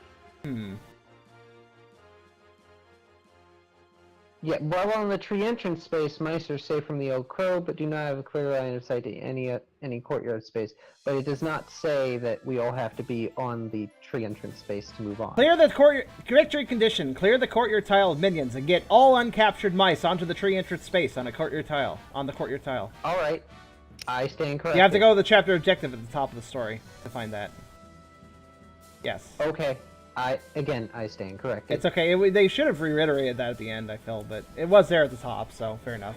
Yeah, while on the tree entrance space, mice are safe from the old crow, but do not have a clear line of sight to any courtyard space. But it does not say that we all have to be on the tree entrance space to move on. Clear the courtyard. Victory condition. Clear the courtyard tile of minions and get all uncaptured mice onto the tree entrance space on a courtyard tile. On the courtyard tile. All right, I stand corrected. You have to go to the chapter objective at the top of the story to find that. Yes. Okay, I stand corrected. It's okay. They should have reiterated that at the end, I feel, but it was there at the top, so fair enough.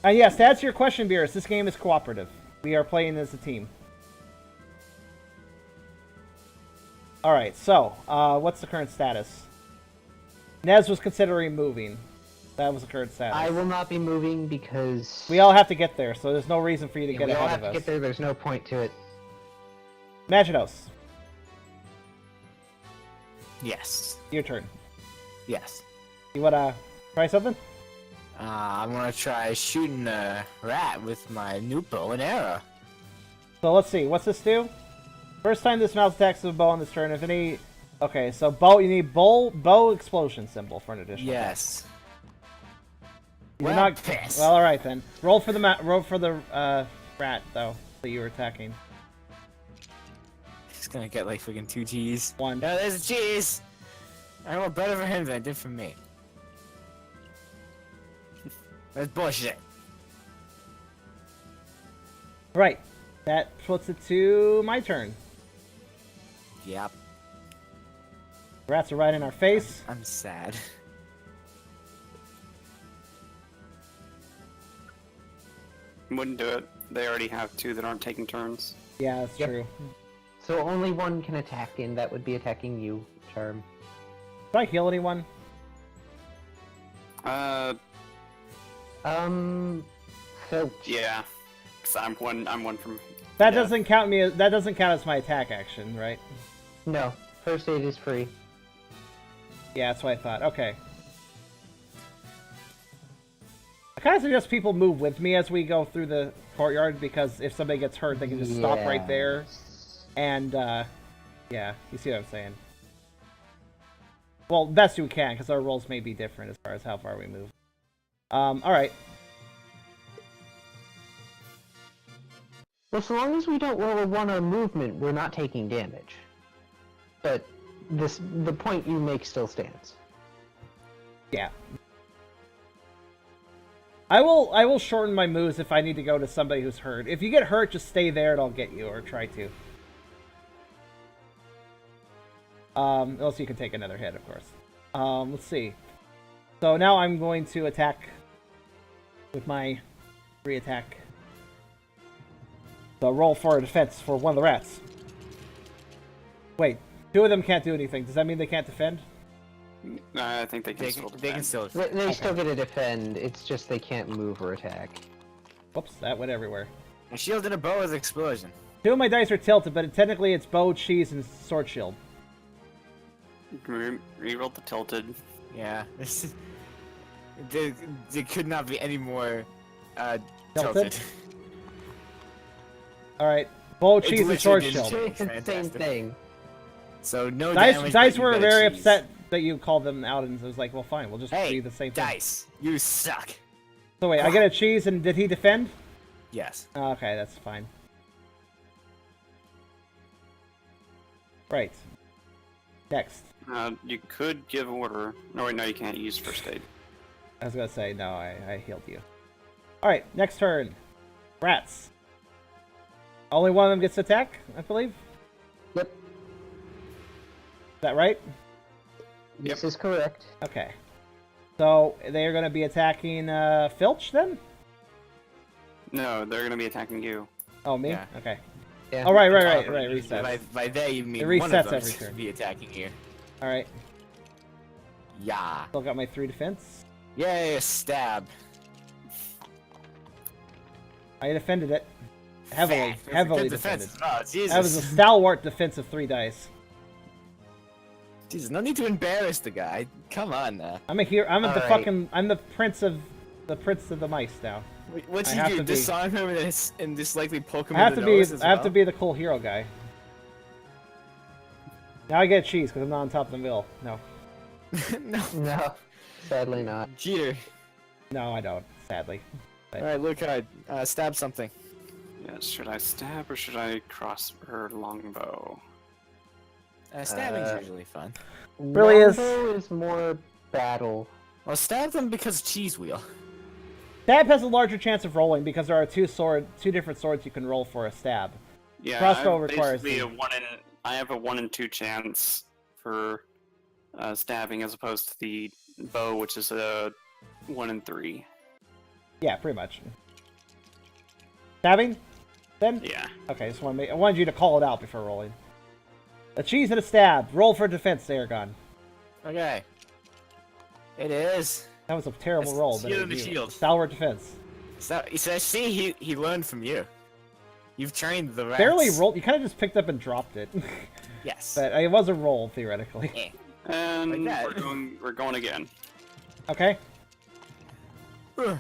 And yes, to answer your question, Beerus, this game is cooperative. We are playing as a team. Alright, so, what's the current status? Nez was considering moving. That was the current status. I will not be moving because We all have to get there, so there's no reason for you to yeah, get we all ahead have of to us. get there. There's no point to it. Maginos, Yes. your turn. Yes. You wanna try something? I'm gonna try shooting a rat with my new bow and arrow. So let's see, what's this do? First time this mouse attacks with a bow on this turn, if any... Okay, so bow, you need bow explosion symbol for an additional. Yes. You're Well, not... piss. Well, alright then. Roll for the rat, though, that you were attacking. He's gonna get like freaking 2 G's. 1. No, there's a cheese! I rolled better for him than I did for me. That's bullshit. Right. That puts it to my turn. Yep. Rats are right in our face. I'm sad. Wouldn't do it. They already have two that aren't taking turns. Yeah, that's Yep. true. So only one can attack, and that would be attacking you, Charm. Do I heal anyone? Filch. Yeah. Cause I'm one from. That Yeah. doesn't count me. That doesn't count as my attack action, right? No, first aid is free. Yeah, that's what I thought. Okay. I kind of suggest people move with me as we go through the courtyard, because if somebody gets hurt, they can just stop right there. Yes. And, yeah, you see what I'm saying. Well, best we can, because our rolls may be different as far as how far we move. Alright. Well, so long as we don't roll a 1 on movement, we're not taking damage. But the point you make still stands. Yeah. I will shorten my moves if I need to go to somebody who's hurt. If you get hurt, just stay there and I'll get you, or try to. Unless you can take another hit, of course. Let's see. So now I'm going to attack with my free attack. So roll for a defense for one of the rats. Wait, two of them can't do anything. Does that mean they can't defend? I think they can still defend. They can still. They still get to defend, it's just they can't move or attack. Whoops, that went everywhere. A shield and a bow is explosion. Two of my dice are tilted, but technically it's bow, cheese, and sword shield. Reroll the tilted. Yeah. There could not be any more Tilted? tilted. Alright, bow, It cheese, and sword literally shield. didn't change. Same Fantastic. thing. So no Dice, damage. dice but you were got a very cheese. upset that you called them out, and it was like, well, fine, we'll just Hey, do the same thing. dice, you suck. So wait, I get a cheese, and did he defend? Yes. Oh, okay, that's fine. Right. Next. You could give order. No, wait, no, you can't use first aid. I was gonna say, no, I healed you. Alright, next turn. Rats. Only one of them gets to attack, I believe? Yep. Is that right? This is correct. Okay. So, they are gonna be attacking, Filch, then? No, they're gonna be attacking you. Oh, me? Yeah. Okay. Yeah. Oh, right, reset. By they you mean It one of resets them every is turn. be attacking you. Alright. Yeah. Still got my 3 defense. Yay, a stab. I defended it. Heavily. That's a Heavily good defended. defense. Oh, Jesus. That was a stalwart defense of 3 dice. Jesus, no need to embarrass the guy. Come on now. I'm a hero. I'm the Alright. fucking. I'm the prince of the mice now. What's I he have do? to be. Disarm him and just likely poke him I have in to the be. nose as I have well? to be the cool hero guy. Now I get cheese because I'm not on top of the mill. No, No. No, sadly not. Cheater. no, I don't. Sadly. Alright, Lucard, stab something. Yes, should I stab or should I cross or longbow? Stabbing's usually fun. Really is. Longbow is more battle. Well, stab them because cheese wheel. Stab has a larger chance of rolling because there are two different swords you can roll for a stab. Yeah, Crossbow I requires basically the- I have a 1 in 2 chance for stabbing as opposed to the bow, which is a 1 in 3. Yeah, pretty much. Stabbing? Then? Yeah. Okay, I wanted you to call it out before rolling. A cheese and a stab. Roll for defense, Eragon. Okay. It is. That was a terrible It's roll. but shield it and a was you. shield. Stalwart defense. So see, he learned from you. You've trained the rats. Barely rolled. You kind of just picked up and dropped it. Yes. But it was a roll, theoretically. Eh. And Like that. we're going again. Okay.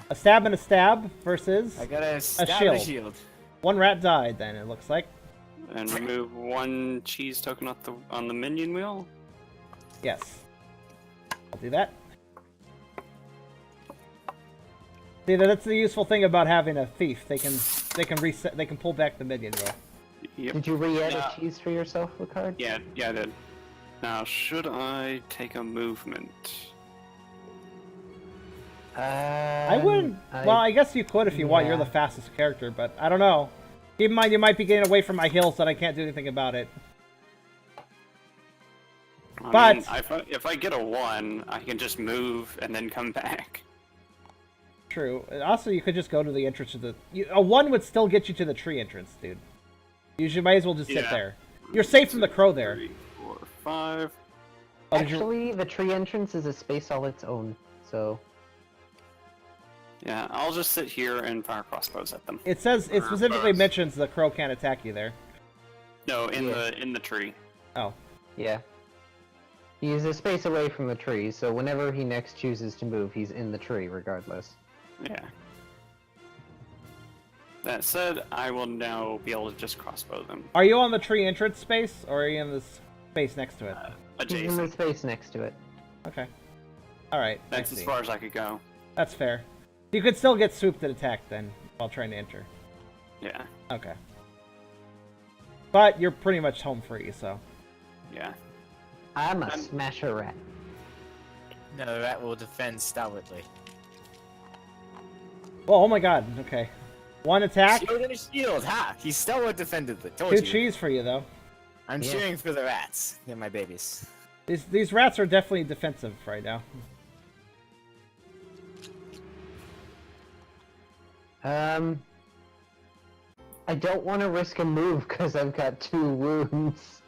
A stab and a stab versus... I got a stab and shield. a shield. One rat died, then, it looks like. And remove 1 cheese token on the minion wheel. Yes. I'll do that. See, that's the useful thing about having a thief. They can reset. They can pull back the minion roll. Yep. Did you re-add Yeah. a cheese for yourself, Lucard? Yeah, I did. Now, should I take a movement? I wouldn't. Well, I guess you could if you want. You're the yeah. fastest character, but I don't know. Keep in mind, you might be getting away from my hills, so I can't do anything about it. I mean, if I get a 1, I can just move and then come back. True. And also, you could just go to the entrance of the. A 1 would still get you to the tree entrance, dude. You might as well just sit Yeah. there. You're safe from the crow there. 3, 4, 5. Oh, did you- Actually, the tree entrance is a space all its own, so... Yeah, I'll just sit here and fire crossbows at them. It says it specifically Bows. mentions the crow can't attack you there. No, in Yeah. the tree. Oh, Yeah. He is a space away from the tree, so whenever he next chooses to move, he's in the tree regardless. Yeah. That said, I will now be able to just crossbow them. are you on the tree entrance space, or are you in this space next to it? He's in the Adjacent. space next to it. Okay. All right. I That's as see. far as I could go. That's fair. You could still get swooped and attacked then while trying to enter. Yeah. Okay. But you're pretty much home free, so. Yeah. I'm a smasher rat. No, the rat will defend stoutly. Oh my god. Okay. 1 attack. Shield and a shield, ha! He stalwart defended it. Told 2 you. cheese for you though. I'm Yeah. cheering for the rats. They're my babies. These rats are definitely defensive right now. I don't want to risk a move because I've got 2 wounds.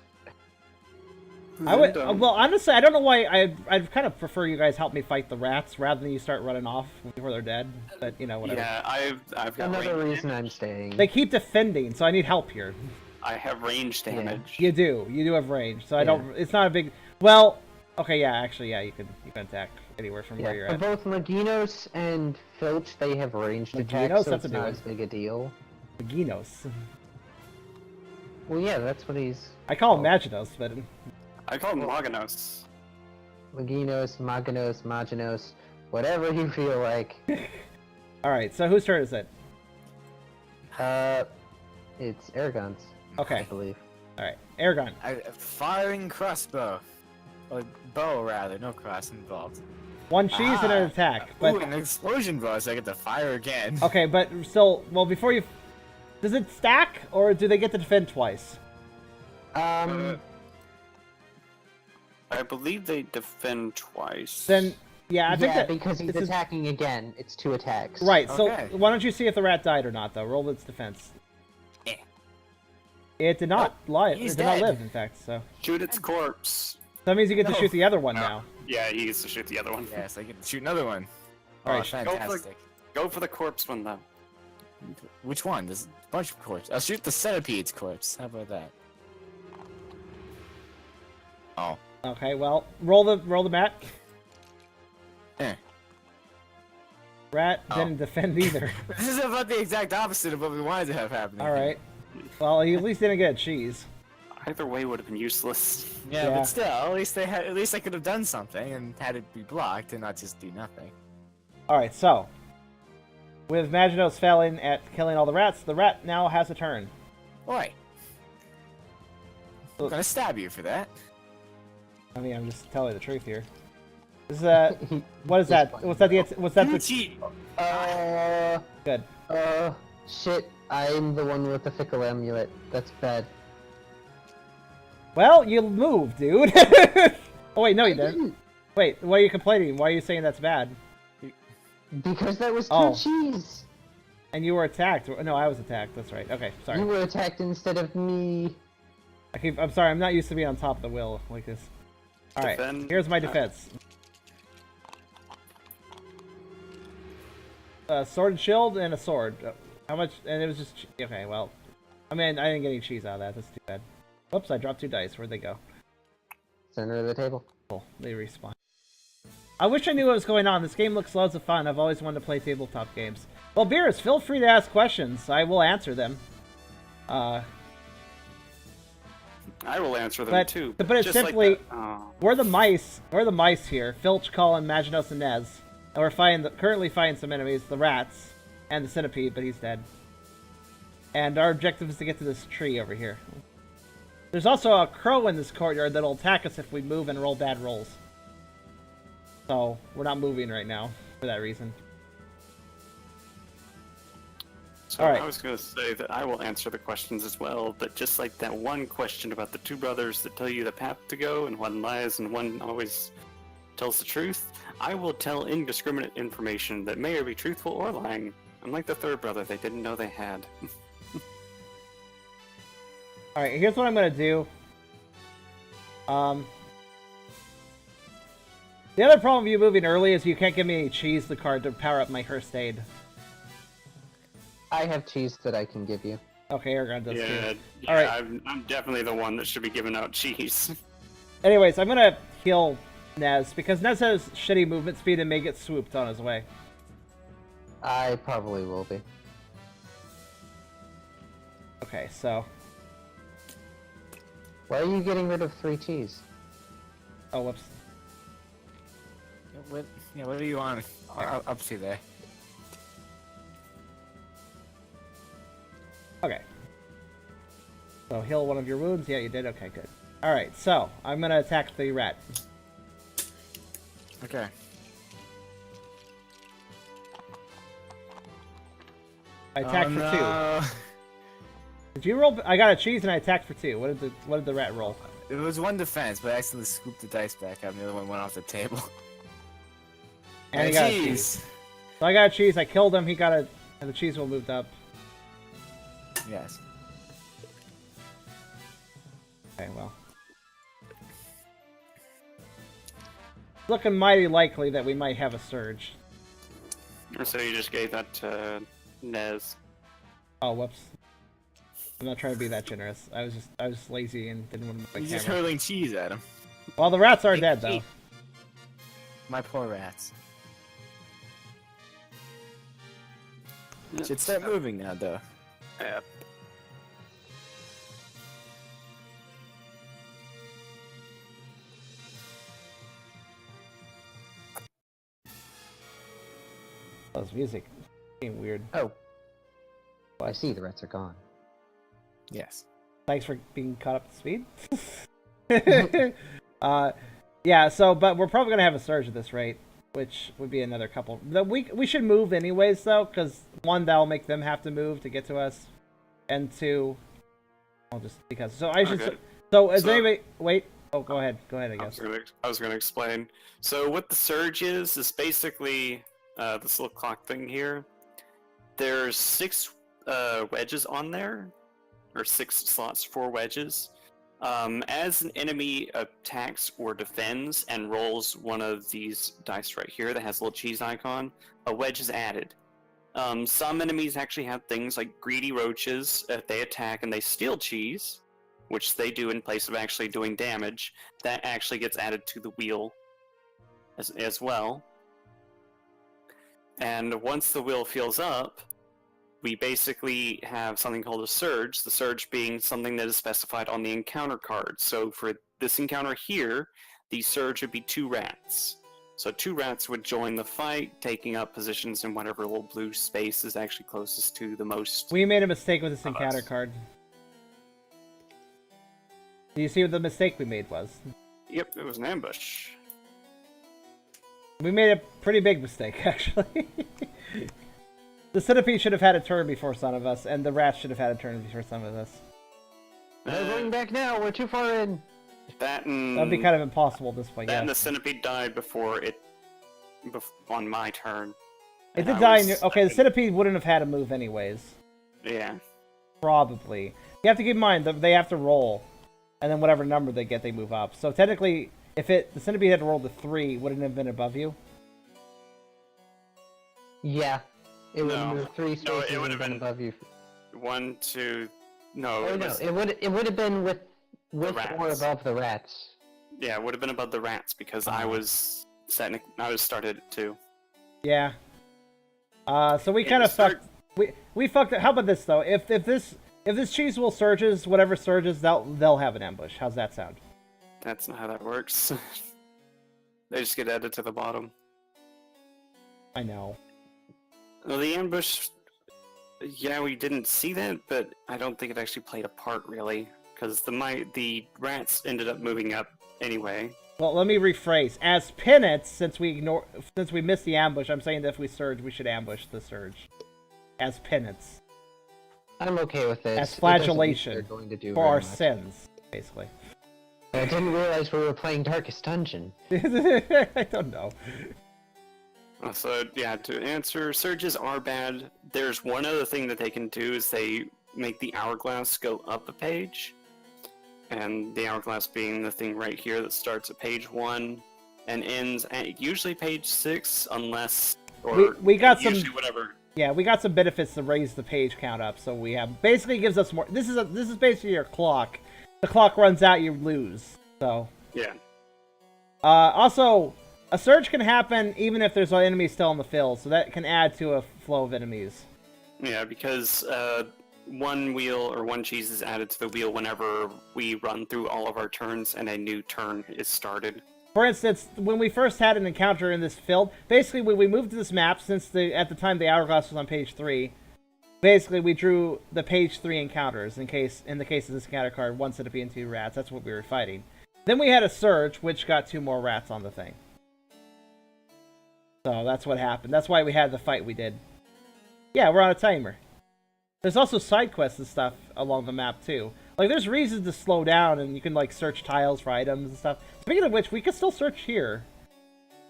I would. And, Well, honestly, I don't know why. I'd kind of prefer you guys help me fight the rats rather than you start running off before they're dead. But you know, whatever. yeah, I've got Another range reason damage. I'm staying. They keep defending, so I need help here. I have range damage. You do have range, so I Yeah. don't. It's not a big. Well, okay, yeah, actually, yeah, you can attack anywhere from where you're For at. both Maginos and Filch, they have ranged attacks, Maginos, so that's it's a new not one. as big a deal. Maginos. Well, yeah, that's what he's... I call him Maginos, but I call him Maganos. Maginos, Maginos, whatever you feel like. all right. So whose turn is it? It's Eragon's, I Okay. believe. All right, Eragon. Firing crossbow. Or bow, rather. No cross involved. 1 cheese and an attack, but Ooh, an explosion bow, so I get to fire again. okay, but still, well, before you, does it stack or do they get to defend twice? I believe they defend twice. Then, yeah, I think yeah, that because he's this is- attacking again. It's 2 attacks. Right, so Okay. why don't you see if the rat died or not, though? Roll its defense. Eh. It did not lie. he's It did not dead. live, in fact. So Shoot its corpse. that means you get to No. shoot the other one now. Yeah, he gets to shoot the other one. Yes, I get to shoot another one. All Oh, right, fantastic. Go for the corpse one though. Which one? There's a bunch of corpses. I'll shoot the centipede's corpse. How about that? Oh. Okay, well, roll the mat. Eh. Rat Oh. didn't defend either. This is about the exact opposite of what we wanted to have happen. All right. Well, he at least didn't get a cheese. Either way would have been useless. Yeah, Yeah. but still, at least they had. At least I could have done something and had it be blocked and not just do nothing. All right, so with Maginos failing at killing all the rat now has a turn. Oi! I'm gonna stab you for that. I mean, I'm just telling the truth here. This is what is that? What's that? What's that? You The, cheat! good. Shit, I'm the one with the fickle amulet. That's bad. Well, you moved, dude. Oh wait, no, you didn't. Wait, why are you complaining? Why are you saying that's bad? Because that was 2 Oh. cheese! And you were attacked. No, I was attacked. That's right. Okay, sorry. You were attacked instead of me. I'm sorry. I'm not used to being on top of the wheel like this. All right. Defend. Here's my defense. Sword and shield and a sword. How much? And it was just okay. Well, I mean, I didn't get any cheese out of that. That's too bad. Whoops! I dropped 2 dice. Where'd they go? Center of the table. Cool. They respawn. I wish I knew what was going on. This game looks loads of fun. I've always wanted to play tabletop games. Well, Beerus, feel free to ask questions. I will answer them. I will answer them But- too. but it's just like simply- that. Oh. We're the mice. We're the mice here. Filch, Colin, Maginos, and Nez. And we're currently fighting some enemies, the rats, and the centipede, but he's dead. And our objective is to get to this tree over here. There's also a crow in this courtyard that'll attack us if we move and roll bad rolls. So, we're not moving right now, for that reason. So Alright. I was going to say that I will answer the questions as well, but just like that one question about the 2 brothers that tell you the path to go, and one lies and one always tells the truth, I will tell indiscriminate information that may be truthful or lying. Unlike the third brother they didn't know they had. Alright, here's what I'm gonna do. The other problem with you moving early is you can't give me any cheese, the card, to power up my first aid. I have cheese that I can give you. Okay, Eragon does too. Yeah, Alright. I'm definitely the one that should be giving out cheese. Anyways, I'm gonna heal Nez, because Nez has shitty movement speed and may get swooped on his way. I probably will be. Okay, so... Why are you getting rid of 3 cheese? Oh, whoops. What are you on up to there? Okay. So, heal one of your wounds. Yeah, you did. Okay, good. Alright, so, I'm gonna attack the rat. Okay. I attacked for 2. No. Did you roll? I got a cheese and I attacked for 2. What did the rat roll? It was 1 defense, but I accidentally scooped the dice back up and the other one went off the table. And he got a cheese. So I got a cheese, I killed him, he got a... And the cheese will moved up. Yes. Okay, well. It's looking mighty likely that we might have a surge. So you just gave that to Nez. Oh, whoops. I'm not trying to be that generous. I was just lazy and didn't want to move my He's just camera. hurling cheese at him. Well, the rats are dead, though. My poor rats. Should start moving now, though. Yep. Oh, this music. Being weird. Oh. I see, the rats are gone. Yes. Thanks for being caught up to speed. Yeah, so, but we're probably going to have a surge at this rate, which would be another couple. We should move anyways, though, because 1, that'll make them have to move to get to us, and 2, I'll just, because, so I should, Okay. so is anybody, wait, oh, go ahead, I guess. I was gonna explain. So what the surge is basically this little clock thing here. There's 6 wedges on there, or 6 slots for wedges. As an enemy attacks or defends and rolls one of these dice right here that has a little cheese icon, a wedge is added. Some enemies actually have things like greedy roaches. If they attack and they steal cheese, which they do in place of actually doing damage, that actually gets added to the wheel as well. And once the wheel fills up, we basically have something called a surge, the surge being something that is specified on the encounter card. So for this encounter here, the surge would be 2 rats. So 2 rats would join the fight, taking up positions in whatever little blue space is actually closest to the most. We made a mistake with this encounter card. Do you see what the mistake we made was? Yep, it was an ambush. We made a pretty big mistake, actually. The centipede should have had a turn before some of us, and the rats should have had a turn before some of us. They're going back now, we're too far in! That and That'd be kind of impossible at this point, that and the yes. centipede died before it, on my turn. It And did I die was in your... Okay, the second. centipede wouldn't have had to move anyways. Yeah. Probably. You have to keep in mind that they have to roll, and then whatever number they get, they move up. So technically, if the centipede had rolled a 3, wouldn't it have been above you? Yeah. It would have No. moved 3 No, spaces it would and have been been- above you. 1, 2... No, Oh it no, was... it would have been with or rats. above the rats. Yeah, it would have been above the rats because I was started at 2. Yeah. So we Yeah, kind of the surge- fucked... We fucked it. How about this, though? If this cheese will surges, whatever surges, they'll have an ambush. How's that sound? That's not how that works. They just get added to the bottom. I know. Well, the ambush... Yeah, we didn't see that, but I don't think it actually played a part, really. Because the rats ended up moving up anyway. Well, let me rephrase. As penance, since we missed the ambush, I'm saying that if we surge, we should ambush the surge. As penance. I'm okay with this. As It doesn't mean flagellation they're going to do for very our much. sins, basically. I didn't realize we were playing Darkest Dungeon. I don't know. So yeah, to answer, surges are bad. There's one other thing that they can do is they make the hourglass go up a page, and the hourglass being the thing right here that starts at page 1 and ends at usually page 6, unless We got some. usually whatever. Yeah, we got some benefits to raise the page count up, so we have basically gives us more. This is basically your clock. The clock runs out, you lose. So Yeah. also, a surge can happen even if there's enemies still in the field, so that can add to a flow of enemies. Yeah, because one wheel or one cheese is added to the wheel whenever we run through all of our turns and a new turn is started. For instance, when we first had an encounter in this field, basically when we moved to this map, since at the time the hourglass was on page 3, basically we drew the page 3 encounters in the case of this encounter card, 1 centipede and 2 rats. That's what we were fighting. Then we had a surge, which got 2 more rats on the thing. So that's what happened. That's why we had the fight we did. Yeah, we're on a timer. There's also side quests and stuff along the map too. Like, there's reasons to slow down, and you can like search tiles for items and stuff. Speaking of which, we could still search here.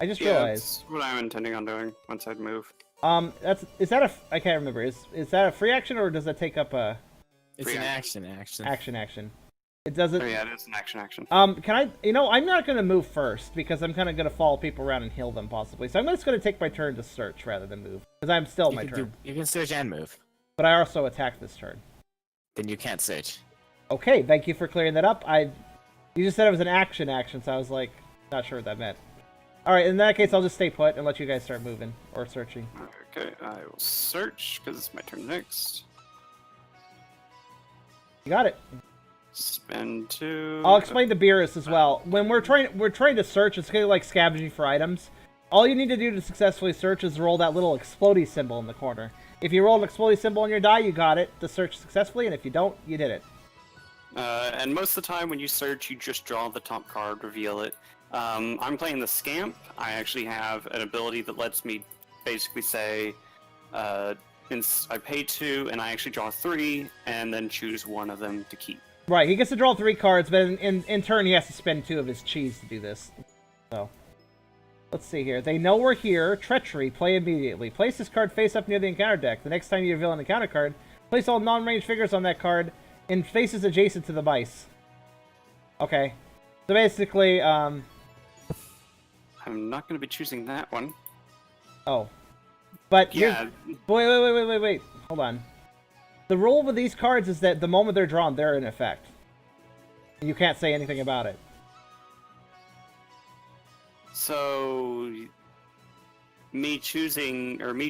I just realized. That's what I'm intending on doing once I move. I can't remember. Is that a free action or does that take up a It's Free an action. action? It doesn't. Oh yeah, it is an action. Can I? I'm not gonna move first because I'm kind of gonna follow people around and heal them possibly. So I'm just gonna take my turn to search rather than move because I'm still my turn. You can search and move. But I also attack this turn. Then you can't search. Okay, thank you for clearing that up. You just said it was an action, so I was like, not sure what that meant. Alright, in that case, I'll just stay put and let you guys start moving, or searching. Okay, I will search, because it's my turn next. You got it. Spend 2. I'll explain to Beerus as well. When we're trying to search, it's kind of like scavenging for items. All you need to do to successfully search is roll that little explodey symbol in the corner. If you roll an explodey symbol on your die, you got it to search successfully, and if you don't, you did it. And most of the time when you search, you just draw the top card, reveal it. I'm playing the Scamp. I actually have an ability that lets me basically say, I pay 2, and I actually draw 3, and then choose one of them to keep. Right, he gets to draw 3 cards, but in turn he has to spend 2 of his cheese to do this. So, let's see here. They know we're here. Treachery, play immediately. Place this card face up near the encounter deck. The next time you reveal an encounter card, place all non-range figures on that card in faces adjacent to the mice. Okay. So basically, I'm not going to be choosing that one. Oh. But Yeah. Wait. Hold on. The rule with these cards is that the moment they're drawn, they're in effect. You can't say anything about it. So, me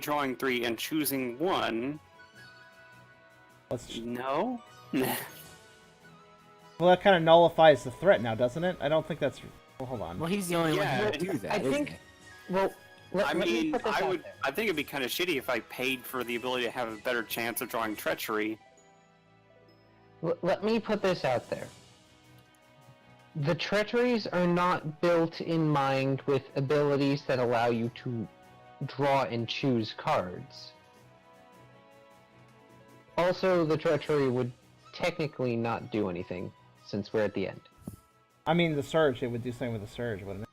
drawing 3 and choosing 1. No? Well, that kind of nullifies the threat now, doesn't it? I don't think that's... Well, hold on. Well, he's the only one Yeah, who would do that. I isn't think- he? Well, let me put this out there. I think it'd be kind of shitty if I paid for the ability to have a better chance of drawing treachery. Let me put this out there. The treacheries are not built in mind with abilities that allow you to draw and choose cards. Also, the treachery would technically not do anything, since we're at the end. I mean, the surge, it would do something with the surge, wouldn't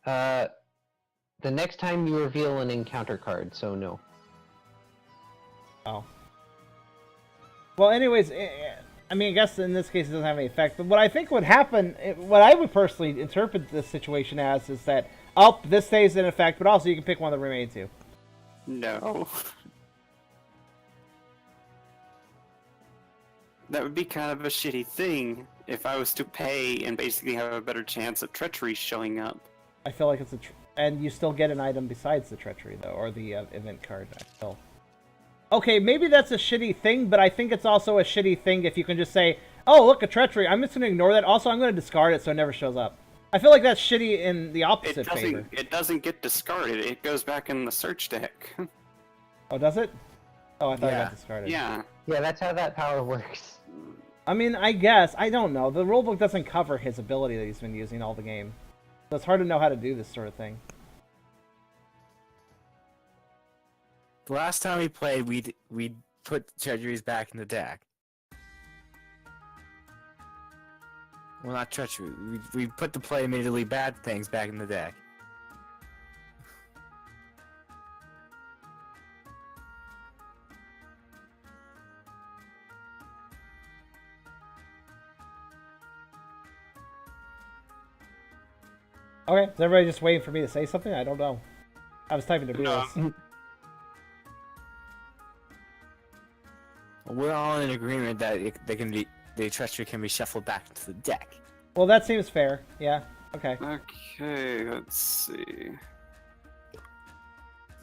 it? The next time you reveal an encounter card, so no. Oh. Well, anyways, I mean, I guess in this case it doesn't have any effect. But what I think would happen, what I would personally interpret this situation as, is that, this stays in effect, but also you can pick one of the remaining 2. No. That would be kind of a shitty thing if I was to pay and basically have a better chance of treachery showing up. I feel like it's and you still get an item besides the treachery, though, or the event card. Still. Okay, maybe that's a shitty thing, but I think it's also a shitty thing if you can just say, oh, look, a treachery, I'm just going to ignore that. Also, I'm going to discard it so it never shows up. I feel like that's shitty in the opposite favor. It doesn't get discarded. It goes back in the search deck. Oh, does it? Oh, I thought it Yeah. got discarded. Yeah. Yeah, that's how that power works. I mean, I guess. I don't know. The rulebook doesn't cover his ability that he's been using all the game. So it's hard to know how to do this sort of thing. The last time we played, we put treasuries back in the deck. Well, not treachery. We put the play immediately bad things back in the deck. Okay, is everybody just waiting for me to say something? I don't know. I was typing to No. Beerus. We're all in agreement that the treachery can be shuffled back into the deck. Well, that seems fair. Yeah. Okay. Okay, let's see.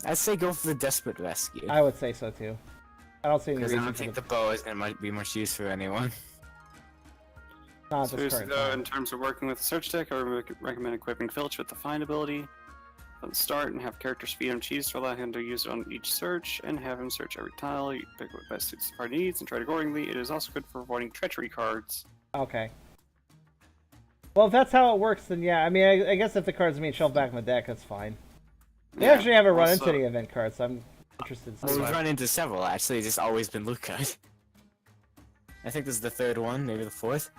I'd say go for the desperate rescue. I would say so too. I don't see any Because I reason don't for think the... the bow is going to be much use for anyone. Not at this Seriously current though, time. in terms of working with the search deck, I would recommend equipping Filch with the find ability at the start and have characters feed him cheese to allow him to use it on each search and have him search every tile. You pick what best suits the party needs and try it accordingly. It is also good for avoiding treachery cards. Okay. Well, if that's how it works, then yeah. I mean, I guess if the card's being shelved back in the deck, that's fine. They Yeah, actually haven't run also- into any event cards, so I'm interested. Well, we've So run into several, actually. It's just always been Lucard. I think this is the third one, maybe the fourth.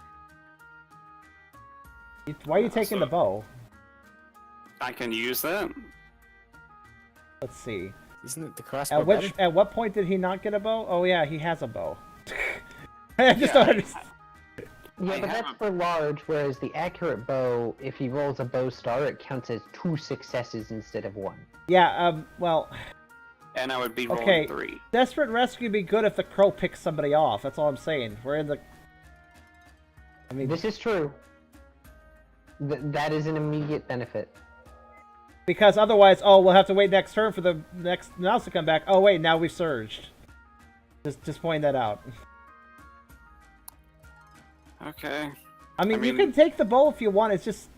why are you taking the bow? I can use that. Let's see. Isn't it the crossbow better? At what point did he not get a bow? Oh yeah, he has a bow. I just Yeah. don't understand. Yeah, I but have that's for large, whereas the accurate bow, if he rolls a bow star, it counts as 2 successes instead of 1. Yeah. Well, And I would be rolling Okay. 3. desperate rescue would be good if the crow picks somebody off. That's all I'm saying. We're in the. I mean, This is true. That is an immediate benefit. because otherwise, oh, we'll have to wait next turn for the next mouse to come back. Oh wait, now we've surged. Just point that out. Okay. I mean, you mean- can take the bow if you want. It's just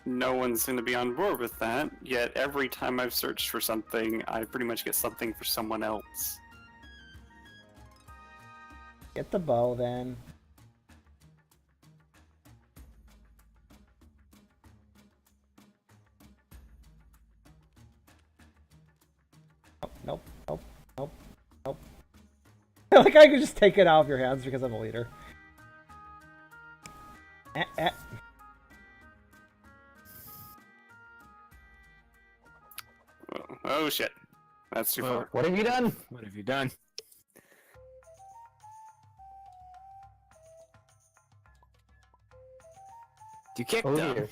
No one's going to be on board with that, yet every time I've searched for something, I pretty much get something for someone else. get the bow then. Nope, nope, nope, nope. Like I could just take it out of your hands because I'm a leader. Eh. Oh shit. That's too far. What have you done? What have you done? You kicked Oh him. dear.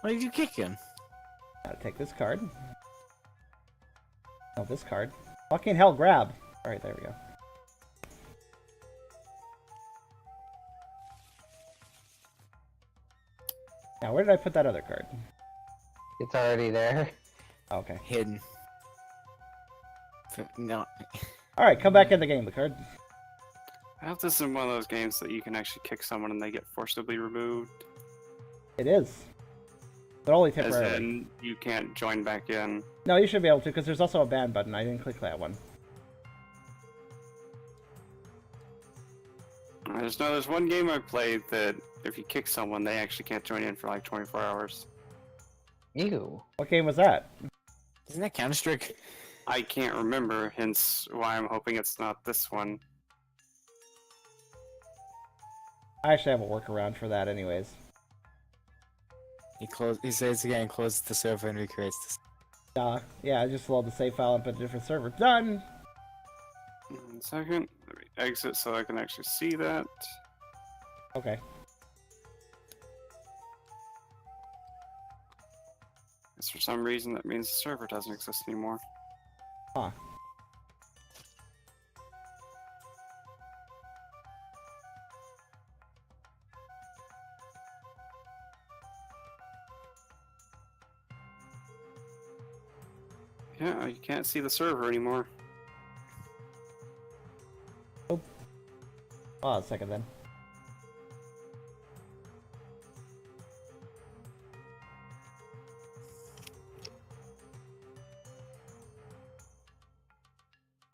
Why did you kick him? Gotta take this card. Oh, this card. Fucking hell, grab. Alright, there we go. Now, where did I put that other card? It's already there. Okay. Hidden. No. Alright, come back in the game, Lucard. I hope this is one of those games that you can actually kick someone and they get forcibly removed. It is. But only As temporarily. in, you can't join back in. No, you should be able to, because there's also a ban button. I didn't click that one. I just know there's one game I played that if you kick someone, they actually can't join in for like 24 hours. Ew. What game was that? Isn't that Counter-Strike? I can't remember, hence why I'm hoping it's not this one. I actually have a workaround for that anyways. He says again, closes the server and recreates this. Yeah, I just load the save file and put a different server. Done! 1 second. Let me exit so I can actually see that. Okay. Because for some reason that means the server doesn't exist anymore. Huh. Yeah, you can't see the server anymore. Oh, a second then.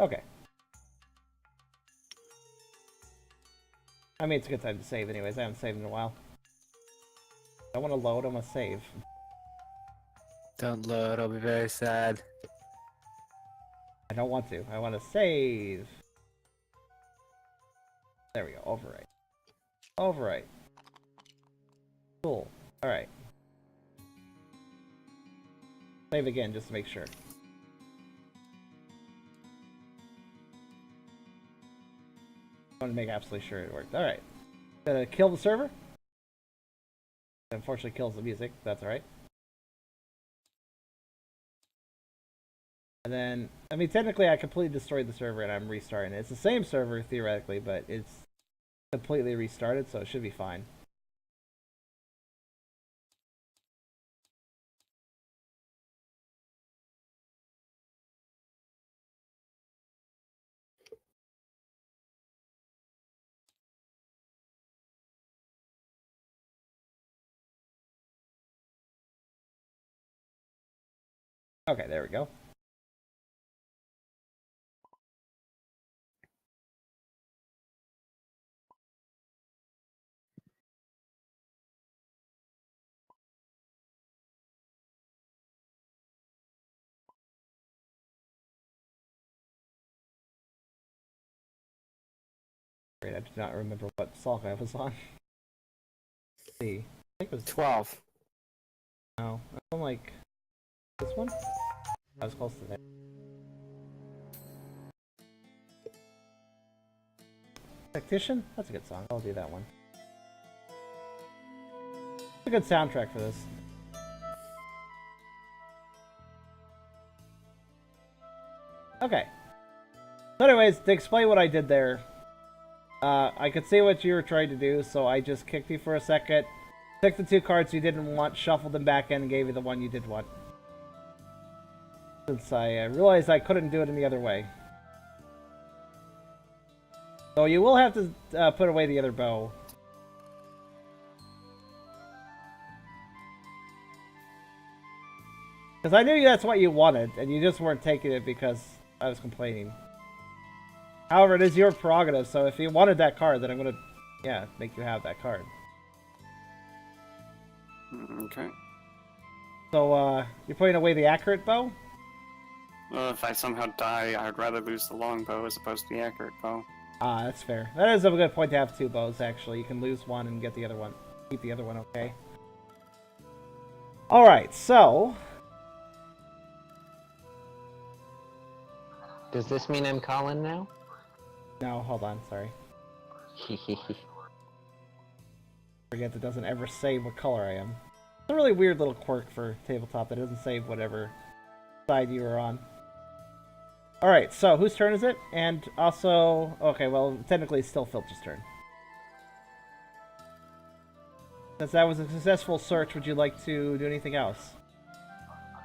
Okay. I mean, it's a good time to save anyways. I haven't saved in a while. I want to load, I want to save. Don't load, I'll be very sad. I don't want to. I want to save. There we go. Overwrite. Overwrite. Cool. Alright. Save again just to make sure. I want to make absolutely sure it worked. Alright. Gonna kill the server. Unfortunately kills the music. That's alright. And then, I mean, technically I completely destroyed the server and I'm restarting it. It's the same server, theoretically, but it's completely restarted, so it should be fine. Okay, there we go. Great, I do not remember what song I was on. Let's see. I think it was 12. No. I'm like this one? I was close to that. Tactician? That's a good song. I'll do that one. It's a good soundtrack for this. Okay. So anyways, to explain what I did there, I could see what you were trying to do, so I just kicked you for a second, took the 2 cards you didn't want, shuffled them back in, and gave you the one you did want. Since I realized I couldn't do it any other way. So you will have to put away the other bow. Because I knew that's what you wanted, and you just weren't taking it because I was complaining. However, it is your prerogative, so if you wanted that card, then I'm gonna, yeah, make you have that card. Okay. So, you're putting away the accurate bow? If I somehow die, I'd rather lose the longbow as opposed to the accurate bow. Ah, that's fair. That is a good point to have 2 bows, actually. You can lose one and get the other one. Keep the other one, okay? Alright, so... Does this mean I'm Colin now? No, hold on, sorry. Forget that doesn't ever say what color I am. It's a really weird little quirk for tabletop that doesn't save whatever side you are on. Alright, so whose turn is it? And also... Okay, well, technically it's still Filch's turn. Since that was a successful search, would you like to do anything else?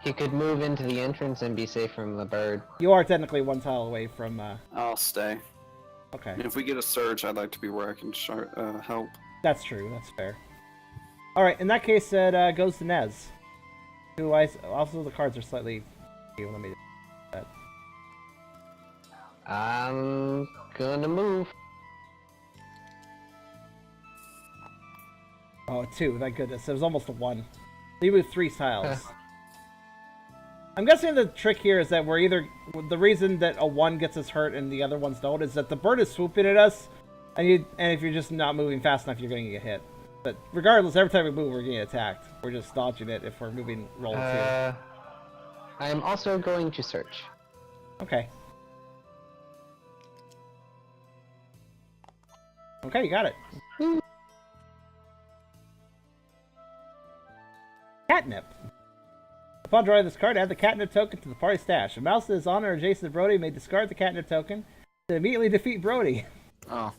He could move into the entrance and be safe from the bird. You are technically 1 tile away from... I'll stay. Okay. And if we get a surge, I'd like to be where I can help. That's true, that's fair. Alright, in that case, it goes to Nez. Who also, the cards are slightly... Here, let me do that. I'm gonna move. Oh, a 2, thank goodness. It was almost a 1. So you moved 3 tiles. I'm guessing the trick here is that we're either... The reason that a 1 gets us hurt and the other ones don't is that the bird is swooping at us, and if you're just not moving fast enough, you're going to get hit. But regardless, every time we move, we're getting attacked. We're just dodging it if we're moving roll 2. I'm also going to search. Okay. Okay, you got it. Catnip. Upon drawing this card, add the catnip token to the party stash. A mouse that is on or adjacent to Brody may discard the catnip token to immediately defeat Brody. Oh.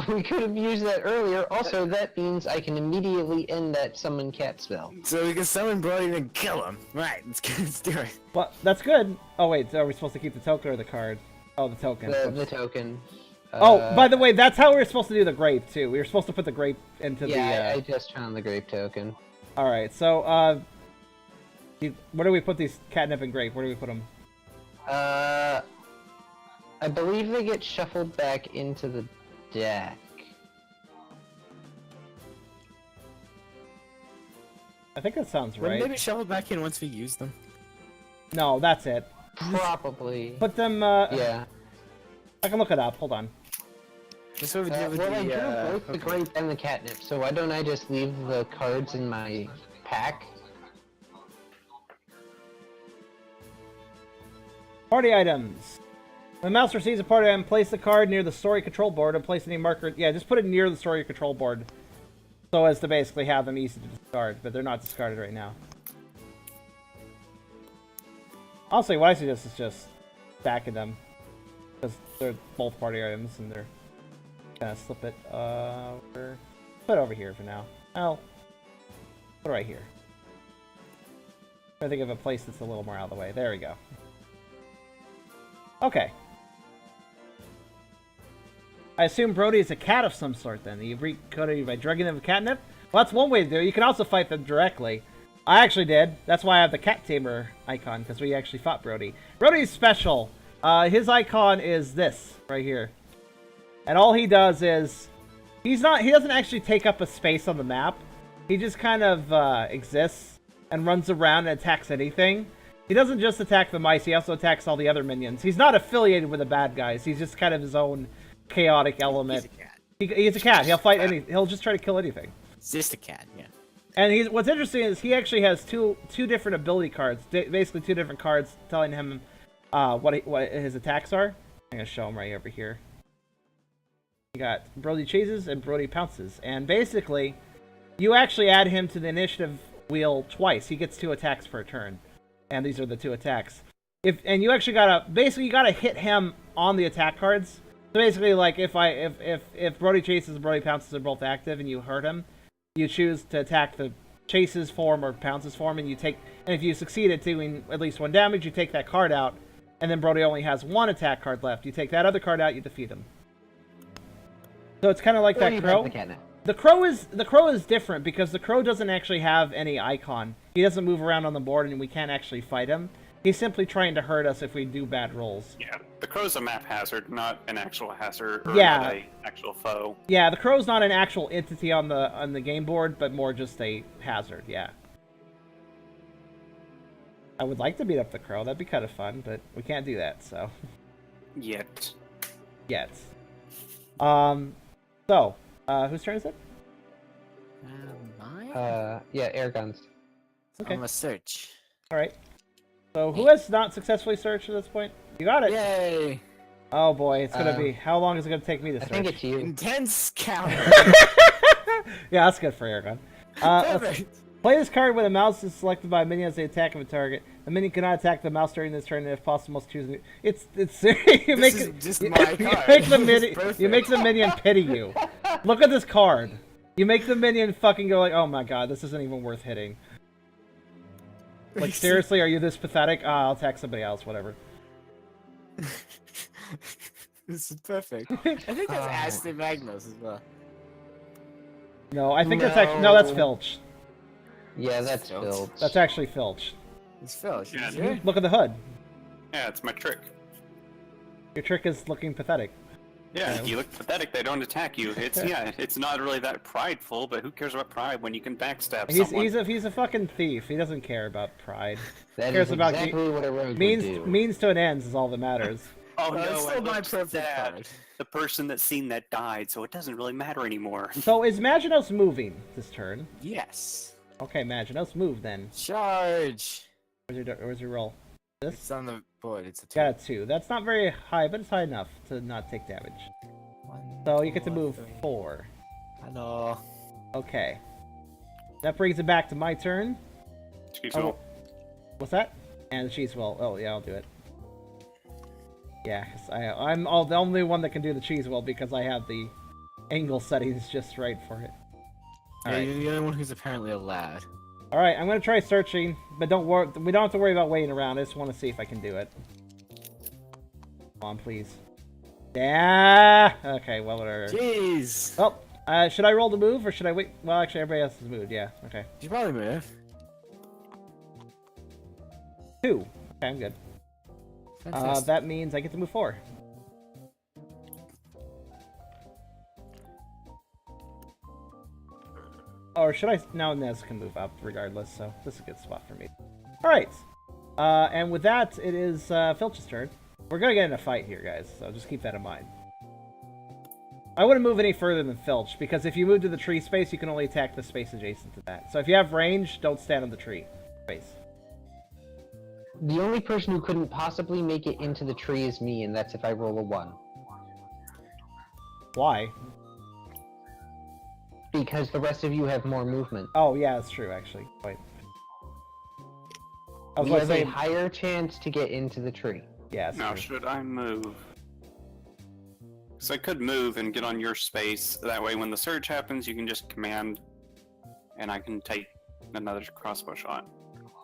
We could have used that earlier. Also, that means I can immediately end that summon cat spell. So we can summon Brody and kill him. Right, let's do it. But that's good. Oh wait, are we supposed to keep the token or the card? Oh, the token. The token. Oh, by the way, that's how we were supposed to do the grape too. We were supposed to put the grape into yeah, I just found the grape token. All right, so where do we put these catnip and grape? Where do we put them? I believe they get shuffled back into the deck. I think that sounds right. Wouldn't they be shoveled back in once we use them? No, that's it. Probably. Put them. Yeah. I can look it up. Hold on. That's what we did with Well, I drew the. both the grape and the catnip, so why don't I just leave the cards in my pack? Party items. When the mouse receives a party item, place the card near the story control board and place any marker. Yeah, just put it near the story control board, so as to basically have them easy to discard. But they're not discarded right now. Honestly, what I suggest is just stacking them, because they're both party items and they're gonna slip it over. Put it over here for now. Well, put it right here. I think of a place that's a little more out of the way. There we go. Okay. I assume Brody is a cat of some sort then. You recoded you by drugging them with catnip? Well, that's one way to do it. You can also fight them directly. I actually did. That's why I have the cat tamer icon, because we actually fought Brody. Brody's special. His icon is this, right here. And all he does is... he doesn't actually take up a space on the map. He just kind of exists and runs around and attacks anything. He doesn't just attack the mice, he also attacks all the other minions. He's not affiliated with the bad guys. He's just kind of his own chaotic element. He's a cat. He's a cat. He'll fight he'll just try to kill anything. It's just a cat, yeah. And what's interesting is he actually has two different ability cards, basically two different cards telling him what his attacks are. I'm gonna show him right over here. You got Brody chases and Brody pounces, and basically, you actually add him to the initiative wheel twice. He gets 2 attacks per turn, and these are the 2 attacks. And you actually gotta hit him on the attack cards. So basically, like if Brody chases and Brody pounces are both active, and you hurt him, you choose to attack the chases form or pounces form, and if you succeed at doing at least 1 damage, you take that card out, and then Brody only has 1 attack card left. You take that other card out, you defeat him. So it's kind of like that crow. The crow is different because the crow doesn't actually have any icon. He doesn't move around on the board, and we can't actually fight him. He's simply trying to hurt us if we do bad rolls. Yeah, the crow's a map hazard, not an actual hazard or Yeah. not an actual foe. Yeah, the crow's not an actual entity on the game board, but more just a hazard. Yeah. I would like to beat up the crow. That'd be kind of fun, but we can't do that. So. Yet. So, whose turn is it? Mine? Yeah, Eragon's. Okay. I'm a search. All right. So, who has not successfully searched at this point? You got it. Yay! Oh boy, it's gonna be. How long is it gonna take me to I search? think it's you. Intense counter. Yeah, that's good for Eragon. Perfect. Play this card when a mouse is selected by a minion as the attack of a target. The minion cannot attack the mouse during this turn, and if possible, must choose. It's you make This is just you, my you card. make the It's minion. perfect. You make the minion pity you. Look at this card. You make the minion fucking go like, oh my god, this isn't even worth hitting. Like seriously, are you this pathetic? I'll attack somebody else. Whatever. This is perfect. I think that's Aston Magnus as well. No, I think that's actually that's Filch. Yeah, that's Filch. Filch. That's actually Filch. It's Filch. Yeah, You sure? Look at the hood. Yeah, it's my trick. Your trick is looking pathetic. Yeah, if you look pathetic, they don't attack you. It's not really that prideful, but who cares about pride when you can backstab someone? He's a fucking thief. He doesn't care about pride. That cares is about exactly what a rogue would do. Means to an end is all that matters. Oh no, it's I still my looked perfect sad. card. The person that's seen that died, so it doesn't really matter anymore. So is Maginos moving this turn? Yes. Okay, Maginos, move then. Charge. Where's your roll? This? It's on the board. It's a 2. Got a 2. That's not very high, but it's high enough to not take damage. 1, So you get to 2, move 3. 4. Hello. Okay. That brings it back to my turn. Excuse Oh, me. what's that? And the cheese will. Oh yeah, I'll do it. Yeah, 'cause I'm the only one that can do the cheese will because I have the angle settings just right for it. Yeah, Alright. you're the only one who's apparently allowed. Alright, I'm gonna try searching, but don't worry. We don't have to worry about waiting around. I just want to see if I can do it. Come on, please. Yeah. Okay. Well, whatever. Jeez. Oh, should I roll the move or should I wait? Well, actually, everybody else has moved. Yeah. Okay. You should probably move. 2. Okay, I'm good. Fantastic. That means I get to move 4. Or should I? No, Nez can move up regardless, so this is a good spot for me. Alright. And with that, it is Filch's turn. We're gonna get in a fight here, guys, so just keep that in mind. I wouldn't move any further than Filch, because if you move to the tree space, you can only attack the space adjacent to that. So if you have range, don't stand on the tree space. The only person who couldn't possibly make it into the tree is me, and that's if I roll a 1. Why? Because the rest of you have more movement. Oh, yeah, that's true, actually. Wait. I was You going to have say... a higher chance to get into the tree. Yeah, that's Now, true. should I move? So I could move and get on your space. That way, when the surge happens, you can just command, and I can take another crossbow shot.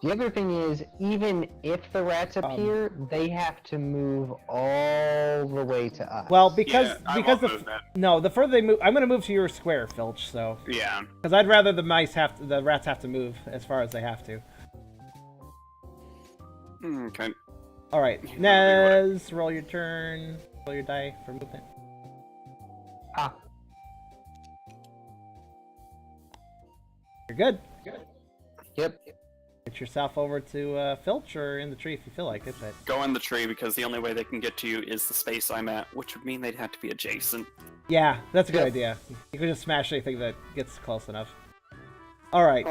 The other thing is, even if the rats appear, they have to move all the way to us. Well, because Yeah, I because won't move that. no, the further they move, I'm going to move to your square, Filch. So Yeah. because I'd rather the rats have to move as far as they have to. Okay. All right, Nez, roll your turn. Roll your die for movement. Ah, You're good. yep. Get yourself over to Filch or in the tree if you feel like it. But Go in the tree because the only way they can get to you is the space I'm at, which would mean they'd have to be adjacent. yeah, that's a good Yep. idea. You can just smash anything that gets close enough. All right.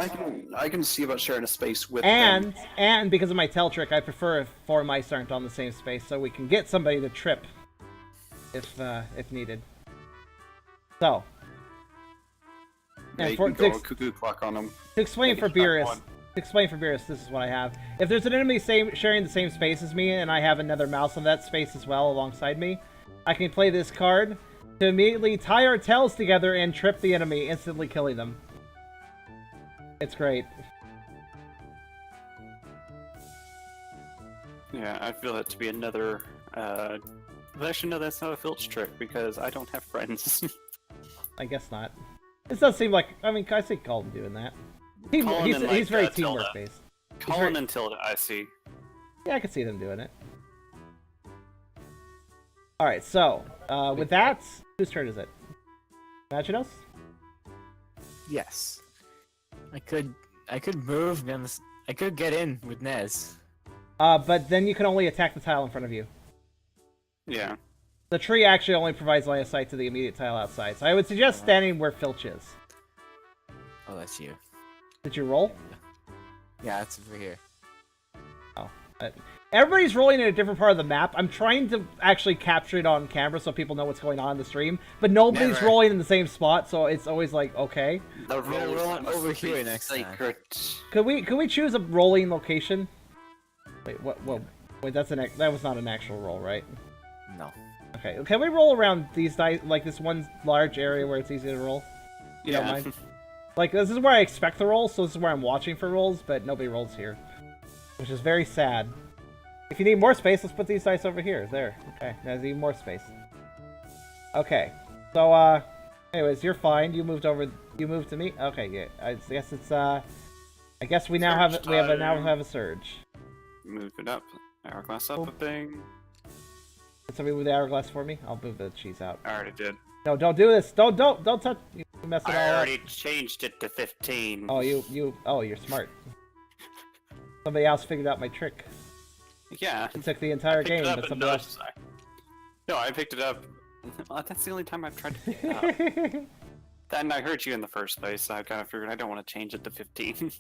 I can see about sharing a space with them. And because of my tell trick, I prefer if 4 mice aren't on the same space, so we can get somebody to trip if needed. So, Yeah, and you for, can go a cuckoo clock on them. to explain Make for it top Beerus, one. this is what I have. If there's an enemy sharing the same space as me, and I have another mouse on that space as well alongside me, I can play this card to immediately tie our tails together and trip the enemy, instantly killing them. It's great. Yeah, I feel that to be another. But actually, no, that's not a Filch trick because I don't have friends. I guess not. This does seem like, I mean, I see Colin doing that. Colin and, He's very Tilda. teamwork based. Colin and Tilda, I see. Yeah, I can see them doing it. Alright, so, with that, whose turn is it? Imaginos? Yes. I could move, and I could get in with Nez. But then you can only attack the tile in front of you. Yeah. The tree actually only provides line of sight to the immediate tile outside, so I would suggest standing where Filch is. Oh, that's you. Did you roll? Yeah, it's over here. Everybody's rolling in a different part of the map. I'm trying to actually capture it on camera so people know what's going on in the stream, but nobody's Never. rolling in the same spot, so it's always like, okay. The gonna rolls roll it must over be here next time. secret. Could we choose a rolling location? Wait, what? Wait, that was not an actual roll, right? No. Okay, can we roll around these dice, like this one large area where it's easy to roll? You don't Yeah. mind? Like, this is where I expect to roll, so this is where I'm watching for rolls, but nobody rolls here. Which is very sad. If you need more space, let's put these dice over here. There. Okay, there's even more space. Okay, so, anyways, you're fine. You moved to me? Okay, yeah. I guess it's, I guess we now Surge now time. have a surge. Move it up. Hourglass up a thing. Can somebody move the hourglass for me? I'll move the cheese out. I already did. No, don't do this. Don't touch. You mess it all I up. already changed it to 15. Oh, you're smart. Somebody else figured out my trick. Yeah. It took the entire Picked game, it up but and somebody else. noticed No, I picked it up. Well, that's the only time I've tried to pick it up. Then I heard you in the first place, so I kind of figured I don't want to change it to 15.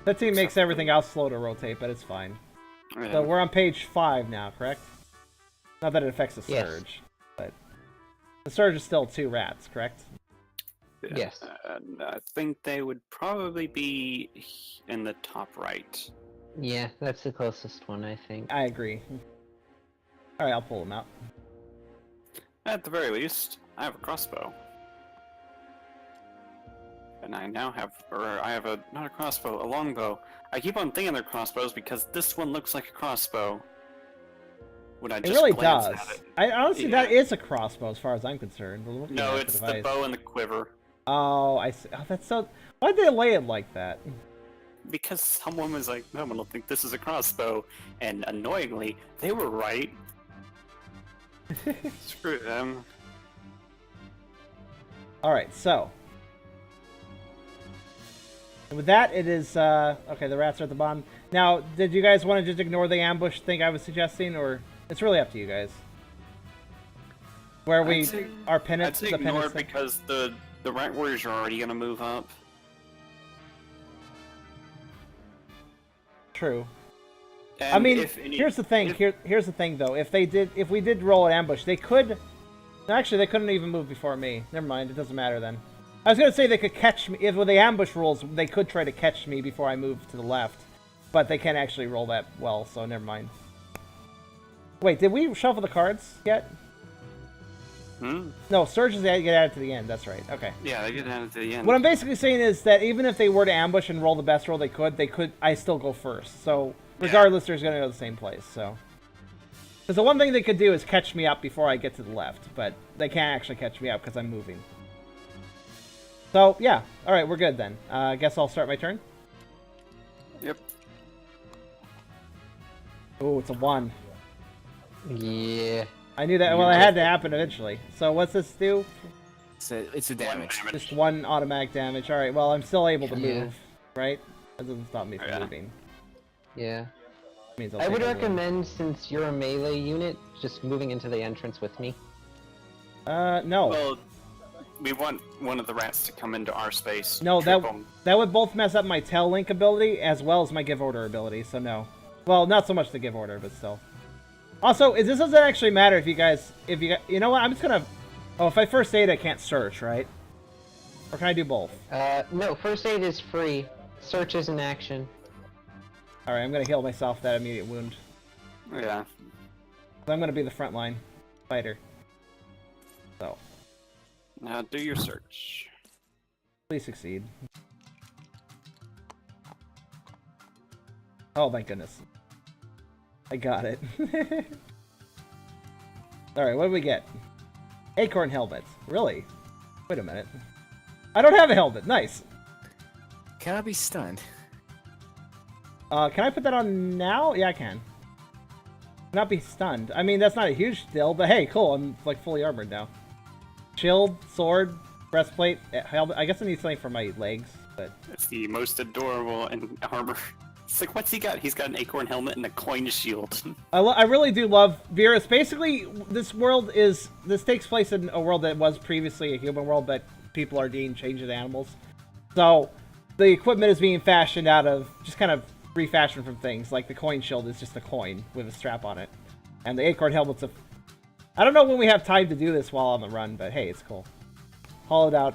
That team makes everything else slow to rotate, but it's fine. Yeah. So we're on page 5 now, correct? Not that it affects the Yes. surge, but the surge is still 2 rats, correct? Yeah. Yes. And I think they would probably be in the top right. Yeah, that's the closest one, I think. I agree. All right, I'll pull them out. At the very least, I have a crossbow. And I now have, not a crossbow, a longbow. I keep on thinking they're crossbows because this one looks like a crossbow. When I It just really glance does. at it. I honestly, Yeah. that is a crossbow as far as I'm concerned. Looking No, at it's the device. bow and the quiver. Oh, I see. Oh, that's so. Why'd they lay it like that? Because someone was like, no, I don't think this is a crossbow. And annoyingly, they were right. Screw them. All right, so. And with that, it is okay. The rats are at the bottom. Now, did you guys want to just ignore the ambush thing I was suggesting, or it's really up to you guys? where I'd say- our I'd penance, say the ignore penance it because the rat warriors are already gonna move up. True. And I mean, if any, here's the thing. if- Here's the thing, though. If we did roll an ambush, they could. Actually, they couldn't even move before me. Never mind. It doesn't matter then. I was gonna say they could catch me if with the ambush rules. They could try to catch me before I move to the left, but they can't actually roll that well. So never mind. Wait, did we shuffle the cards yet? No, surges get added to the end. That's right. Okay. Yeah, they get added to the end. What I'm basically saying is that even if they were to ambush and roll the best roll they could. I still go first. So regardless, they're going to go to the same place. So, because the one thing they could do is catch me up before I get to the left, but they can't actually catch me up because I'm moving. So yeah, all right, we're good then. I guess I'll start my turn. Yep. Oh, it's a 1. Yeah. I knew that. Well, it had to happen eventually. So what's this do? It's a damage. Just 1 automatic damage. All right. Well, I'm still able to Yeah. move, right? That doesn't stop me from Yeah. moving. Yeah. Means I'll I take would a win. recommend, since you're a melee unit, just moving into the entrance with me. No. Well, we want one of the rats to come into our space. No, trip 'em. that would both mess up my tail link ability as well as my give order ability. So no. Well, not so much the give order, but still. Also, this doesn't actually matter if you guys, you know what? I'm just gonna. Oh, if I first aid, I can't search, right? Or can I do both? No, first aid is free. Search is an action. All right, I'm gonna heal myself that immediate wound. Yeah. I'm gonna be the frontline fighter. So Now do your search. please succeed. Oh my goodness. I got it. Alright, what do we get? Acorn helmet. Really? Wait a minute. I don't have a helmet. Nice. Can I be stunned? Can I put that on now? Yeah, I can. Not be stunned. I mean, that's not a huge deal, but hey, cool. I'm like fully armored now. Shield, sword, breastplate, helmet. I guess I need something for my legs, but It's the most adorable and armor. It's like, what's he got? He's got an acorn helmet and a coin shield. I really do love Virus. Basically, this takes place in a world that was previously a human world, but people are being changed into animals. So the equipment is being fashioned out of just kind of refashioned from things. Like the coin shield is just a coin with a strap on it, and the acorn helmet's a. I don't know when we have time to do this while on the run, but hey, it's cool. Hollowed out,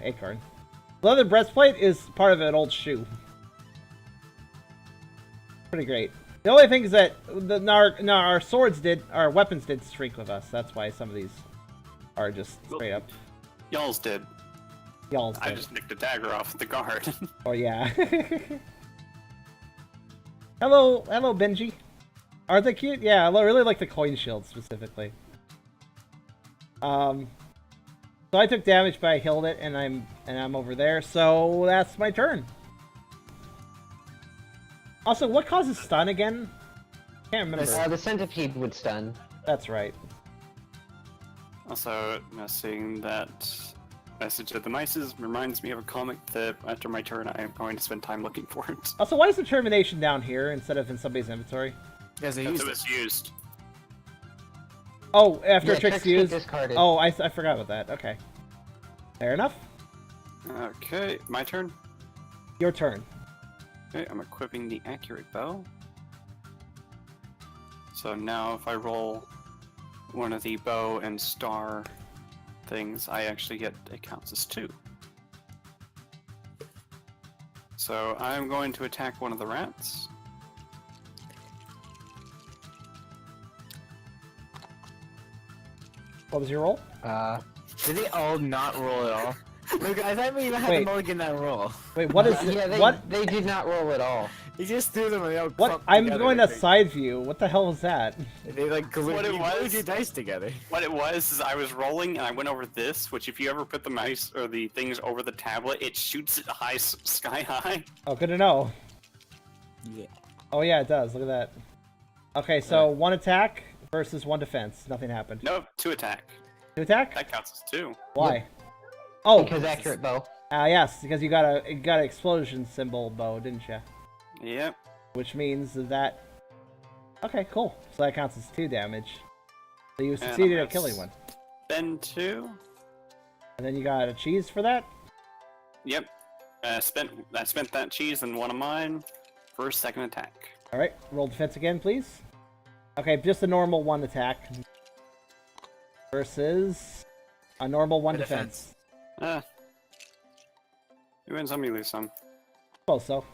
acorn. Leather breastplate is part of an old shoe. Pretty great. The only thing is that our weapons did shrink with us. That's why some of these are just straight up. Y'all's did. Y'all's I dead. just nicked a dagger off the guard. Oh yeah. Hello, Benji. Aren't they cute? Yeah, I really like the coin shield specifically. So I took damage, but I healed it, and I'm over there. So that's my turn. Also, what causes stun again? Can't remember. The centipede would stun. That's right. Also, seeing that message of the mices reminds me of a comic that after my turn I am going to spend time looking for it. Also, why is the termination down here instead of in somebody's inventory? Because they Because used it it. was used. Oh, after Yeah, Trick's tricks get used? discarded. Oh, I forgot about that. Okay. Fair enough. Okay, my turn. Your turn. Okay, I'm equipping the accurate bow. So now if I roll one of the bow and star things, I actually get, it counts as 2. So I'm going to attack one of the rats. What was your roll? Did they all not roll at all? Look, I thought we even had Wait. to mulligan that roll. Wait, what is Yeah, it? What? they did not roll at all. He just threw them and they all What? clumped I'm together going to like side view. What the hell was that? they like glued, What it you was? glued your dice together. What it was is I was rolling and I went over this, which if you ever put the mice or the things over the tablet, it shoots it high, sky high. Oh, good to know. Yeah. Oh yeah, it does. Look at that. Okay, so 1 attack versus 1 defense. Nothing happened. No, 2 attack. 2 attack? That counts as 2. Why? Oh, Because accurate bow. yes, because you got an explosion symbol bow, didn't you? Yep. Which means that. Okay, cool. So that counts as 2 damage. So you succeeded at killing one. Spend 2. And then you got a cheese for that? Yep. I spent that cheese and one of mine for a second attack. Alright, roll defense again, please. Okay, just a normal 1 attack. Versus a normal 1 defense. You win some, you lose some. Suppose so.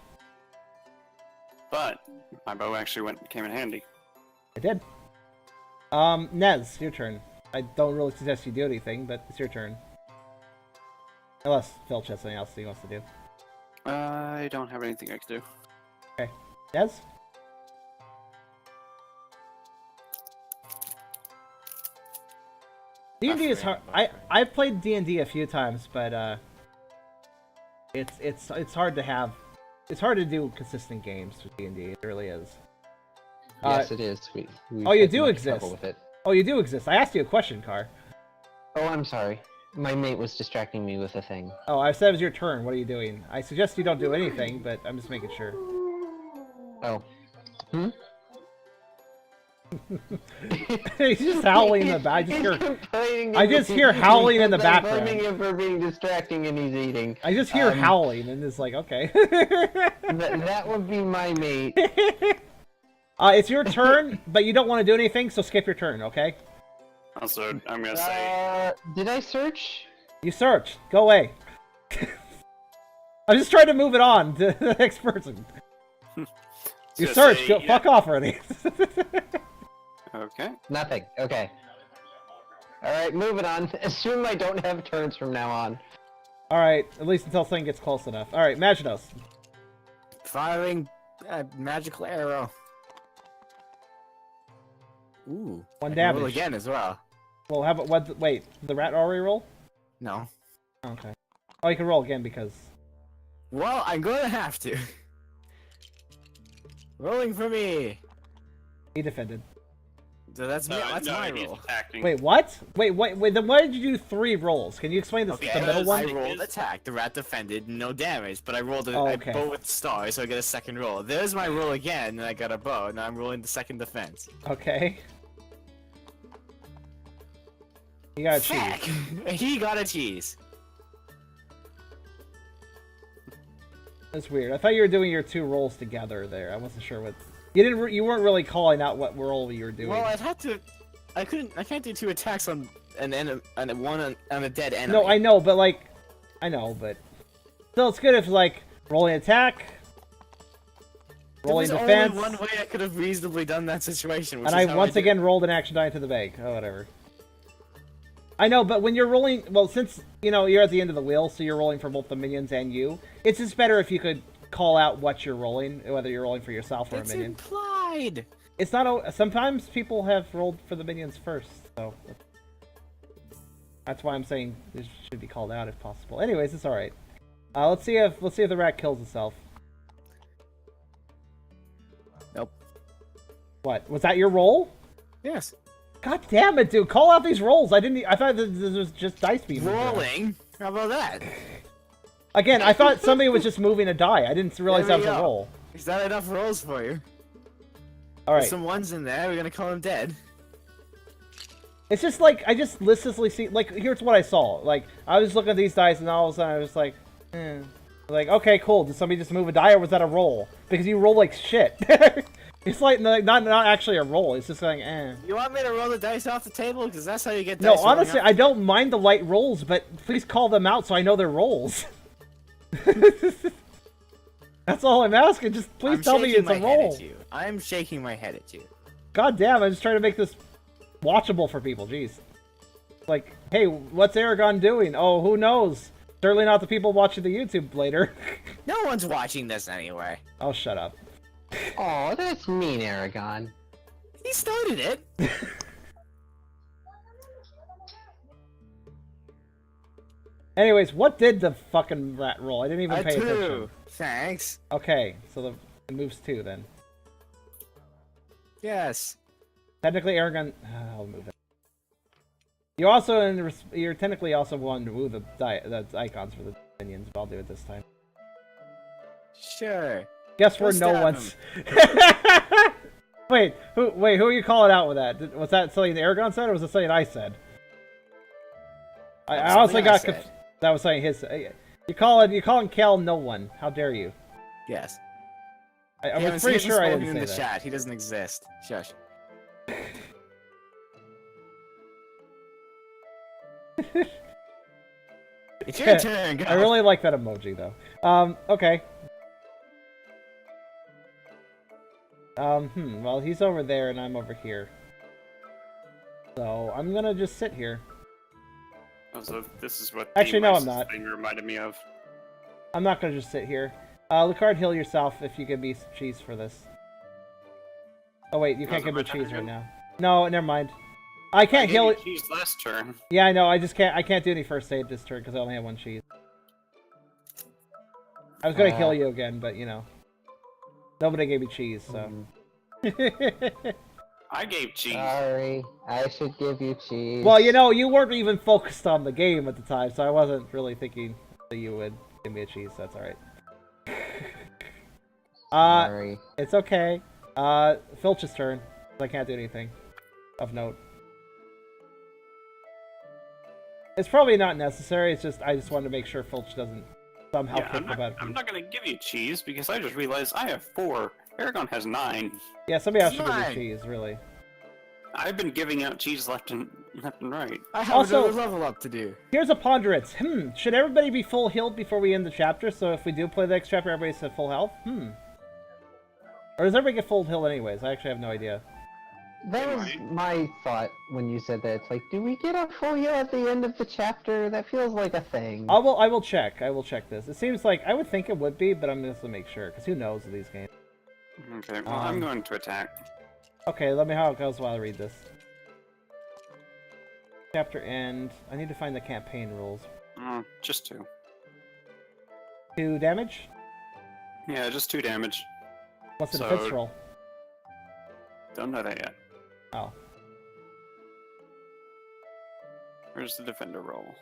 But my bow actually came in handy. It did. Nez, your turn. I don't really suggest you do anything, but it's your turn. Unless Filch has something else he wants to do. I don't have anything I can do. Okay. Nez? D&D is hard. I've played D&D a few times, but it's hard to have. It's hard to do consistent games with D&D. It really is. Yes, it is. Oh, you had do much exist. trouble with it. Oh, you do exist. I asked you a question, Car. Oh, I'm sorry. My mate was distracting me with a thing. Oh, I said it was your turn. What are you doing? I suggest you don't do anything, but I'm just making sure. Oh. Hmm? He's just howling in the back. I just hear howling in the background. I'm blaming him for being distracting and he's eating. I just hear howling and it's like, okay. That would be my mate. It's your turn, but you don't want to do anything, so skip your turn, okay? Also, I'm gonna say. Did I search? You search. Go away. I'm just trying to move it on to the next person. You search. Go fuck off already. Okay. Nothing. Okay. Alright, moving on. Assume I don't have turns from now on. Alright, at least until something gets close enough. Alright, Maginos. Firing a magical arrow. Ooh. 1 I can damage. roll again as well. Well, how about wait, the rat already roll? No. Okay. Oh, you can roll again because. Well, I'm gonna have to. Rolling for me. He defended. So that's me. That's no, my he's roll. attacking. Wait, what? Wait, then why did you do 3 rolls? Can you explain this, Okay, the middle one? I rolled attack. The rat defended, no damage, but I rolled a okay. bow with stars, so I get a second roll. There's my roll again, and I got a bow. Now I'm rolling the second defense. Okay. You got a cheese. Heck! He got a cheese. That's weird. I thought you were doing your 2 rolls together there. I wasn't sure what. You didn't. You weren't really calling out what roll you were doing. Well, I'd have to. I couldn't. I can't do 2 attacks on an enemy, on one on a dead enemy. No, I know, but like, I know, but still, it's good if like rolling attack, rolling There was defense, only one way I could have reasonably done that situation. Which and is I how once did it. again rolled an action die into the bank. Oh, whatever. I know, but when you're rolling, well, since you know you're at the end of the wheel, so you're rolling for both the minions and you. It's just better if you could call out what you're rolling, whether you're rolling for yourself or It's a minion. implied. It's not. Sometimes people have rolled for the minions first, so that's why I'm saying this should be called out if possible. Anyways, it's all right. Let's see if the rat kills itself. Nope. What was that? Your roll? Yes. God damn it, dude! Call out these rolls. I didn't. I thought this was just dice being moved around. Rolling. How about that? Again, I thought somebody was just moving a die. I didn't realize There that we was a go. roll. Is that enough rolls for you? All right. There's some ones in there. We're gonna call him dead. It's just like I just listlessly see. Like here's what I saw. Like I was looking at these dice, and all of a sudden I was like, like okay, cool. Did somebody just move a die, or was that a roll? Because you roll like shit. It's like not actually a roll. It's just like You want me to roll the dice off the table? Because that's how you get No, dice rolling honestly, up. I don't mind the light rolls, but please call them out so I know they're rolls. That's all I'm asking. Just please I'm tell me shaking it's a my head roll. at you. I'm shaking my head at you. God damn, I'm just trying to make this watchable for people. Jeez. Like, hey, what's Eragon doing? Oh, who knows? Certainly not the people watching the YouTube later. No one's watching this anyway. Oh, shut up. Oh, that's mean, Eragon. He started it. Anyways, what did the fucking rat roll? I didn't even pay attention. 2. Thanks. Okay, so it moves 2 then. Yes. Technically, Eragon. I'll move it. You're technically also one to move the icons for the minions, but I'll do it this time. Sure. Guess Go where no stab one's. Wait, who are you calling out with that? Was that something Eragon said, or was it something I said? I honestly got said. that was saying his. You're calling Cal no one. How dare you? Yes. I He was pretty hasn't sure I spoken didn't in say the that. chat. He doesn't exist. Shush. It's your turn. Go. I really like that emoji though. Okay. Well, he's over there and I'm over here. So I'm gonna just sit here. Oh, so this is what Actually, the no, I'm Oasis not. thing reminded me of. I'm not gonna just sit here. Lucard, heal yourself if you give me some cheese for this. Oh wait, you can't Was it give me my turn cheese right again? now. No, never mind. I I can't gave heal you it. cheese last turn. Yeah, I know. I can't do any first aid this turn because I only have one cheese. I was gonna heal you again, but you know, nobody gave me cheese, so. I gave cheese. Sorry, I should give you cheese. Well, you know, you weren't even focused on the game at the time, so I wasn't really thinking that you would give me a cheese. So that's all right. Sorry. It's okay. Filch's turn. I can't do anything of note. It's probably not necessary. It's just I just wanted to make sure Filch doesn't somehow Yeah, kick the butt. I'm not gonna give you cheese because I just realized I have 4. Eragon has 9. Yeah, somebody else should give me Fine. cheese. Really. I've been giving out cheese left and right. I have Also- another level up to do. Here's a ponderance. Should everybody be full healed before we end the chapter? So if we do play the next chapter, everybody's at full health. Or does everybody get full healed anyways? I actually have no idea. That was my thought when you said that. It's like, do we get a full heal at the end of the chapter? That feels like a thing. I will check. I will check this. It seems like I would think it would be, but I'm just gonna make sure because who knows with these games. Okay, well, I'm going to attack. Okay, let me know how it goes while I read this. Chapter end. I need to find the campaign rules. Just 2. 2 damage? Yeah, just 2 damage. What's the So- defense roll? Don't know that yet. Oh. Where's the defender roll?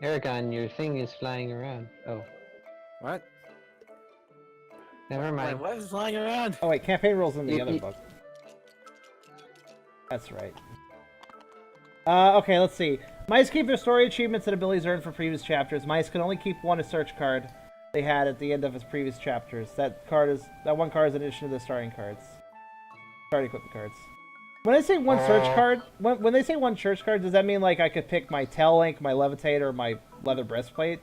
Eragon, your thing is flying around. Oh, What? never Wait, mind. what is flying around? Oh wait, campaign rules in the You- other you- book. That's right. Okay, let's see. Mice keep their story achievements and abilities earned from previous chapters. Mice can only keep one search card they had at the end of his previous chapters. That one card is in addition to the starting cards. Starting equipment cards. When I say one search card, when they say one search card, does that mean like I could pick my tail link, my levitate, or my leather breastplate?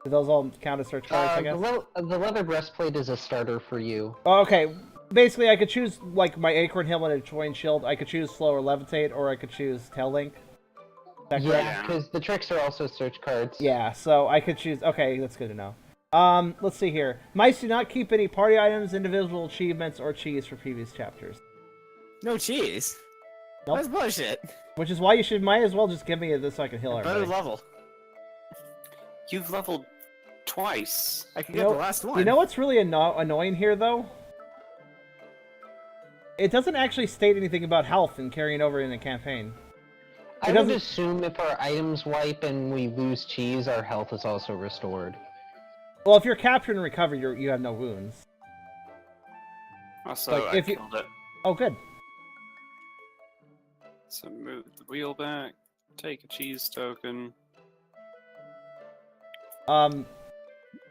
Do those all count as search cards? I guess. The leather breastplate is a starter for you. Oh, okay. Basically, I could choose like my acorn helmet and Troyan shield. I could choose slow or levitate, or I could choose tail link. Is that correct? Yeah, because the tricks are also search cards. Yeah, so I could choose. Okay, that's good to know. Let's see here. Mice do not keep any party items, individual achievements, or cheese for previous chapters. No cheese. Nope. That's bullshit. Which is why you might as well just give me this so I can heal Better everybody. level. You've leveled twice. I can You get know- the last one. You know what's really annoying here, though? It doesn't actually state anything about health and carrying over in the campaign. I It would doesn't- assume if our items wipe and we lose cheese, our health is also restored. Well, if you're captured and recovered, you have no wounds. Also, Like, I if you- killed it. Oh, good. So move the wheel back, take a cheese token,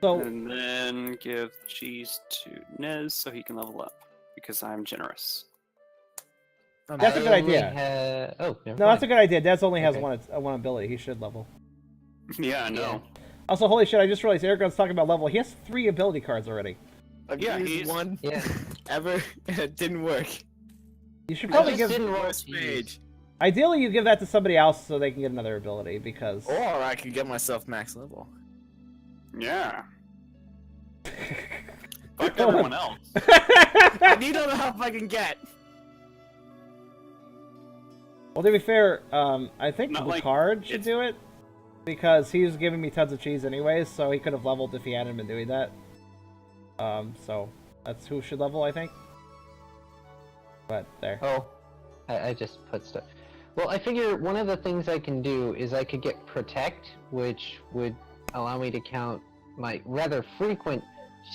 So and then give the cheese to Nez so he can level up, because I'm generous. That's a good I only idea. Oh, never no, that's a mind. good idea. Dez only has Okay. one ability. He should level. Yeah, I know. Also, holy shit! I just realized Eragon's talking about level. He has 3 ability cards already. I've Yeah, used he's- one Yeah. ever, and it didn't work. You should I probably just give. didn't roll First cheese. page. Ideally, you give that to somebody else so they can get another ability because. Or I could get myself max level. Yeah. Fuck everyone else. I need all the help I can get. Well, to be fair, I think Not like Lucard should it's- do it because he was giving me tons of cheese anyways, so he could have leveled if he hadn't been doing that. So that's who should level, I think. But there. Oh, I just put stuff. Well, I figure one of the things I can do is I could get Protect, which would allow me to count my rather frequent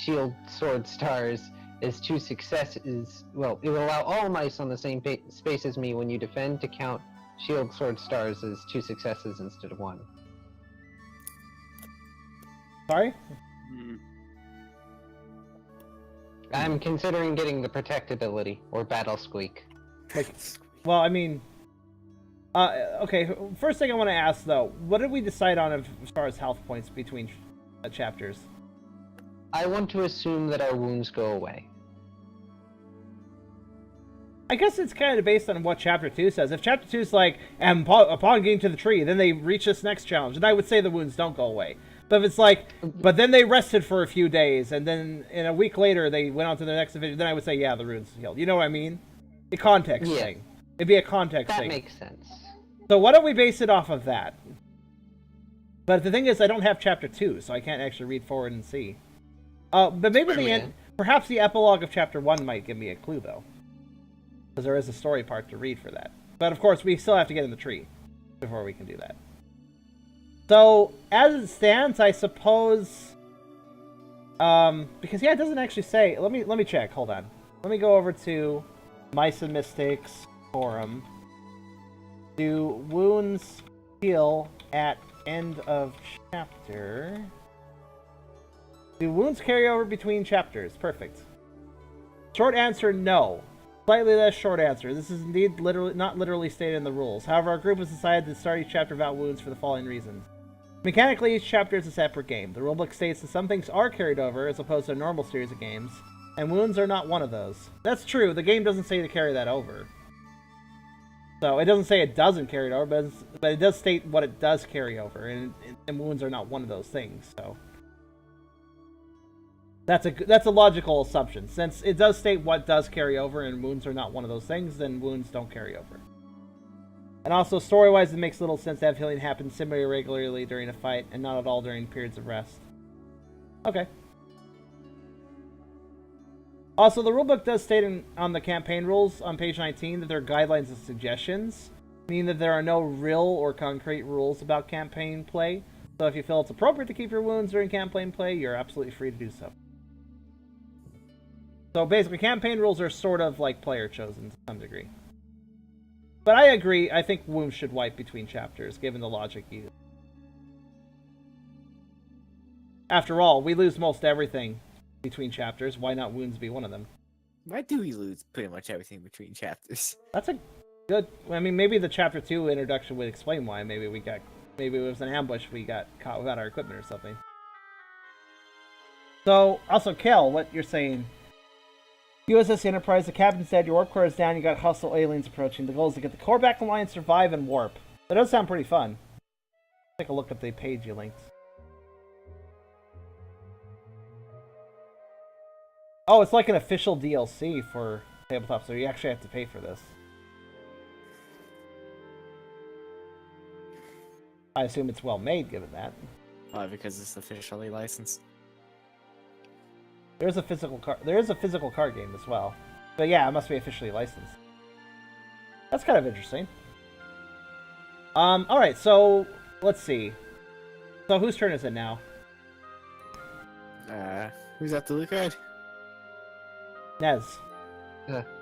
shield sword stars as 2 successes. Well, it will allow all mice on the same space as me when you defend to count Shield, Sword, Stars is 2 successes instead of 1. Sorry? Hmm. I'm considering getting the Protect ability, or Battle Squeak. Like, well, I mean... okay, first thing I want to ask, though, what did we decide on as far as health points between chapters? I want to assume that our wounds go away. I guess it's kind of based on what Chapter 2 says. If Chapter 2 is like, and upon getting to the tree, then they reach this next challenge, and I would say the wounds don't go away. But if it's like, but then they rested for a few days, and then in a week later they went on to the next division, then I would say, yeah, the runes healed. You know what I mean? A context thing. It'd be a context thing. That makes sense. So why don't we base it off of that? But the thing is, I don't have Chapter 2, so I can't actually read forward and see. But maybe the end, perhaps the epilogue of Chapter 1 might give me a clue, though. Because there is a story part to read for that. But of course, we still have to get in the tree before we can do that. So, as it stands, I suppose... because, yeah, it doesn't actually say... Let me check, hold on. Let me go over to Mice and Mystics forum. Do wounds heal at end of chapter? Do wounds carry over between chapters? Perfect. Short answer, no. Slightly less short answer. This is indeed not literally stated in the rules. However, our group has decided to start each chapter without wounds for the following reasons. Mechanically, each chapter is a separate game. The rulebook states that some things are carried over, as opposed to a normal series of games, and wounds are not one of those. That's true, the game doesn't say to carry that over. So, it doesn't say it doesn't carry it over, but it does state what it does carry over, and wounds are not one of those things, so... That's a logical assumption. Since it does state what does carry over and wounds are not one of those things, then wounds don't carry over. And also, story-wise, it makes little sense to have healing happen semi-regularly during a fight and not at all during periods of rest. Okay. Also, the rulebook does state on the campaign rules on page 19 that there are guidelines and suggestions, meaning that there are no real or concrete rules about campaign play. So if you feel it's appropriate to keep your wounds during campaign play, you're absolutely free to do so. So basically, campaign rules are sort of like player chosen to some degree. But I agree, I think wounds should wipe between chapters, given the logic used. After all, we lose most everything between chapters. Why not wounds be one of them? Why do we lose pretty much everything between chapters? That's a good... I mean, maybe the Chapter 2 introduction would explain why. Maybe it was an ambush, we got caught without our equipment or something. So, also, Kel, what you're saying... USS Enterprise, the captain said your warp core is down, you got hostile aliens approaching. The goal is to get the core back online, survive, and warp. That does sound pretty fun. Take a look at the page you linked. Oh, it's like an official DLC for Tabletop, so you actually have to pay for this. I assume it's well made, given that. Because it's officially licensed. There is a physical card game as well, but yeah, it must be officially licensed. That's kind of interesting. All right, so let's see. So whose turn is it now? Who's at the Lucard? Nez.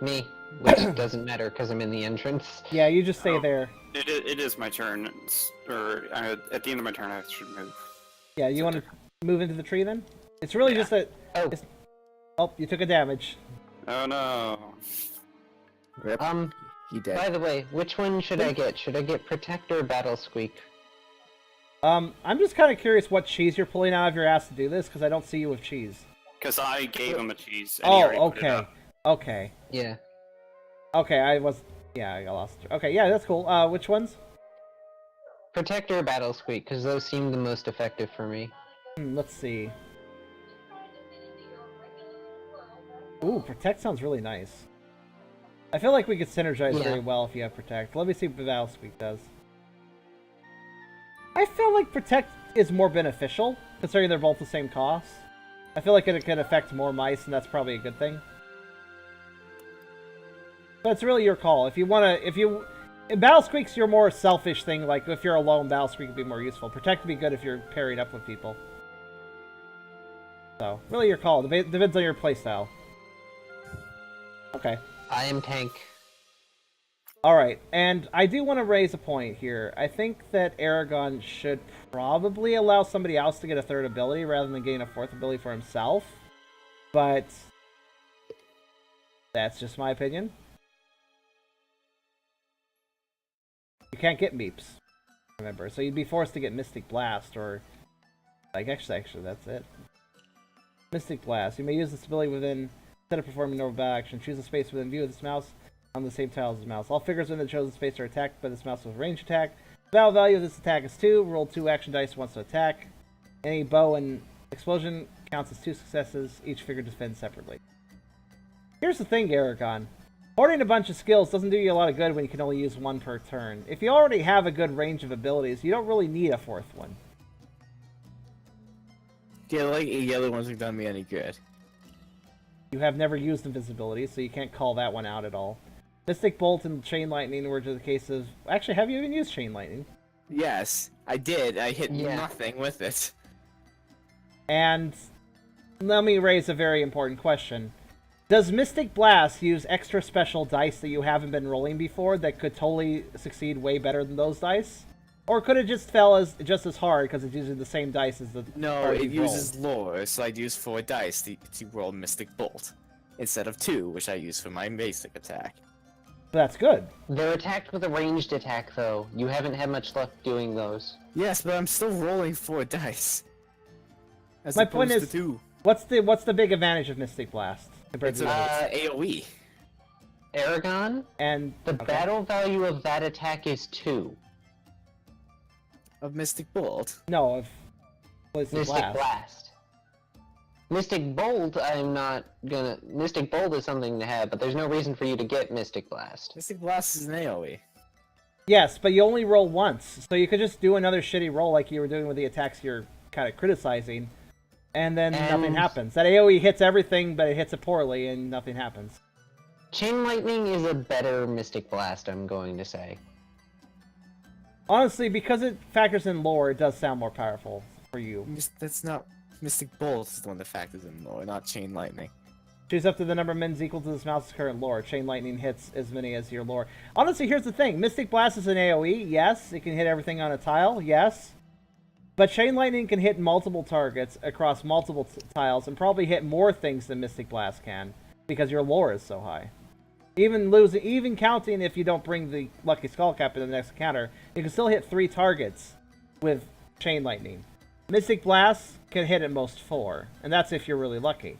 Me, which doesn't matter because I'm in the entrance. Yeah, you just stay there. It is my turn. At the end of my turn, I should move. Yeah, you want to move into the tree then? It's really just that... Oh, you took a damage. Oh no. Rip. He dead. By the way, which one should I get? Should I get Protect or Battle Squeak? I'm just kind of curious what cheese you're pulling out of your ass to do this, because I don't see you with cheese. Because I gave him a cheese. And he already put it okay. up. Okay. Yeah. Okay, I got lost. Okay, yeah, that's cool. Which ones? Protect or Battle Squeak, because those seem the most effective for me. Let's see. Ooh, Protect sounds really nice. I feel like we could synergize very well if you have Protect. Let me see what Battle Squeak does. I feel like Protect is more beneficial, considering they're both the same cost. I feel like it can affect more mice, and that's probably a good thing. But it's really your call. If you want to... Battle Squeak's your more selfish thing, like if you're alone, Battle Squeak would be more useful. Protect would be good if you're pairing up with people. So, really your call. Depends on your playstyle. Okay. I am tank. Alright, and I do want to raise a point here. I think that Eragon should probably allow somebody else to get a third ability rather than getting a fourth ability for himself. But that's just my opinion. You can't get Meeps, remember. So you'd be forced to get Mystic Blast or... Like, actually, that's it. Mystic Blast. You may use this ability within... Instead of performing normal battle action, choose a space within view of this mouse on the same tile as the mouse. All figures within the chosen space are attacked by this mouse with range attack. The battle value of this attack is 2. Roll 2 action dice once to attack. Any bow and explosion counts as 2 successes. Each figure defends separately. Here's the thing, Eragon. Hoarding a bunch of skills doesn't do you a lot of good when you can only use 1 per turn. If you already have a good range of abilities, you don't really need a 4th one. Yeah, like the other ones have done me any good. You have never used invisibility, so you can't call that one out at all. Mystic Bolt and Chain Lightning were just the case of... Actually, have you even used Chain Lightning? Yes, I did. I hit Yeah. nothing with it. And let me raise a very important question. Does Mystic Blast use extra special dice that you haven't been rolling before that could totally succeed way better than those dice? Or could it just fail just as hard because it's using the same dice as the No, card it you've rolled? uses lore, so I'd use 4 dice to roll Mystic Bolt. Instead of 2, which I use for my basic attack. That's good. They're attacked with a ranged attack, though. You haven't had much luck doing those. Yes, but I'm still rolling 4 dice. As My point opposed is- to 2. What's the big advantage of Mystic Blast compared It's to the others? AoE. Aragon, And the okay. battle value of that attack is 2. Of Mystic Bolt. No, of Mystic Mystic Blast. Blast. Mystic Bolt, I'm not gonna... Mystic Bolt is something to have, but there's no reason for you to get Mystic Blast. Mystic Blast is an AoE. Yes, but you only roll once, so you could just do another shitty roll like you were doing with the attacks you're kind of criticizing, and then nothing And- happens. That AoE hits everything, but it hits it poorly, and nothing happens. Chain Lightning is a better Mystic Blast, I'm going to say. Honestly, because it factors in lore, it does sound more powerful for you. That's not... Mystic Bolt is the one that factors in lore, not Chain Lightning. Choose up to the number of mins equal to this mouse's current lore. Chain Lightning hits as many as your lore. Honestly, here's the thing. Mystic Blast is an AoE, yes. It can hit everything on a tile, yes. But Chain Lightning can hit multiple targets across multiple tiles and probably hit more things than Mystic Blast can because your lore is so high. Even counting if you don't bring the Lucky Skullcap in the next encounter, you can still hit 3 targets with Chain Lightning. Mystic Blast can hit at most 4, and that's if you're really lucky.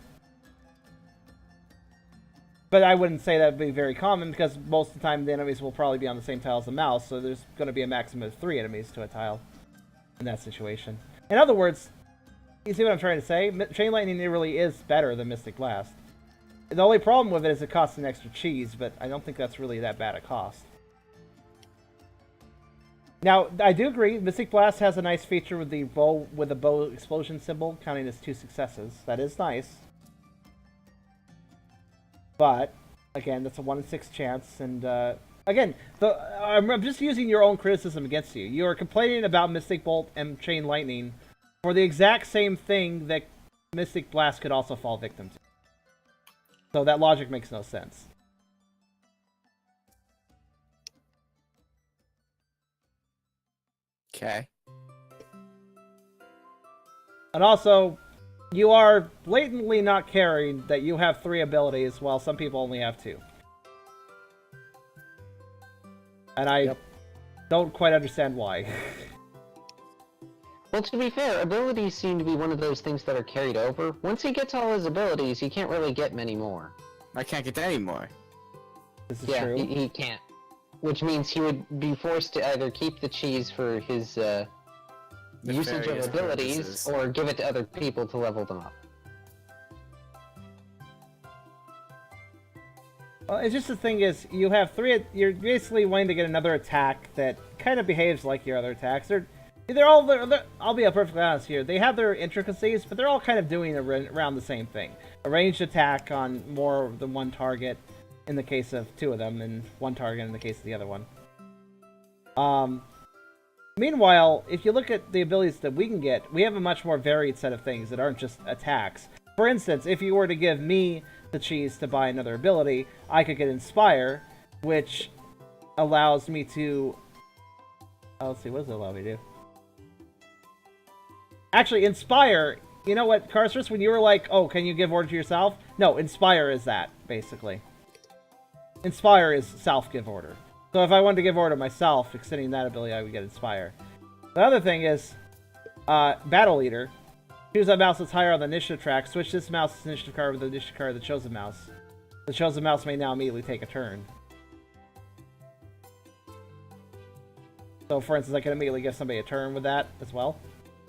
But I wouldn't say that would be very common because most of the time the enemies will probably be on the same tile as the mouse, so there's going to be a maximum of 3 enemies to a tile in that situation. In other words, you see what I'm trying to say? Chain Lightning really is better than Mystic Blast. The only problem with it is it costs an extra cheese, but I don't think that's really that bad a cost. Now, I do agree, Mystic Blast has a nice feature with the bow explosion symbol, counting as 2 successes. That is nice. But, again, that's a 1 in 6 chance, and, again, I'm just using your own criticism against you. You are complaining about Mystic Bolt and Chain Lightning for the exact same thing that Mystic Blast could also fall victim to. So that logic makes no sense. Okay. And also, you are blatantly not caring that you have 3 abilities while some people only have 2. And I don't quite understand why. Well, to be fair, abilities seem to be one of those things that are carried over. Once he gets all his abilities, he can't really get many more. I can't get any more. This is Yeah, true. he can't. Which means he would be forced to either keep the cheese for his usage of Nefarious abilities, purposes. or give it to other people to level them up. Well, it's just the thing is, you have 3. You're basically wanting to get another attack that kind of behaves like your other attacks. I'll be perfectly honest here. They have their intricacies, but they're all kind of doing around the same thing. A ranged attack on more than one target in the case of 2 of them, and 1 target in the case of the other one. Meanwhile, if you look at the abilities that we can get, we have a much more varied set of things that aren't just attacks. For instance, if you were to give me the cheese to buy another ability, I could get Inspire, which allows me to... Oh, let's see, what does it allow me to do? Actually, Inspire... You know what, Karserus, when you were like, oh, can you give order to yourself? No, Inspire is that, basically. Inspire is self-give order. So if I wanted to give order to myself, extending that ability, I would get Inspire. The other thing is, Battle Leader. Choose a mouse that's higher on the initiative track. Switch this mouse's initiative card with the initiative card of the chosen mouse. The chosen mouse may now immediately take a turn. So, for instance, I can immediately give somebody a turn with that as well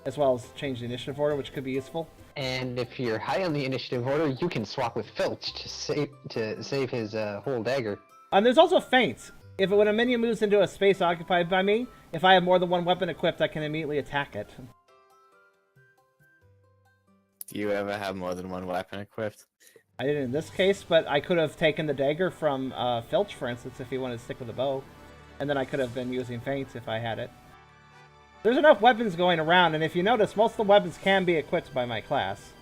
as change the initiative order, which could be useful. And if you're high on the initiative order, you can swap with Filch to save his whole dagger. And there's also Feint. When a minion moves into a space occupied by me, if I have more than one weapon equipped, I can immediately attack it. Do you ever have more than one weapon equipped? I didn't in this case, but I could have taken the dagger from Filch, for instance, if he wanted to stick with the bow. And then I could have been using Feint if I had it. There's enough weapons going around, and if you notice, most of the weapons can be equipped by my class.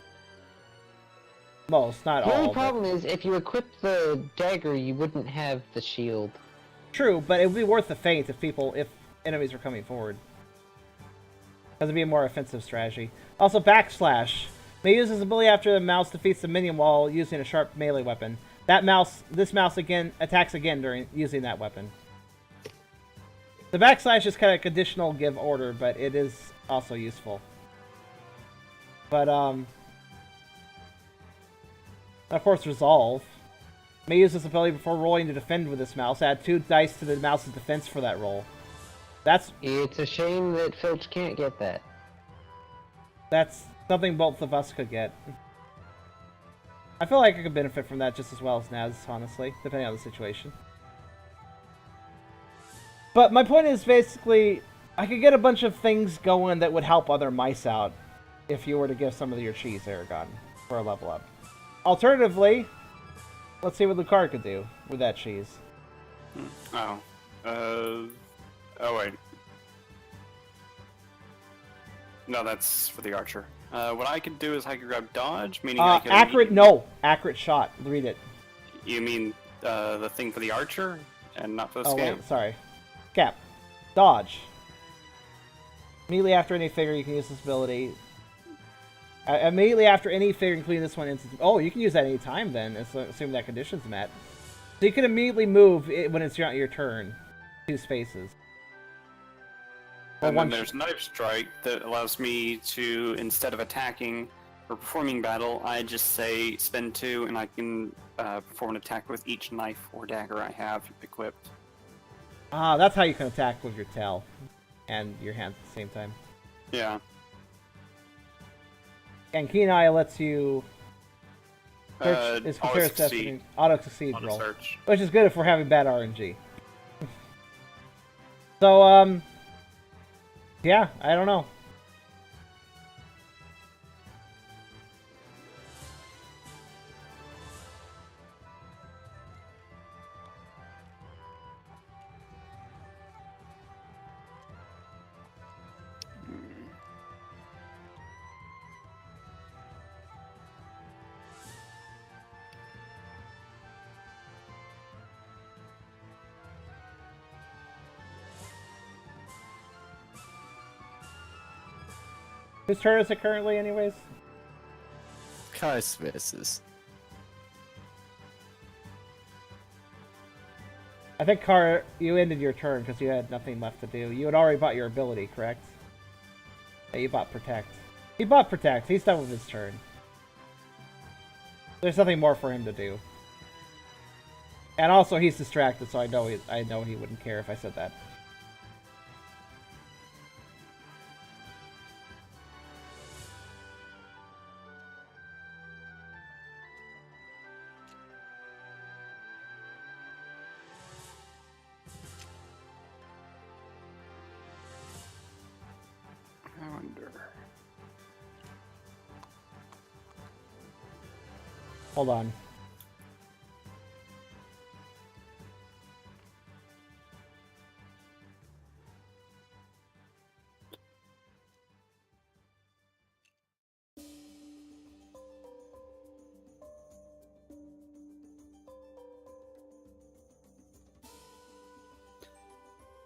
Most, not all. The only problem is, if you equip the dagger, you wouldn't have the shield. True, but it would be worth the Feint if enemies were coming forward. Because it'd be a more offensive strategy. Also, Backslash. May use this ability after the mouse defeats the minion while using a sharp melee weapon. This mouse again attacks again during using that weapon. The backslash is kind of conditional give order, but it is also useful. But, of course, Resolve. May use this ability before rolling to defend with this mouse. Add 2 dice to the mouse's defense for that roll. It's a shame that Filch can't get that. That's something both of us could get. I feel like I could benefit from that just as well as Naz, honestly, depending on the situation. But my point is basically, I could get a bunch of things going that would help other mice out if you were to give some of your cheese, Eragon, for a level up. Alternatively, let's see what Lucard could do with that cheese. Oh. Oh, wait. No, that's for the archer. What I could do is I could grab dodge, meaning I could... Accurate shot. Read it. You mean the thing for the archer, and not for the Oh, scam? wait, sorry. Cap. Dodge. Immediately after any figure, you can use this ability. Immediately after any figure, including this one, oh, you can use that any time then, assuming that condition's met. So you can immediately move when it's your turn. 2 spaces. And then there's Knife Strike that allows me to, instead of attacking or performing battle, I just say spend 2 and I can perform an attack with each knife or dagger I have equipped. Ah, that's how you can attack with your tail and your hands at the same time. Yeah. And Keen Eye lets you search, auto succeed roll, Auto-search. which is good if we're having bad RNG. So, yeah, I don't know. Whose turn is it currently, anyways? Karserus. I think you ended your turn because you had nothing left to do. You had already bought your ability, correct? Yeah, you bought Protect. He bought Protect. He's done with his turn. There's nothing more for him to do. And also, he's distracted, so I know he wouldn't care if I said that. I wonder. Hold on.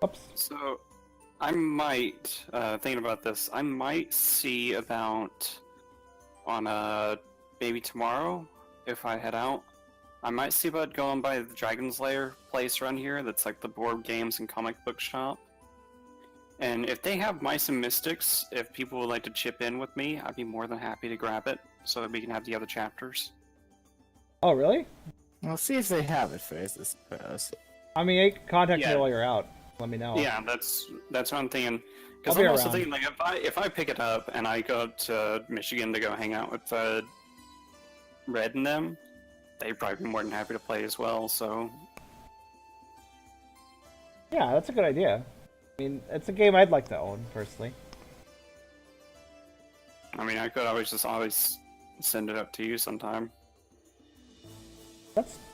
Oops. So, I might, thinking about this, I might see about on maybe tomorrow, if I head out, I might see about going by the Dragon's Lair place around here that's like the board games and comic book shop. And if they have Mice and Mystics, if people would like to chip in with me, I'd be more than happy to grab it so that we can have the other chapters. Oh, really? We'll see if they have it first, I suppose. I mean, you can contact me Yeah. while you're out. Let me know. Yeah, that's what I'm thinking. Because I'll be I'm also around. thinking, like, if I pick it up and I go to Michigan to go hang out with Red and them, they'd probably be more than happy to play as well. So Yeah, that's a good idea. I mean, it's a game I'd like to own, personally. I mean, I could always send it up to you sometime.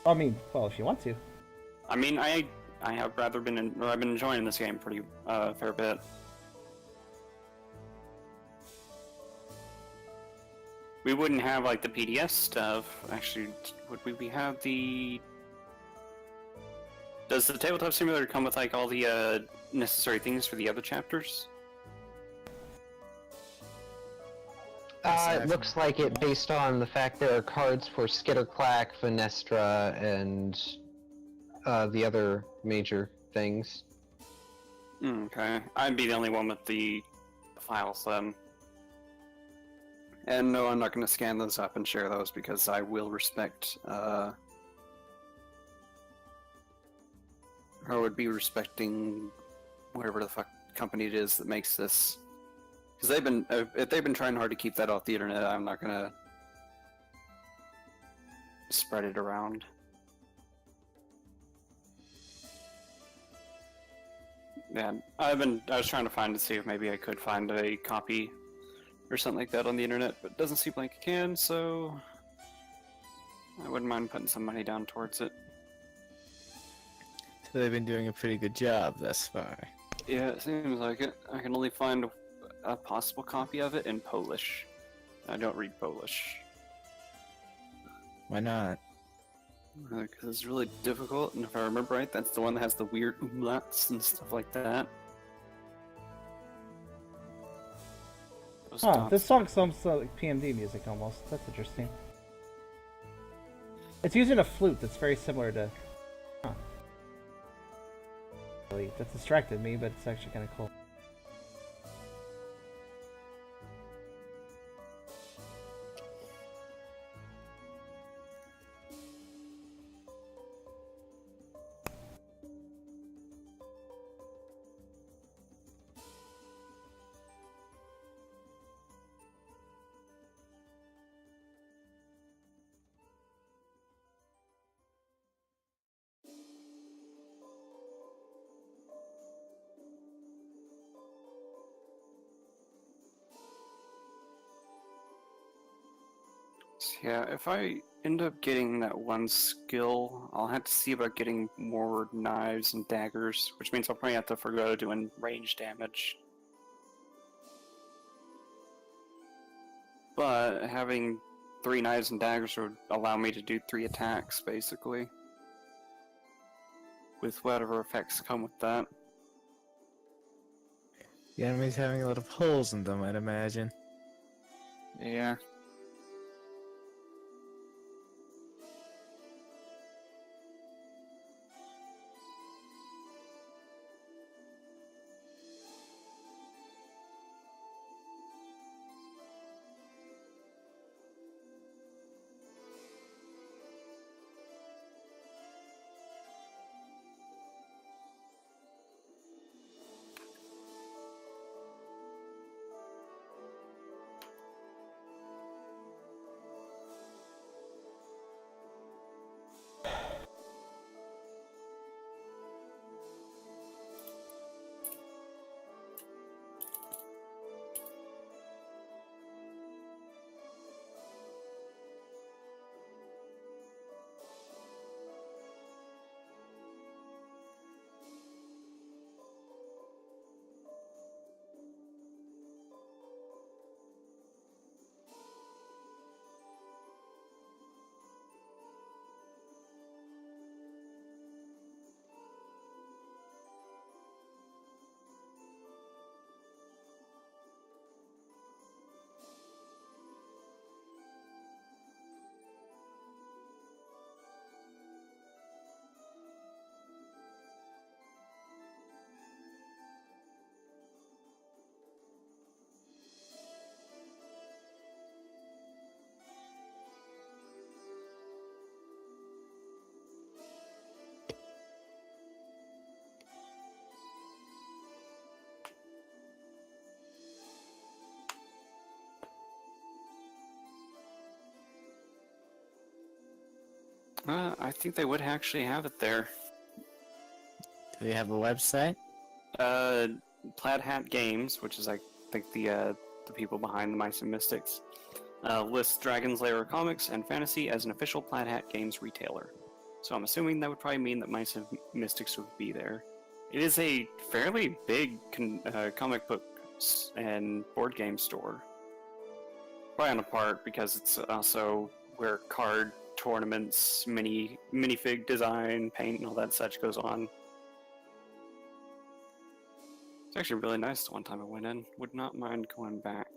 I mean, well, if you want to. I mean, I have I've been enjoying this game pretty fair bit. We wouldn't have like the PDS stuff. Actually, would we have the? Does the tabletop simulator come with like all the necessary things for the other chapters? It looks like it based on the fact there are cards for Skitterclack, Venestra, and the other major things. Okay, I'd be the only one with the files then. And no, I'm not going to scan those up and share those because I will respect, or would be respecting whatever the fuck company it is that makes this. Because if they've been trying hard to keep that off the internet, I'm not going to spread it around. Yeah, I was trying to find to see if maybe I could find a copy or something like that on the internet, but it doesn't seem like I can, so I wouldn't mind putting some money down towards it. So they've been doing a pretty good job thus far. Yeah, it seems like it. I can only find a possible copy of it in Polish. I don't read Polish. Why not? Because it's really difficult, and if I remember right, that's the one that has the weird umlauts and stuff like that. Those Huh, dots. this song sounds like PMD music almost. That's interesting. It's using a flute that's very similar to... Huh. Really, that distracted me, but it's actually kind of cool. Yeah, if I end up getting that one skill, I'll have to see about getting more knives and daggers, which means I'll probably have to forgo doing range damage. But having 3 knives and daggers would allow me to do 3 attacks, basically. With whatever effects come with that. The enemy's having a lot of holes in them, I'd imagine. Yeah. I think they would actually have it there. Do they have a website? Plaid Hat Games, which is I think the people behind the Mice and Mystics, lists Dragon's Lair comics and fantasy as an official Plaid Hat Games retailer. So I'm assuming that would probably mean that Mice and Mystics would be there. It is a fairly big comic books and board game store. Probably on a part because it's also where card tournaments, minifig design, paint, and all that such goes on. It's actually really nice the one time I went in. Would not mind going back.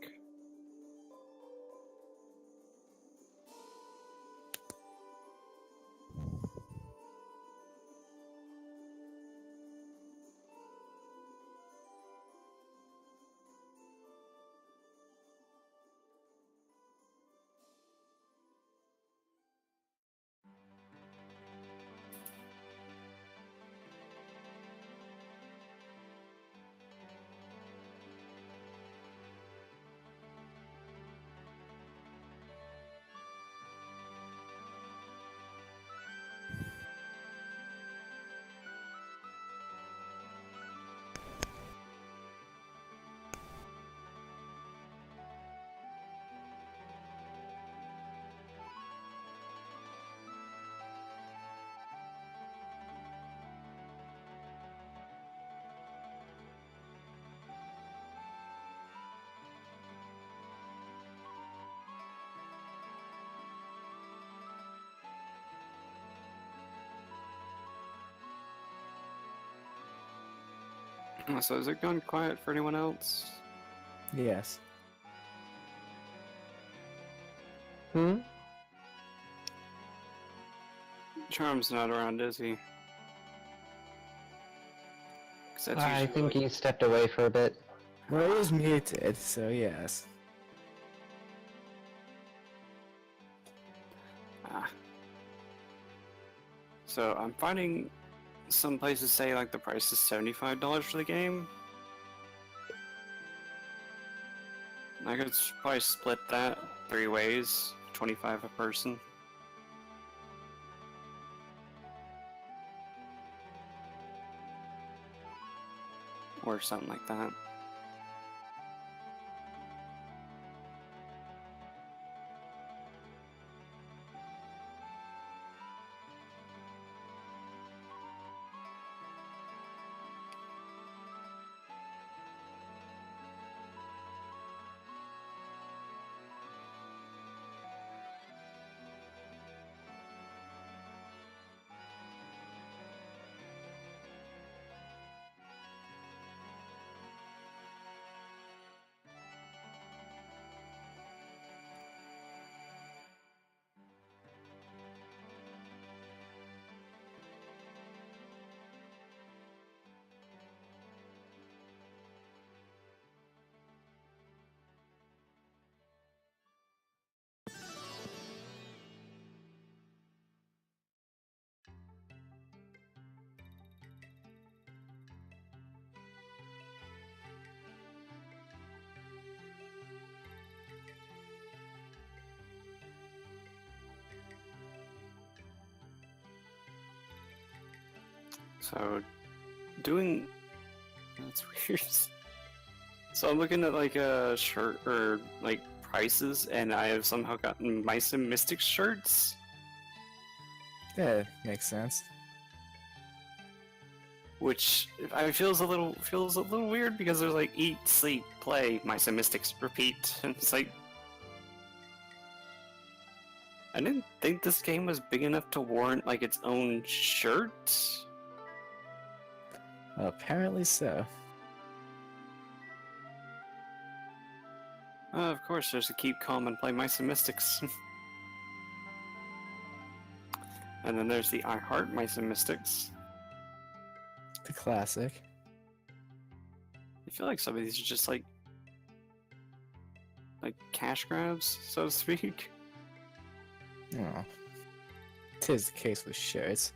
So has it gone quiet for anyone else? Yes. Charm's not around, is he? 'Cause that's I usually think like- he stepped away for a bit. Well, it is muted, so yes. Ah. So I'm finding some places say like the price is $75 for the game. I could probably split that 3 ways, 25 a person. Or something like that. So, that's weird. So I'm looking at like a shirt or like prices, and I have somehow gotten Mice and Mystics shirts. Yeah, makes sense. Which feels a little weird because there's like eat, sleep, play, Mice and Mystics, repeat, and it's like I didn't think this game was big enough to warrant like its own shirt. Apparently so. Of course, there's a keep calm and play Mice and Mystics. And then there's the I Heart Mice and Mystics. The classic. I feel like some of these are just like cash grabs, so to speak. Oh. Tis the case with shirts.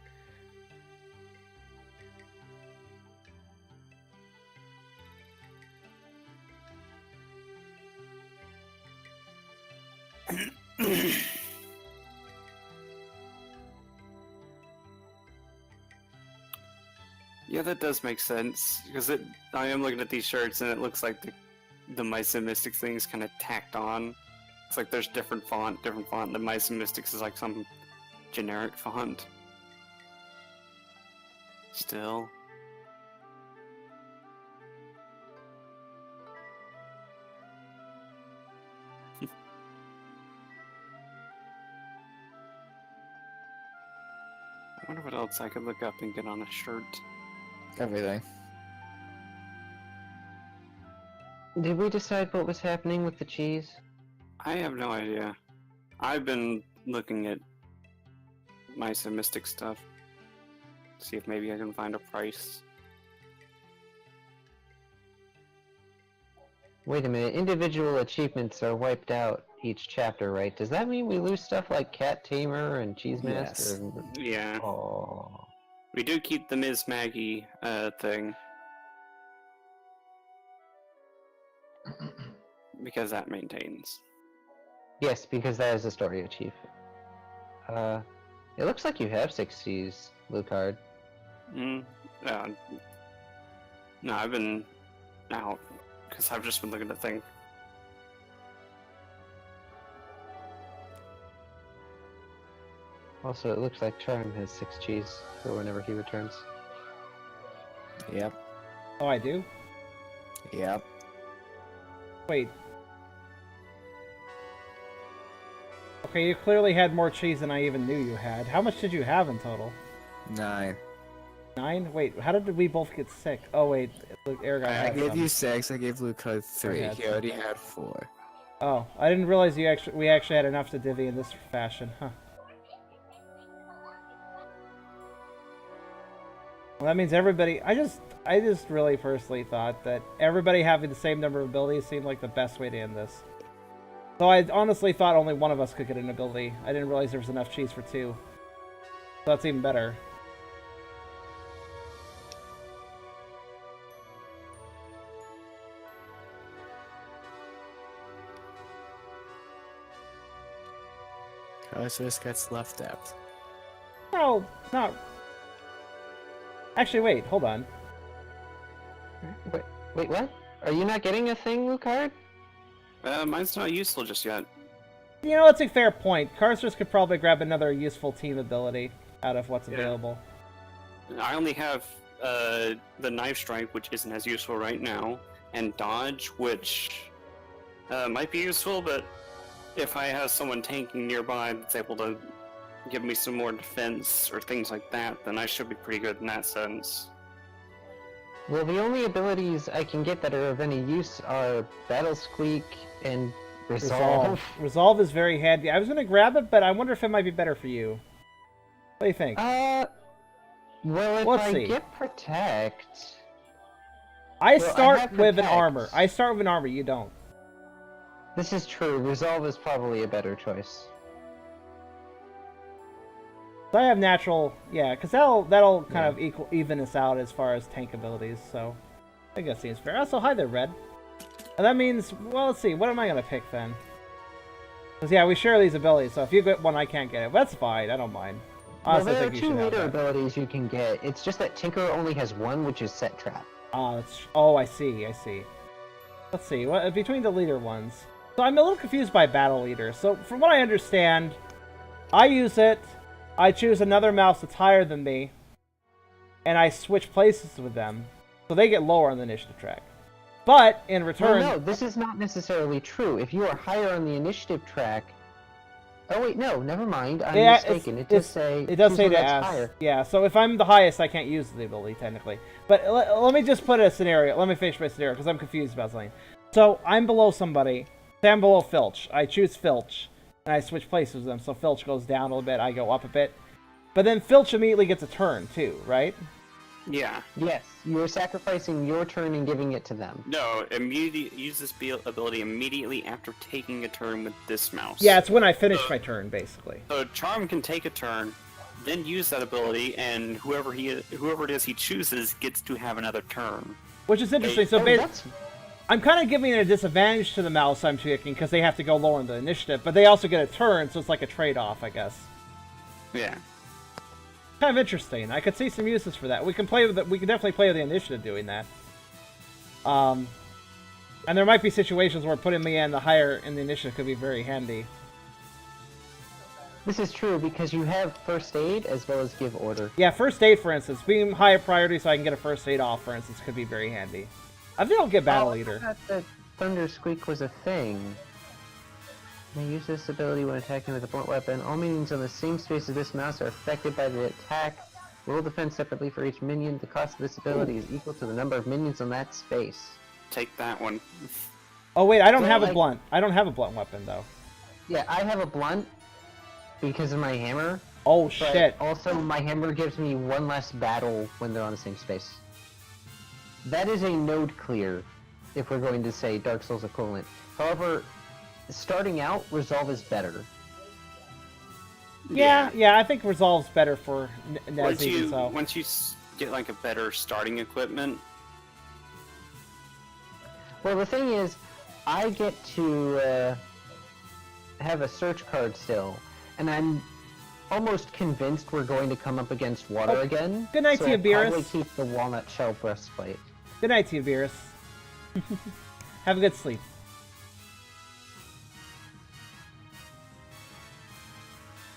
Yeah, that does make sense because I am looking at these shirts and it looks like the Mice and Mystics thing is kind of tacked on. It's like there's different font. The Mice and Mystics is like some generic font. Still. I wonder what else I could look up and get on a shirt. Everything. Did we decide what was happening with the cheese? I have no idea. I've been looking at Mice and Mystic stuff. See if maybe I can find a price. Wait a minute, individual achievements are wiped out each chapter, right? Does that mean we lose stuff like Cat Tamer and Cheese Master? Yeah. Oh. We do keep the Ms. Maggie thing. Because that maintains. Yes, because that is a story achievement. It looks like you have 60s, Lucard. No, I've been out. Because I've just been looking at things. Also, it looks like Charm has 6 cheese for whenever he returns. Yep. Oh, I do? Yep. Wait. Okay, you clearly had more cheese than I even knew you had. How much did you have in total? 9. 9? Wait, how did we both get sick? Oh, wait. Eragon I had gave some. you 6. I gave Lucard 3. had He already had 4. Oh, I didn't realize we actually had enough to divvy in this fashion, huh? Well, that means everybody... I just really personally thought that everybody having the same number of abilities seemed like the best way to end this. So I honestly thought only one of us could get an ability. I didn't realize there was enough cheese for 2. So that's even better. Karserus gets left out. No, not... Actually, wait, hold on. Wait, what? Are you not getting a thing, Lucard? Mine's not useful just yet. You know, that's a fair point. Karserus could probably grab another useful team ability out of what's available. I only have the Knife Strike, which isn't as useful right now, and Dodge, which might be useful, but if I have someone tanking nearby that's able to give me some more defense or things like that, then I should be pretty good in that sense. Well, the only abilities I can get that are of any use are Battle Squeak and Resolve. Resolve is very handy. I was going to grab it, but I wonder if it might be better for you. What do you think? Well, if Let's I see. get Protect... I well, start I have with an Protect. armor. I start with an armor, you don't. This is true. Resolve is probably a better choice. So I have natural, yeah, because that'll kind of even us out as far as tank abilities, so I think that seems fair. Also, hi there, Red. And that means, well, let's see, what am I going to pick then? Because, yeah, we share these abilities, so if you get one, I can't get it. But that's fine, I don't mind. Well, Honestly, I there are think you 2 should have leader that. abilities you can get. It's just that Tinker only has 1, which is Set Trap. Oh, I see. Let's see, what between the leader ones. So I'm a little confused by battle leader. So from what I understand, I use it, I choose another mouse that's higher than me, and I switch places with them, so they get lower on the initiative track. But in return, Well, no, this is not necessarily true. If you are higher on the initiative track... Oh wait, no, never mind. I'm mistaken. It does say to choose one that's ask. higher. Yeah, so if I'm the highest, I can't use the ability technically. But let me just put a scenario. Let me finish my scenario because I'm confused about something. So I'm below somebody. Say I'm below Filch. I choose Filch, and I switch places with them. So Filch goes down a little bit. I go up a bit. But then Filch immediately gets a turn too, right? Yeah. Yes, you are sacrificing your turn and giving it to them. No, use this ability immediately after taking a turn with this mouse. Yeah, it's when I finish my turn, basically. So Charm can take a turn, then use that ability, and whoever it is he chooses gets to have another turn. Which is interesting. So I'm kind of giving a disadvantage to the mouse I'm picking because they have to go lower in the initiative, but they also get a turn, so it's like a trade-off, I guess. Yeah. Kind of interesting. I could see some uses for that. We can play with it. We can definitely play with the initiative doing that. And there might be situations where putting me in the higher in the initiative could be very handy. This is true because you have first aid as well as give order. Yeah, first aid, for instance, being higher priority so I can get a first aid off, for instance, could be very handy. I think I'll get battle leader. I forgot that Thunder Squeak was a thing. May use this ability when attacking with a blunt weapon. All minions on the same space as this mouse are affected by the attack. Roll defense separately for each minion. The cost of this ability is equal to the number of minions on that space. Take that one. Oh wait, I don't So, have a like- blunt. I don't have a blunt weapon though. Yeah, I have a blunt because of my hammer. Oh But shit. also, my hammer gives me one less battle when they're on the same space. That is a node clear, if we're going to say Dark Souls equivalent. However, starting out, Resolve is better. Yeah, I think Resolve's better for Once Nazi. you So once you get like a better starting equipment, Well, the thing is, I get to have a search card still, and I'm almost convinced we're going to come up against water Oh, again. good night so to you, I'll Beerus. probably keep the walnut shell breastplate. good night to you, Beerus. Have a good sleep.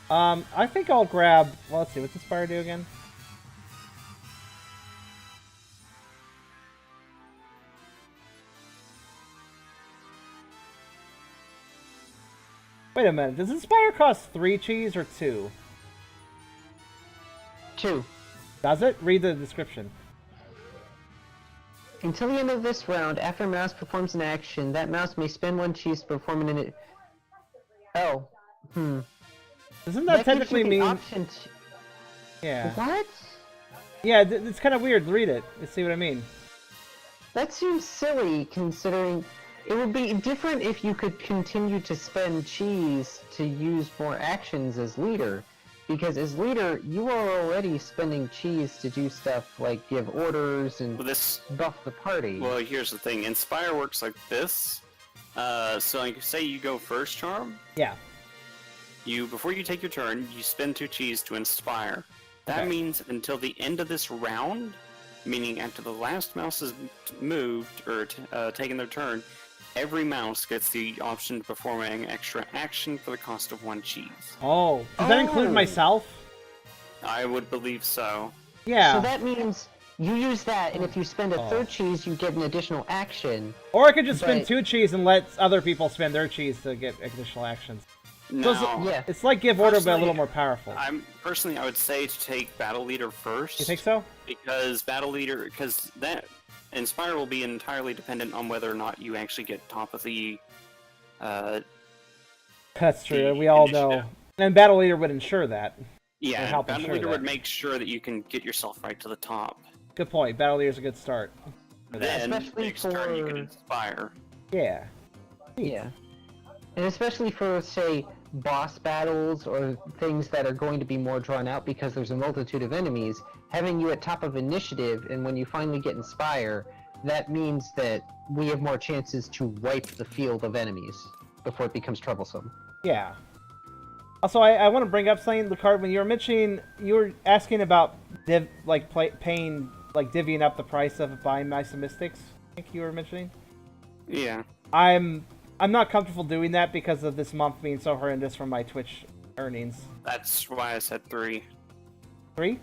I think I'll grab. Well, let's see. What's Inspire do again? Wait a minute. Does Inspire cost 3 cheese or 2? 2. Does it? Read the description. Until the end of this round, after a mouse performs an action, that mouse may spend 1 cheese to perform an... Oh. Doesn't that gives technically you the mean? option Yeah. What? Yeah, it's kind of weird. Read it. Let's see what I mean. That seems silly, considering... It would be different if you could continue to spend cheese to use more actions as leader. Because as leader, you are already spending cheese to do stuff like give orders and well, this buff the party. well here's the thing. Inspire works like this. So like say you go first, Charm. Yeah. Before you take your turn, you spend 2 cheese to inspire. That Okay. means until the end of this round, meaning after the last mouse is moved or taken their turn, every mouse gets the option to perform an extra action for the cost of 1 cheese. Oh, does that include Oh. myself? I would believe so. Yeah. So that means you use that, and if you spend a Oh. third cheese, you get an additional action. Or I could just spend But- 2 cheese and let other people spend their cheese to get additional actions. So it's, Now, Yeah. it's like give order, but a Personally, little more powerful. I would say to take Battle Leader first. You think so? Because that Inspire will be entirely dependent on whether or not you actually get top of the That's true. the We all know. initiative. And Battle Leader would ensure that. Yeah, help Battle ensure Leader that. would make sure that you can get yourself right to the top. Good point. Battle Leader's a good start. For that. Then Especially next turn you can for- Inspire. Yeah. Yeah. And especially for, say, boss battles or things that are going to be more drawn out because there's a multitude of enemies, having you at top of initiative, and when you finally get Inspire, that means that we have more chances to wipe the field of enemies before it becomes troublesome. Yeah. Also, I want to bring up something, Lucard. When you were mentioning, you were asking about paying, like divvying up the price of buying Mice and Mystics. I think you were mentioning. Yeah. I'm not comfortable doing that because of this month being so horrendous from my Twitch earnings. That's why I said 3. 3?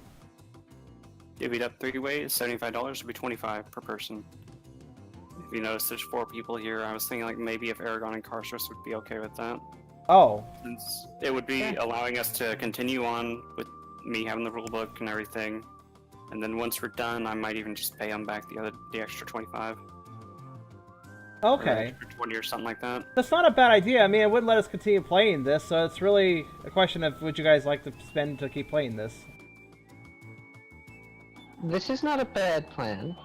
Divvied up 3 ways, $75 would be $25 per person. If you notice there's 4 people here, I was thinking like maybe if Eragon and Karserus would be okay with that. Oh. Since it would be Yeah. allowing us to continue on with me having the rulebook and everything. And then once we're done, I might even just pay them back the extra 25. Or Okay. extra 20 or something like that. That's not a bad idea. I mean, it wouldn't let us continue playing this, so it's really a question of would you guys like to spend to keep playing this? This is not a bad plan.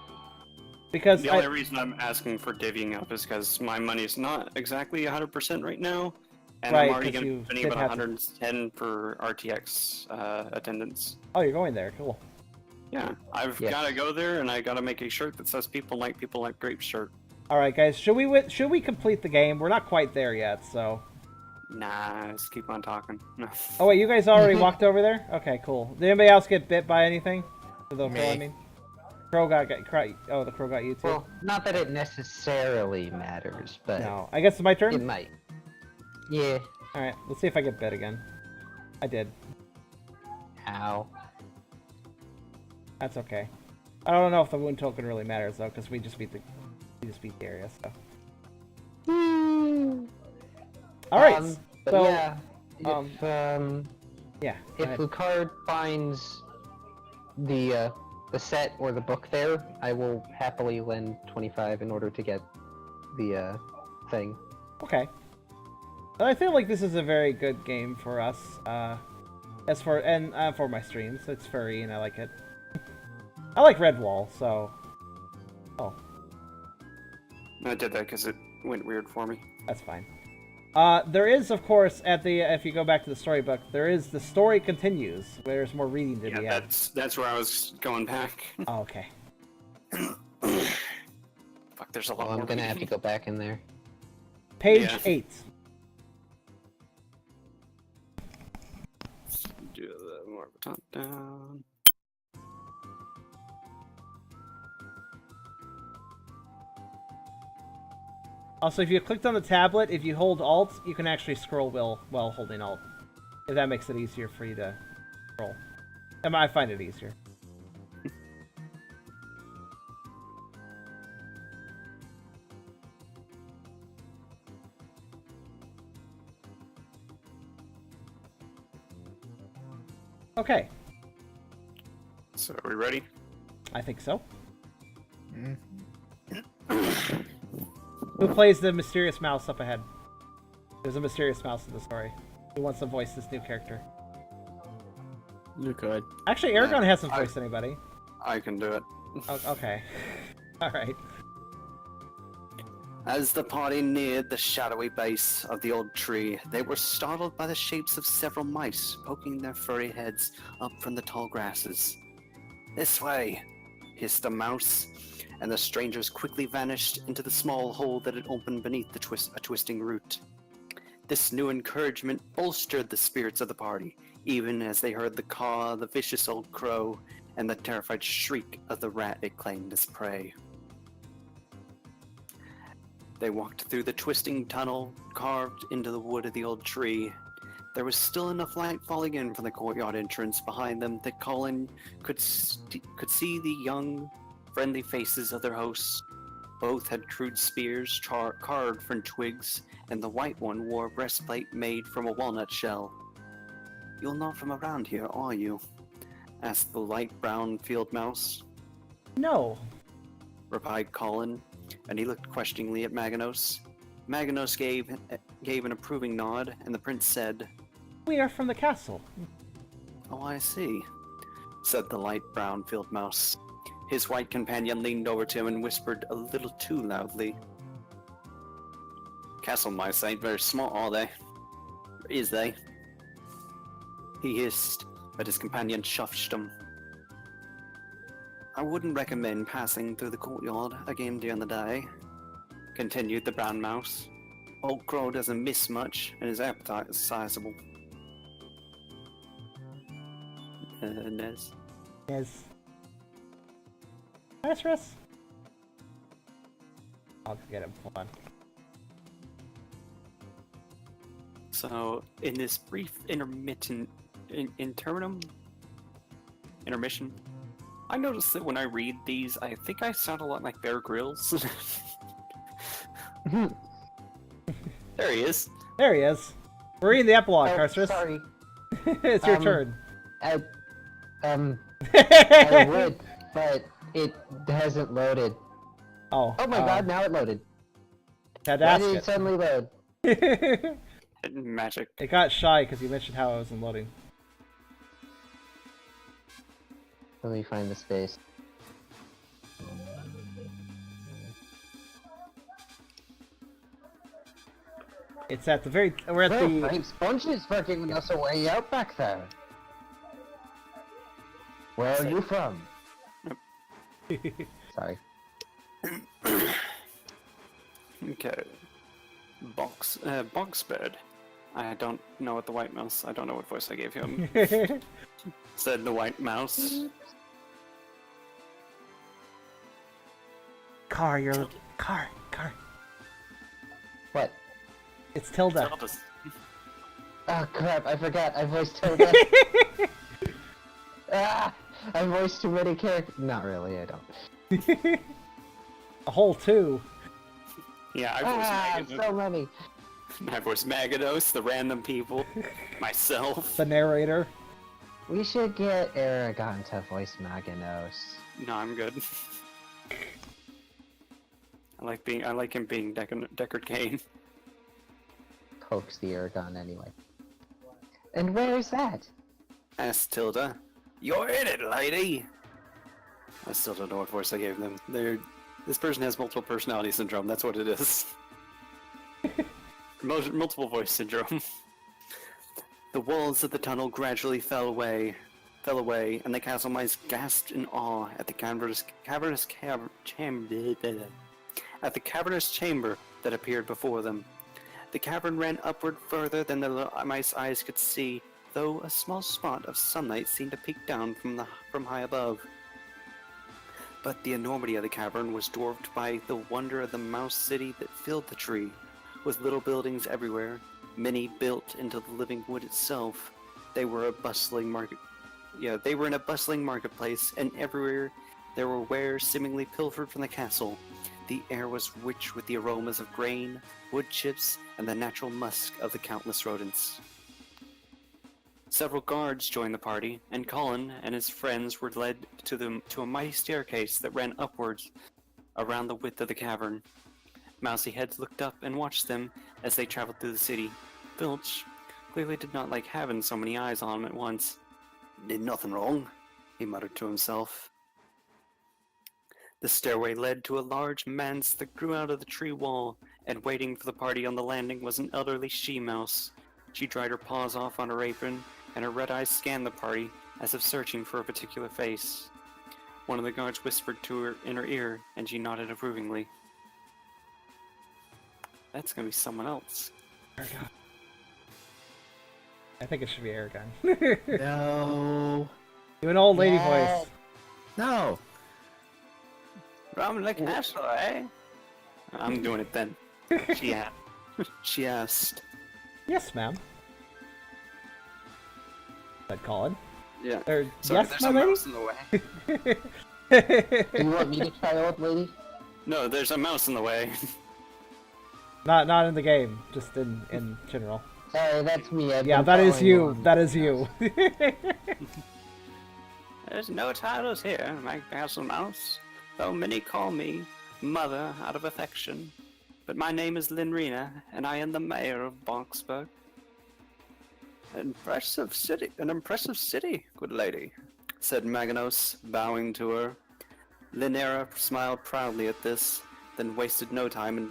Because The only reason I'm asking for divvying up is because my money is not exactly 100% right now. And Right, I'm already 'cause going you to spend did about have to- 110 for RTX attendance. oh, you're going there. Cool. Yeah, I've Yes. got to go there, and I got to make a shirt that says "People like grape" shirt. All right, guys. Should we complete the game? We're not quite there yet, so Nah, just keep on talking. No. Oh wait, you guys already walked over there? Okay, cool. Did anybody else get bit by anything? The Me. crow, I mean. Crow got oh, the crow got you too. Well, not that it necessarily matters, but No, I guess it's my turn. it might. Yeah. All right, let's see if I get bit again. I did. Ow. That's okay. I don't know if the wound token really matters though, because we just beat the area. So. All right. But so yeah, yeah. go if ahead. Lucard finds the set or the book there, I will happily lend 25 in order to get the thing. Okay. But I feel like this is a very good game for us. As for for my streams, it's furry and I like it. I like Redwall, so. Oh, I did that because it went weird for me. that's fine. There is, of course, if you go back to the storybook, there is the story continues, where there's more reading to Yeah, be had. that's where I was going back. Oh, okay. Fuck, there's a lot Well, I'm more gonna have to reading. go back in there. Page Yeah. 8. Do the more of a top down. Also, if you clicked on the tablet, if you hold Alt, you can actually scroll while holding Alt. If that makes it easier for you to scroll. I find it easier. Okay, So are we ready? I think so. Mm. Who plays the mysterious mouse up ahead? There's a mysterious mouse in the story. Who wants to voice this new character? Lucard. Actually, Eragon hasn't I- voiced anybody. I can do it. Oh, okay. Alright. As the party neared the shadowy base of the old tree, they were startled by the shapes of several mice poking their furry heads up from the tall grasses. "This way," hissed a mouse, and the strangers quickly vanished into the small hole that had opened beneath a twisting root. This new encouragement bolstered the spirits of the party, even as they heard the caw of the vicious old crow and the terrified shriek of the rat it claimed as prey. They walked through the twisting tunnel carved into the wood of the old tree. There was still enough light falling in from the courtyard entrance behind them that Colin could see the young, friendly faces of their hosts. Both had crude spears carved from twigs, and the white one wore a breastplate made from a walnut shell. "You're not from around here, are you?" asked the light brown field mouse. No. Replied Colin, and he looked questioningly at Maganos. Maganos gave an approving nod, and the prince said, We are from the castle. "Oh, I see," said the light brown field mouse. His white companion leaned over to him and whispered a little too loudly, "Castle mice ain't very smart, are they? Or is they?" He hissed, but his companion shuffled him. "I wouldn't recommend passing through the courtyard again during the day," continued the brown mouse. "Old Crow doesn't miss much, and his appetite is sizable." Nez. Yes. Karserus? I'll get him. Hold on. So in this brief intermission, I noticed that when I read these, I think I sound a lot like Bear Grylls. There he is. There he is. We're reading the epilogue, Oh, Karserus. sorry. It's your Um, turn. I would, but it hasn't loaded. Oh. Oh my god, now it loaded. Had to Why ask did it suddenly load? it. Magic. It got shy because you mentioned how I was loading. Let me find the space. It's at the very. We're at Well, the. thanks bunches for giving us a way out back there. Where are you from? Sorry. Okay. Boxbed. I don't know what the white mouse. I don't know what voice I gave him. Said the white mouse. Car, you're car. What? It's Tilda. Tilda's- Oh crap, I forgot. I voiced Tilda. I voiced too many characters. Not really, I don't. A whole 2. Yeah, I voiced Maganos. So many. I voiced Maganos, the random people, myself. The narrator. We should get Eragon to voice Maganos. No, I'm good. I like him being Deckard Cain. Pokes the Eragon anyway. And where is that? Asked Tilda. You're in it, lady! I still don't know what voice I gave them. This person has multiple personality syndrome, that's what it is. Multiple voice syndrome. The walls of the tunnel gradually fell away, and the castle mice gasped in awe at the cavernous chamber that appeared before them. The cavern ran upward further than the mice eyes could see, though a small spot of sunlight seemed to peek down from high above. But the enormity of the cavern was dwarfed by the wonder of the mouse city that filled the tree, with little buildings everywhere, many built into the living wood itself. They were in a bustling marketplace, and everywhere there were wares seemingly pilfered from the castle. The air was rich with the aromas of grain, wood chips, and the natural musk of the countless rodents. Several guards joined the party, and Colin and his friends were led to a mighty staircase that ran upwards around the width of the cavern. Mousy heads looked up and watched them as they traveled through the city. Filch clearly did not like having so many eyes on him at once. Did nothing wrong, he muttered to himself. The stairway led to a large manse that grew out of the tree wall, and waiting for the party on the landing was an elderly she-mouse. She dried her paws off on her apron, and her red eyes scanned the party as if searching for a particular face. One of the guards whispered to her in her ear, and she nodded approvingly. That's gonna be someone else. Eragon. I think it should be Eragon. No. Do an old lady Yeah. voice. No. From the castle, eh? I'm doing it then. She asked. Yes, ma'am. Said Colin. Yeah. Or, Sorry, yes, there's my a lady? mouse in the way. Do you want me to try, old lady? No, there's a mouse in the way. Not in the game, just in general. Sorry, that's me. I've Yeah, been that is following you. along. That is you. There's no titles here, my castle mouse, though many call me Mother out of affection. But my name is Linrina, and I am the mayor of Boxburg. An impressive city, good lady, said Maganos, bowing to her. Linera smiled proudly at this, then wasted no time in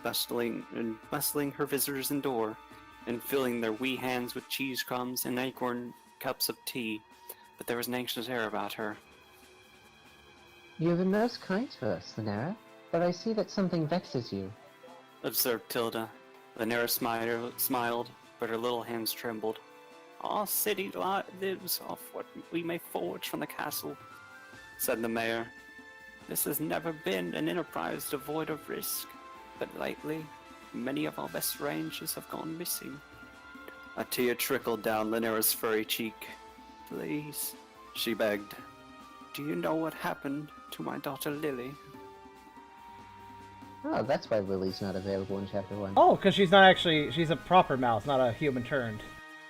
bustling her visitors indoor, and filling their wee hands with cheese crumbs and acorn cups of tea. But there was an anxious air about her. You have been most kind to us, Linera, but I see that something vexes you. Observed Tilda. Linera smiled, but her little hands trembled. Our city lives off what we may forge from the castle, said the mayor. This has never been an enterprise devoid of risk, but lately, many of our best rangers have gone missing. A tear trickled down Linera's furry cheek. Please, she begged. Do you know what happened to my daughter Lily? Oh, that's why Lily's not available in Chapter 1. Oh, because she's not actually, she's a proper mouse, not a human turned.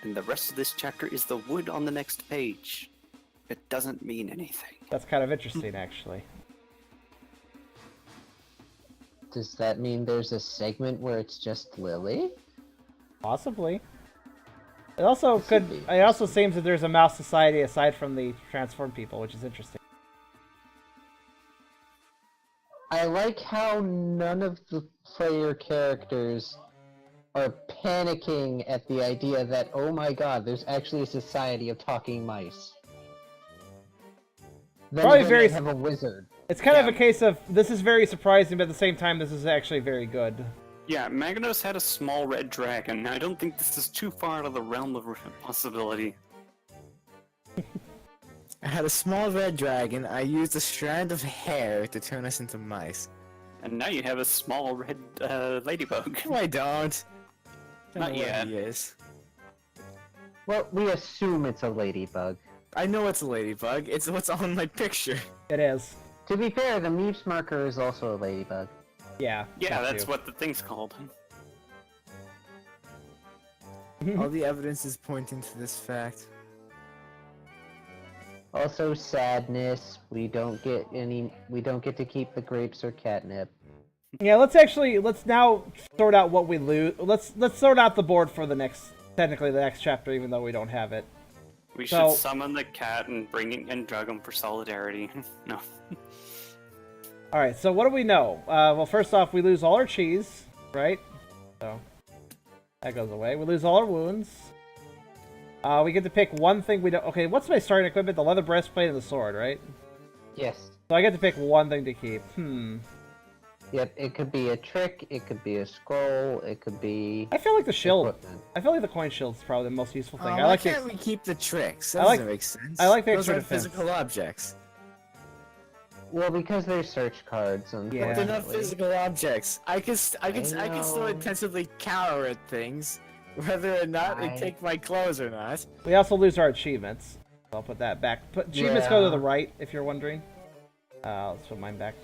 And the rest of this chapter is the wood on the next page. It doesn't mean anything. That's kind of interesting, actually. Does that mean there's a segment where it's just Lily? Possibly. It also This could. would be It also seems that there's a mouse society aside from the transformed people, which is interesting. I like how none of the player characters are panicking at the idea that, oh my god, there's actually a society of talking mice. Then Probably again, very they have a wizard. It's kind of Yeah. a case of this is very surprising, but at the same time, this is actually very good. Yeah, Magnos had a small red dragon. I don't think this is too far out of the realm of possibility. I had a small red dragon. I used a strand of hair to turn us into mice. And now you have a small red ladybug. No, I don't. Not yet. He is. Well, we assume it's a ladybug. I know it's a ladybug. It's what's on my picture. It is. To be fair, the Meeps marker is also a ladybug. Yeah. Yeah, got that's you. what the thing's called. All the evidence is pointing to this fact. Also, sadness. We don't get to keep the grapes or catnip. Yeah, let's now sort out what we lose. Let's sort out the board for the next chapter, even though we don't have it. We So- should summon the cat and bring it and drug him for solidarity. No. All right. So what do we know? Well, first off, we lose all our cheese, right? So that goes away. We lose all our wounds. We get to pick one thing we don't. Okay, what's my starting equipment? The leather breastplate and the sword, right? Yes. So I get to pick one thing to keep. Yep, it could be a trick, it could be a scroll, it could be... I feel like the shield. equipment. I feel like the coin shield is probably the most useful thing. I Why like can't we keep the tricks? That I like- doesn't make sense. I like the Those extra are defense. physical objects. Well, because they're search cards, Yeah. They're not unfortunately. physical objects. I can still know. intensively cower at things, whether or not they take my clothes or not. We also lose our achievements. I'll put that back. Achievements go to Yeah. the right, if you're wondering. Let's put mine back.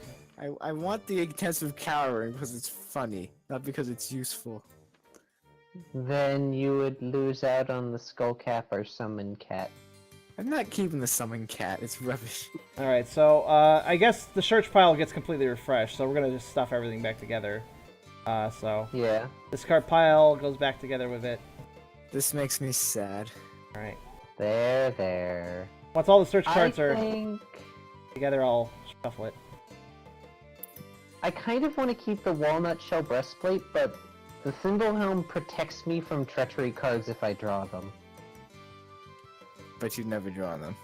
I want the intensive cowering because it's funny, not because it's useful. Then you would lose out on the skull cap or summon cat. I'm not keeping the summon cat. It's rubbish. All right, so I guess the search pile gets completely refreshed, so we're gonna just stuff everything back together. So Yeah. discard pile goes back together with it. This makes me sad. All right. There. Once all the search I cards are think... together, I'll shuffle it. I kind of want to keep the walnut shell breastplate, but the thimble helm protects me from treachery cards if I draw them. But you've never drawn them.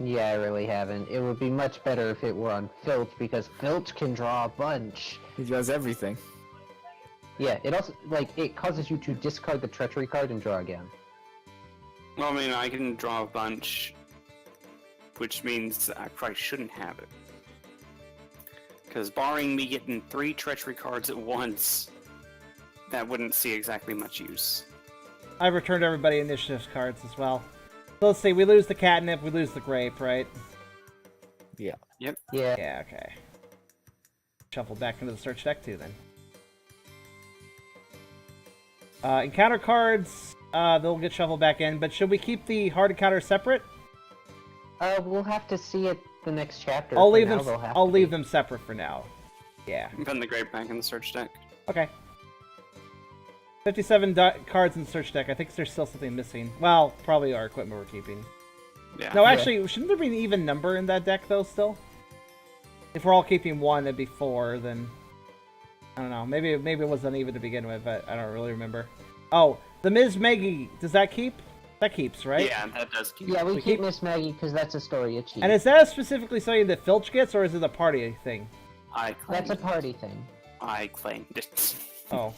Yeah, I really haven't. It would be much better if it were on Filch, because Filch can draw a bunch. He does everything. Yeah, it also, it causes you to discard the treachery card and draw again. Well, I mean, I can draw a bunch, which means I probably shouldn't have it. Because barring me getting 3 treachery cards at once, that wouldn't see exactly much use. I've returned everybody initiative cards as well. So let's see, we lose the catnip, we lose the grape, right? Yeah. Yeah. Yeah, okay. Shuffle back into the search deck too, then. Encounter cards, they'll get shuffled back in, but should we keep the hard encounter separate? We'll have to see it the next chapter. I'll For leave now, them. they'll have I'll to leave be. them separate for now. Yeah. Putting the grape back in the search deck. Okay. 57 cards in the search deck. I think there's still something missing. Well, probably our equipment we're keeping. Yeah. No, actually, shouldn't there be an even number in that deck though? Still, if we're all keeping 1, it'd be 4. Then I don't know. Maybe it was uneven to begin with, but I don't really remember. Oh, the Ms. Maggie. Does that keep? That keeps, right? Yeah, that does keep. Yeah, we We keep keep- Miss Maggie because that's a story achieved. And is that specifically something that Filch gets, or is it a party thing? I claimed That's a party thing. I claimed it. Oh.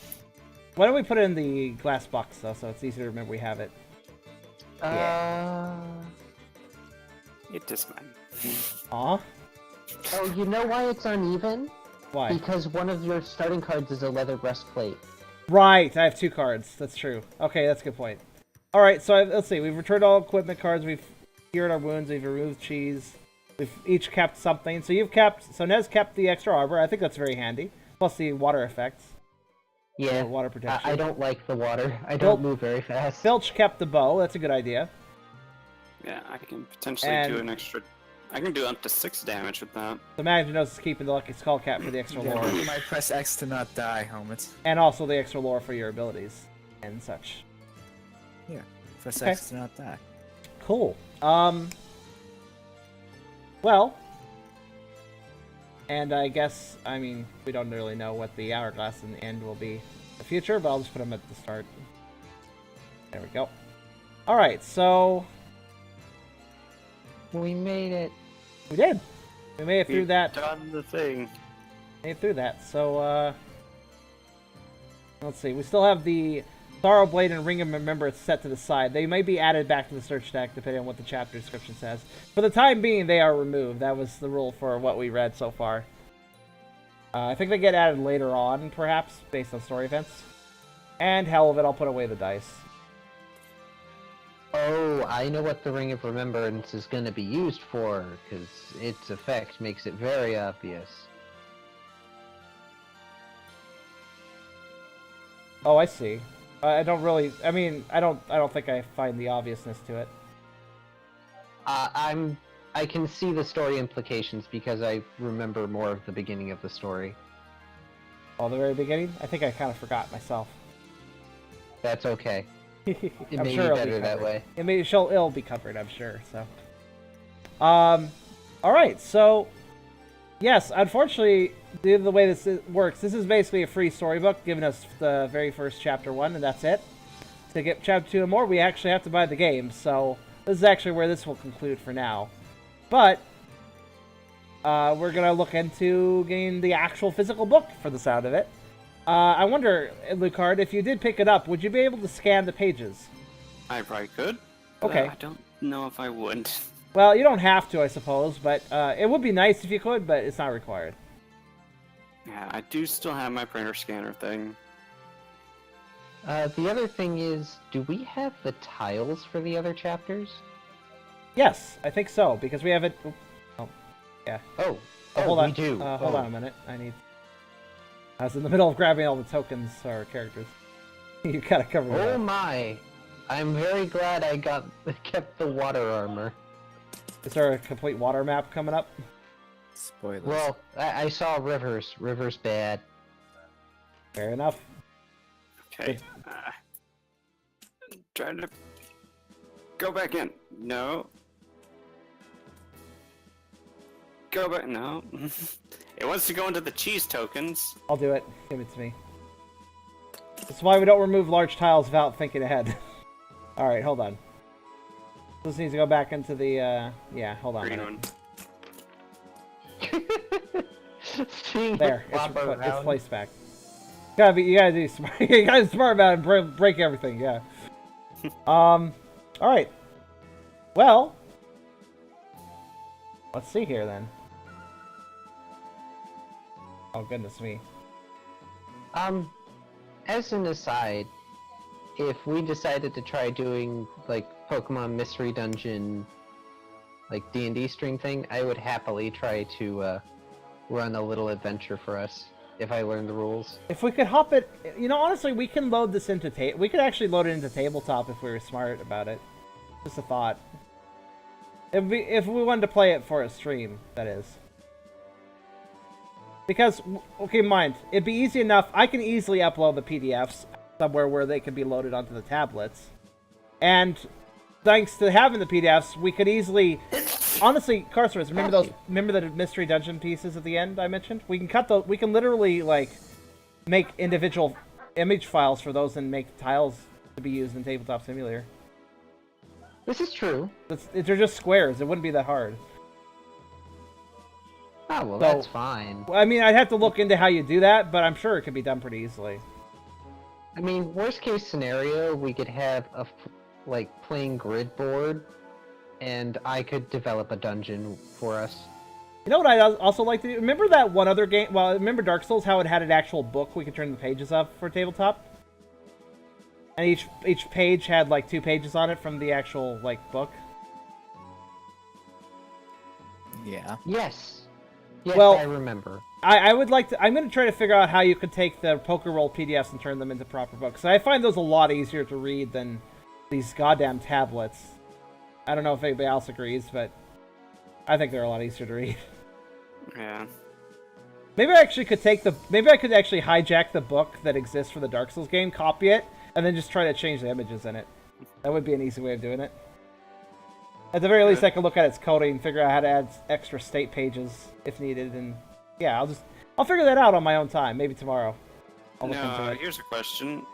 Why don't we put it in the glass box, though, so it's easier to remember we have it? It is mine. Aw. Oh, you know why it's uneven? Why? Because one of your starting cards is a leather breastplate. Right, I have 2 cards. That's true. Okay, that's a good point. Alright, so let's see. We've returned all equipment cards. We've cured our wounds. We've removed cheese. We've each kept something. So Nez kept the extra armor. I think that's very handy. Plus the water effects. Yeah, Water protection. I don't like the water. I don't move very fast. Filch kept the bow. That's a good idea. Yeah, I can potentially And- do an extra. I can do up to 6 damage with that. The Magnos is keeping the Lucky Skull Cap for the extra lore. You might press X to not die, helmets. And also the extra lore for your abilities. And such. Yeah. Press Okay. X to not die. Cool. Well, and I guess, we don't really know what the hourglass in the end will be in the future, but I'll just put them at the start. There we go. Alright, so We made it. we did. We made it through that. Done the thing. Made it through that. So, Let's see. We still have the Sorrow Blade and Ring of Remembrance set to the side. They may be added back to the search deck depending on what the chapter description says. For the time being, they are removed. That was the rule for what we read so far. I think they get added later on, perhaps, based on story events. And hell of it, I'll put away the dice. Oh, I know what the Ring of Remembrance is going to be used for, because its effect makes it very obvious. Oh, I see. I don't really. I mean, I don't think I find the obviousness to it. I can see the story implications because I remember more of the beginning of the story. Oh, the very beginning? I think I kind of forgot myself. That's okay. It I'm may sure be it'll better that way. It'll be covered, I'm sure. So, all right. So, yes, unfortunately, due to the way this works, this is basically a free storybook, giving us the very first chapter 1, and that's it. To get chapter 2 and more, we actually have to buy the game. So, this is actually where this will conclude for now. But we're gonna look into getting the actual physical book for the sound of it. I wonder, Lucard, if you did pick it up, would you be able to scan the pages? I probably could. but Okay. I don't know if I would. Well, you don't have to, I suppose, but it would be nice if you could, but it's not required. Yeah, I do still have my printer scanner thing. The other thing is, do we have the tiles for the other chapters? Yes, I think so, because we have it... Oh, hold on. we do. Hold on a minute. I was in the middle of grabbing all the tokens or characters. You gotta cover that. Oh my! I'm very glad I kept the water armor. Is there a complete water map coming up? Spoilers. Well, I saw rivers. Rivers bad. Fair enough. Okay. Trying to go back in. No. Go back. No. It wants to go into the cheese tokens. I'll do it. Give it to me. That's why we don't remove large tiles without thinking ahead. Alright, hold on. This needs to go back into the, yeah, hold on a Green minute. one. Seeing There, it flop it's around. placed back. You gotta be smart. You gotta be smart about it and break everything, yeah. Alright. Well, let's see here then. Oh, goodness me. As an aside, if we decided to try doing, like, Pokemon Mystery Dungeon, like, D&D stream thing, I would happily try to, run a little adventure for us, if I learn the rules. If we could hop it... You know, honestly, we can load this into... We could actually load it into tabletop if we were smart about it. Just a thought. If we wanted to play it for a stream, that is. Because, okay, mind, it'd be easy enough. I can easily upload the PDFs somewhere where they can be loaded onto the tablets. And thanks to having the PDFs, we could easily... Honestly, Karserus, remember the mystery dungeon pieces at the end I mentioned? We can cut those. We can literally, like, make individual image files for those and make tiles to be used in Tabletop Simulator. This is true. They're just squares. It wouldn't be that hard. Oh, well, So- that's fine. Well, I mean, I'd have to look into how you do that, but I'm sure it could be done pretty easily. I mean, worst case scenario, we could have a, plain grid board, and I could develop a dungeon for us. You know what I'd also like to do? Remember that one other game? Well, remember Dark Souls, how it had an actual book we could turn the pages of for tabletop? And each page had, like, 2 pages on it from the actual, like, book? Yeah. Yes. Yes, Well- I remember. I would like to... I'm going to try to figure out how you could take the Poker Roll PDFs and turn them into proper books. I find those a lot easier to read than these goddamn tablets. I don't know if anybody else agrees, but I think they're a lot easier to read. Yeah. Maybe I actually could maybe I could actually hijack the book that exists for the Dark Souls game, copy it, and then just try to change the images in it. That would be an easy way of doing it. At the very least, I could look at its coding, figure out how to add extra state pages if needed, and yeah, I'll figure that out on my own time. Maybe tomorrow. I'll look into Now, it. here's a question.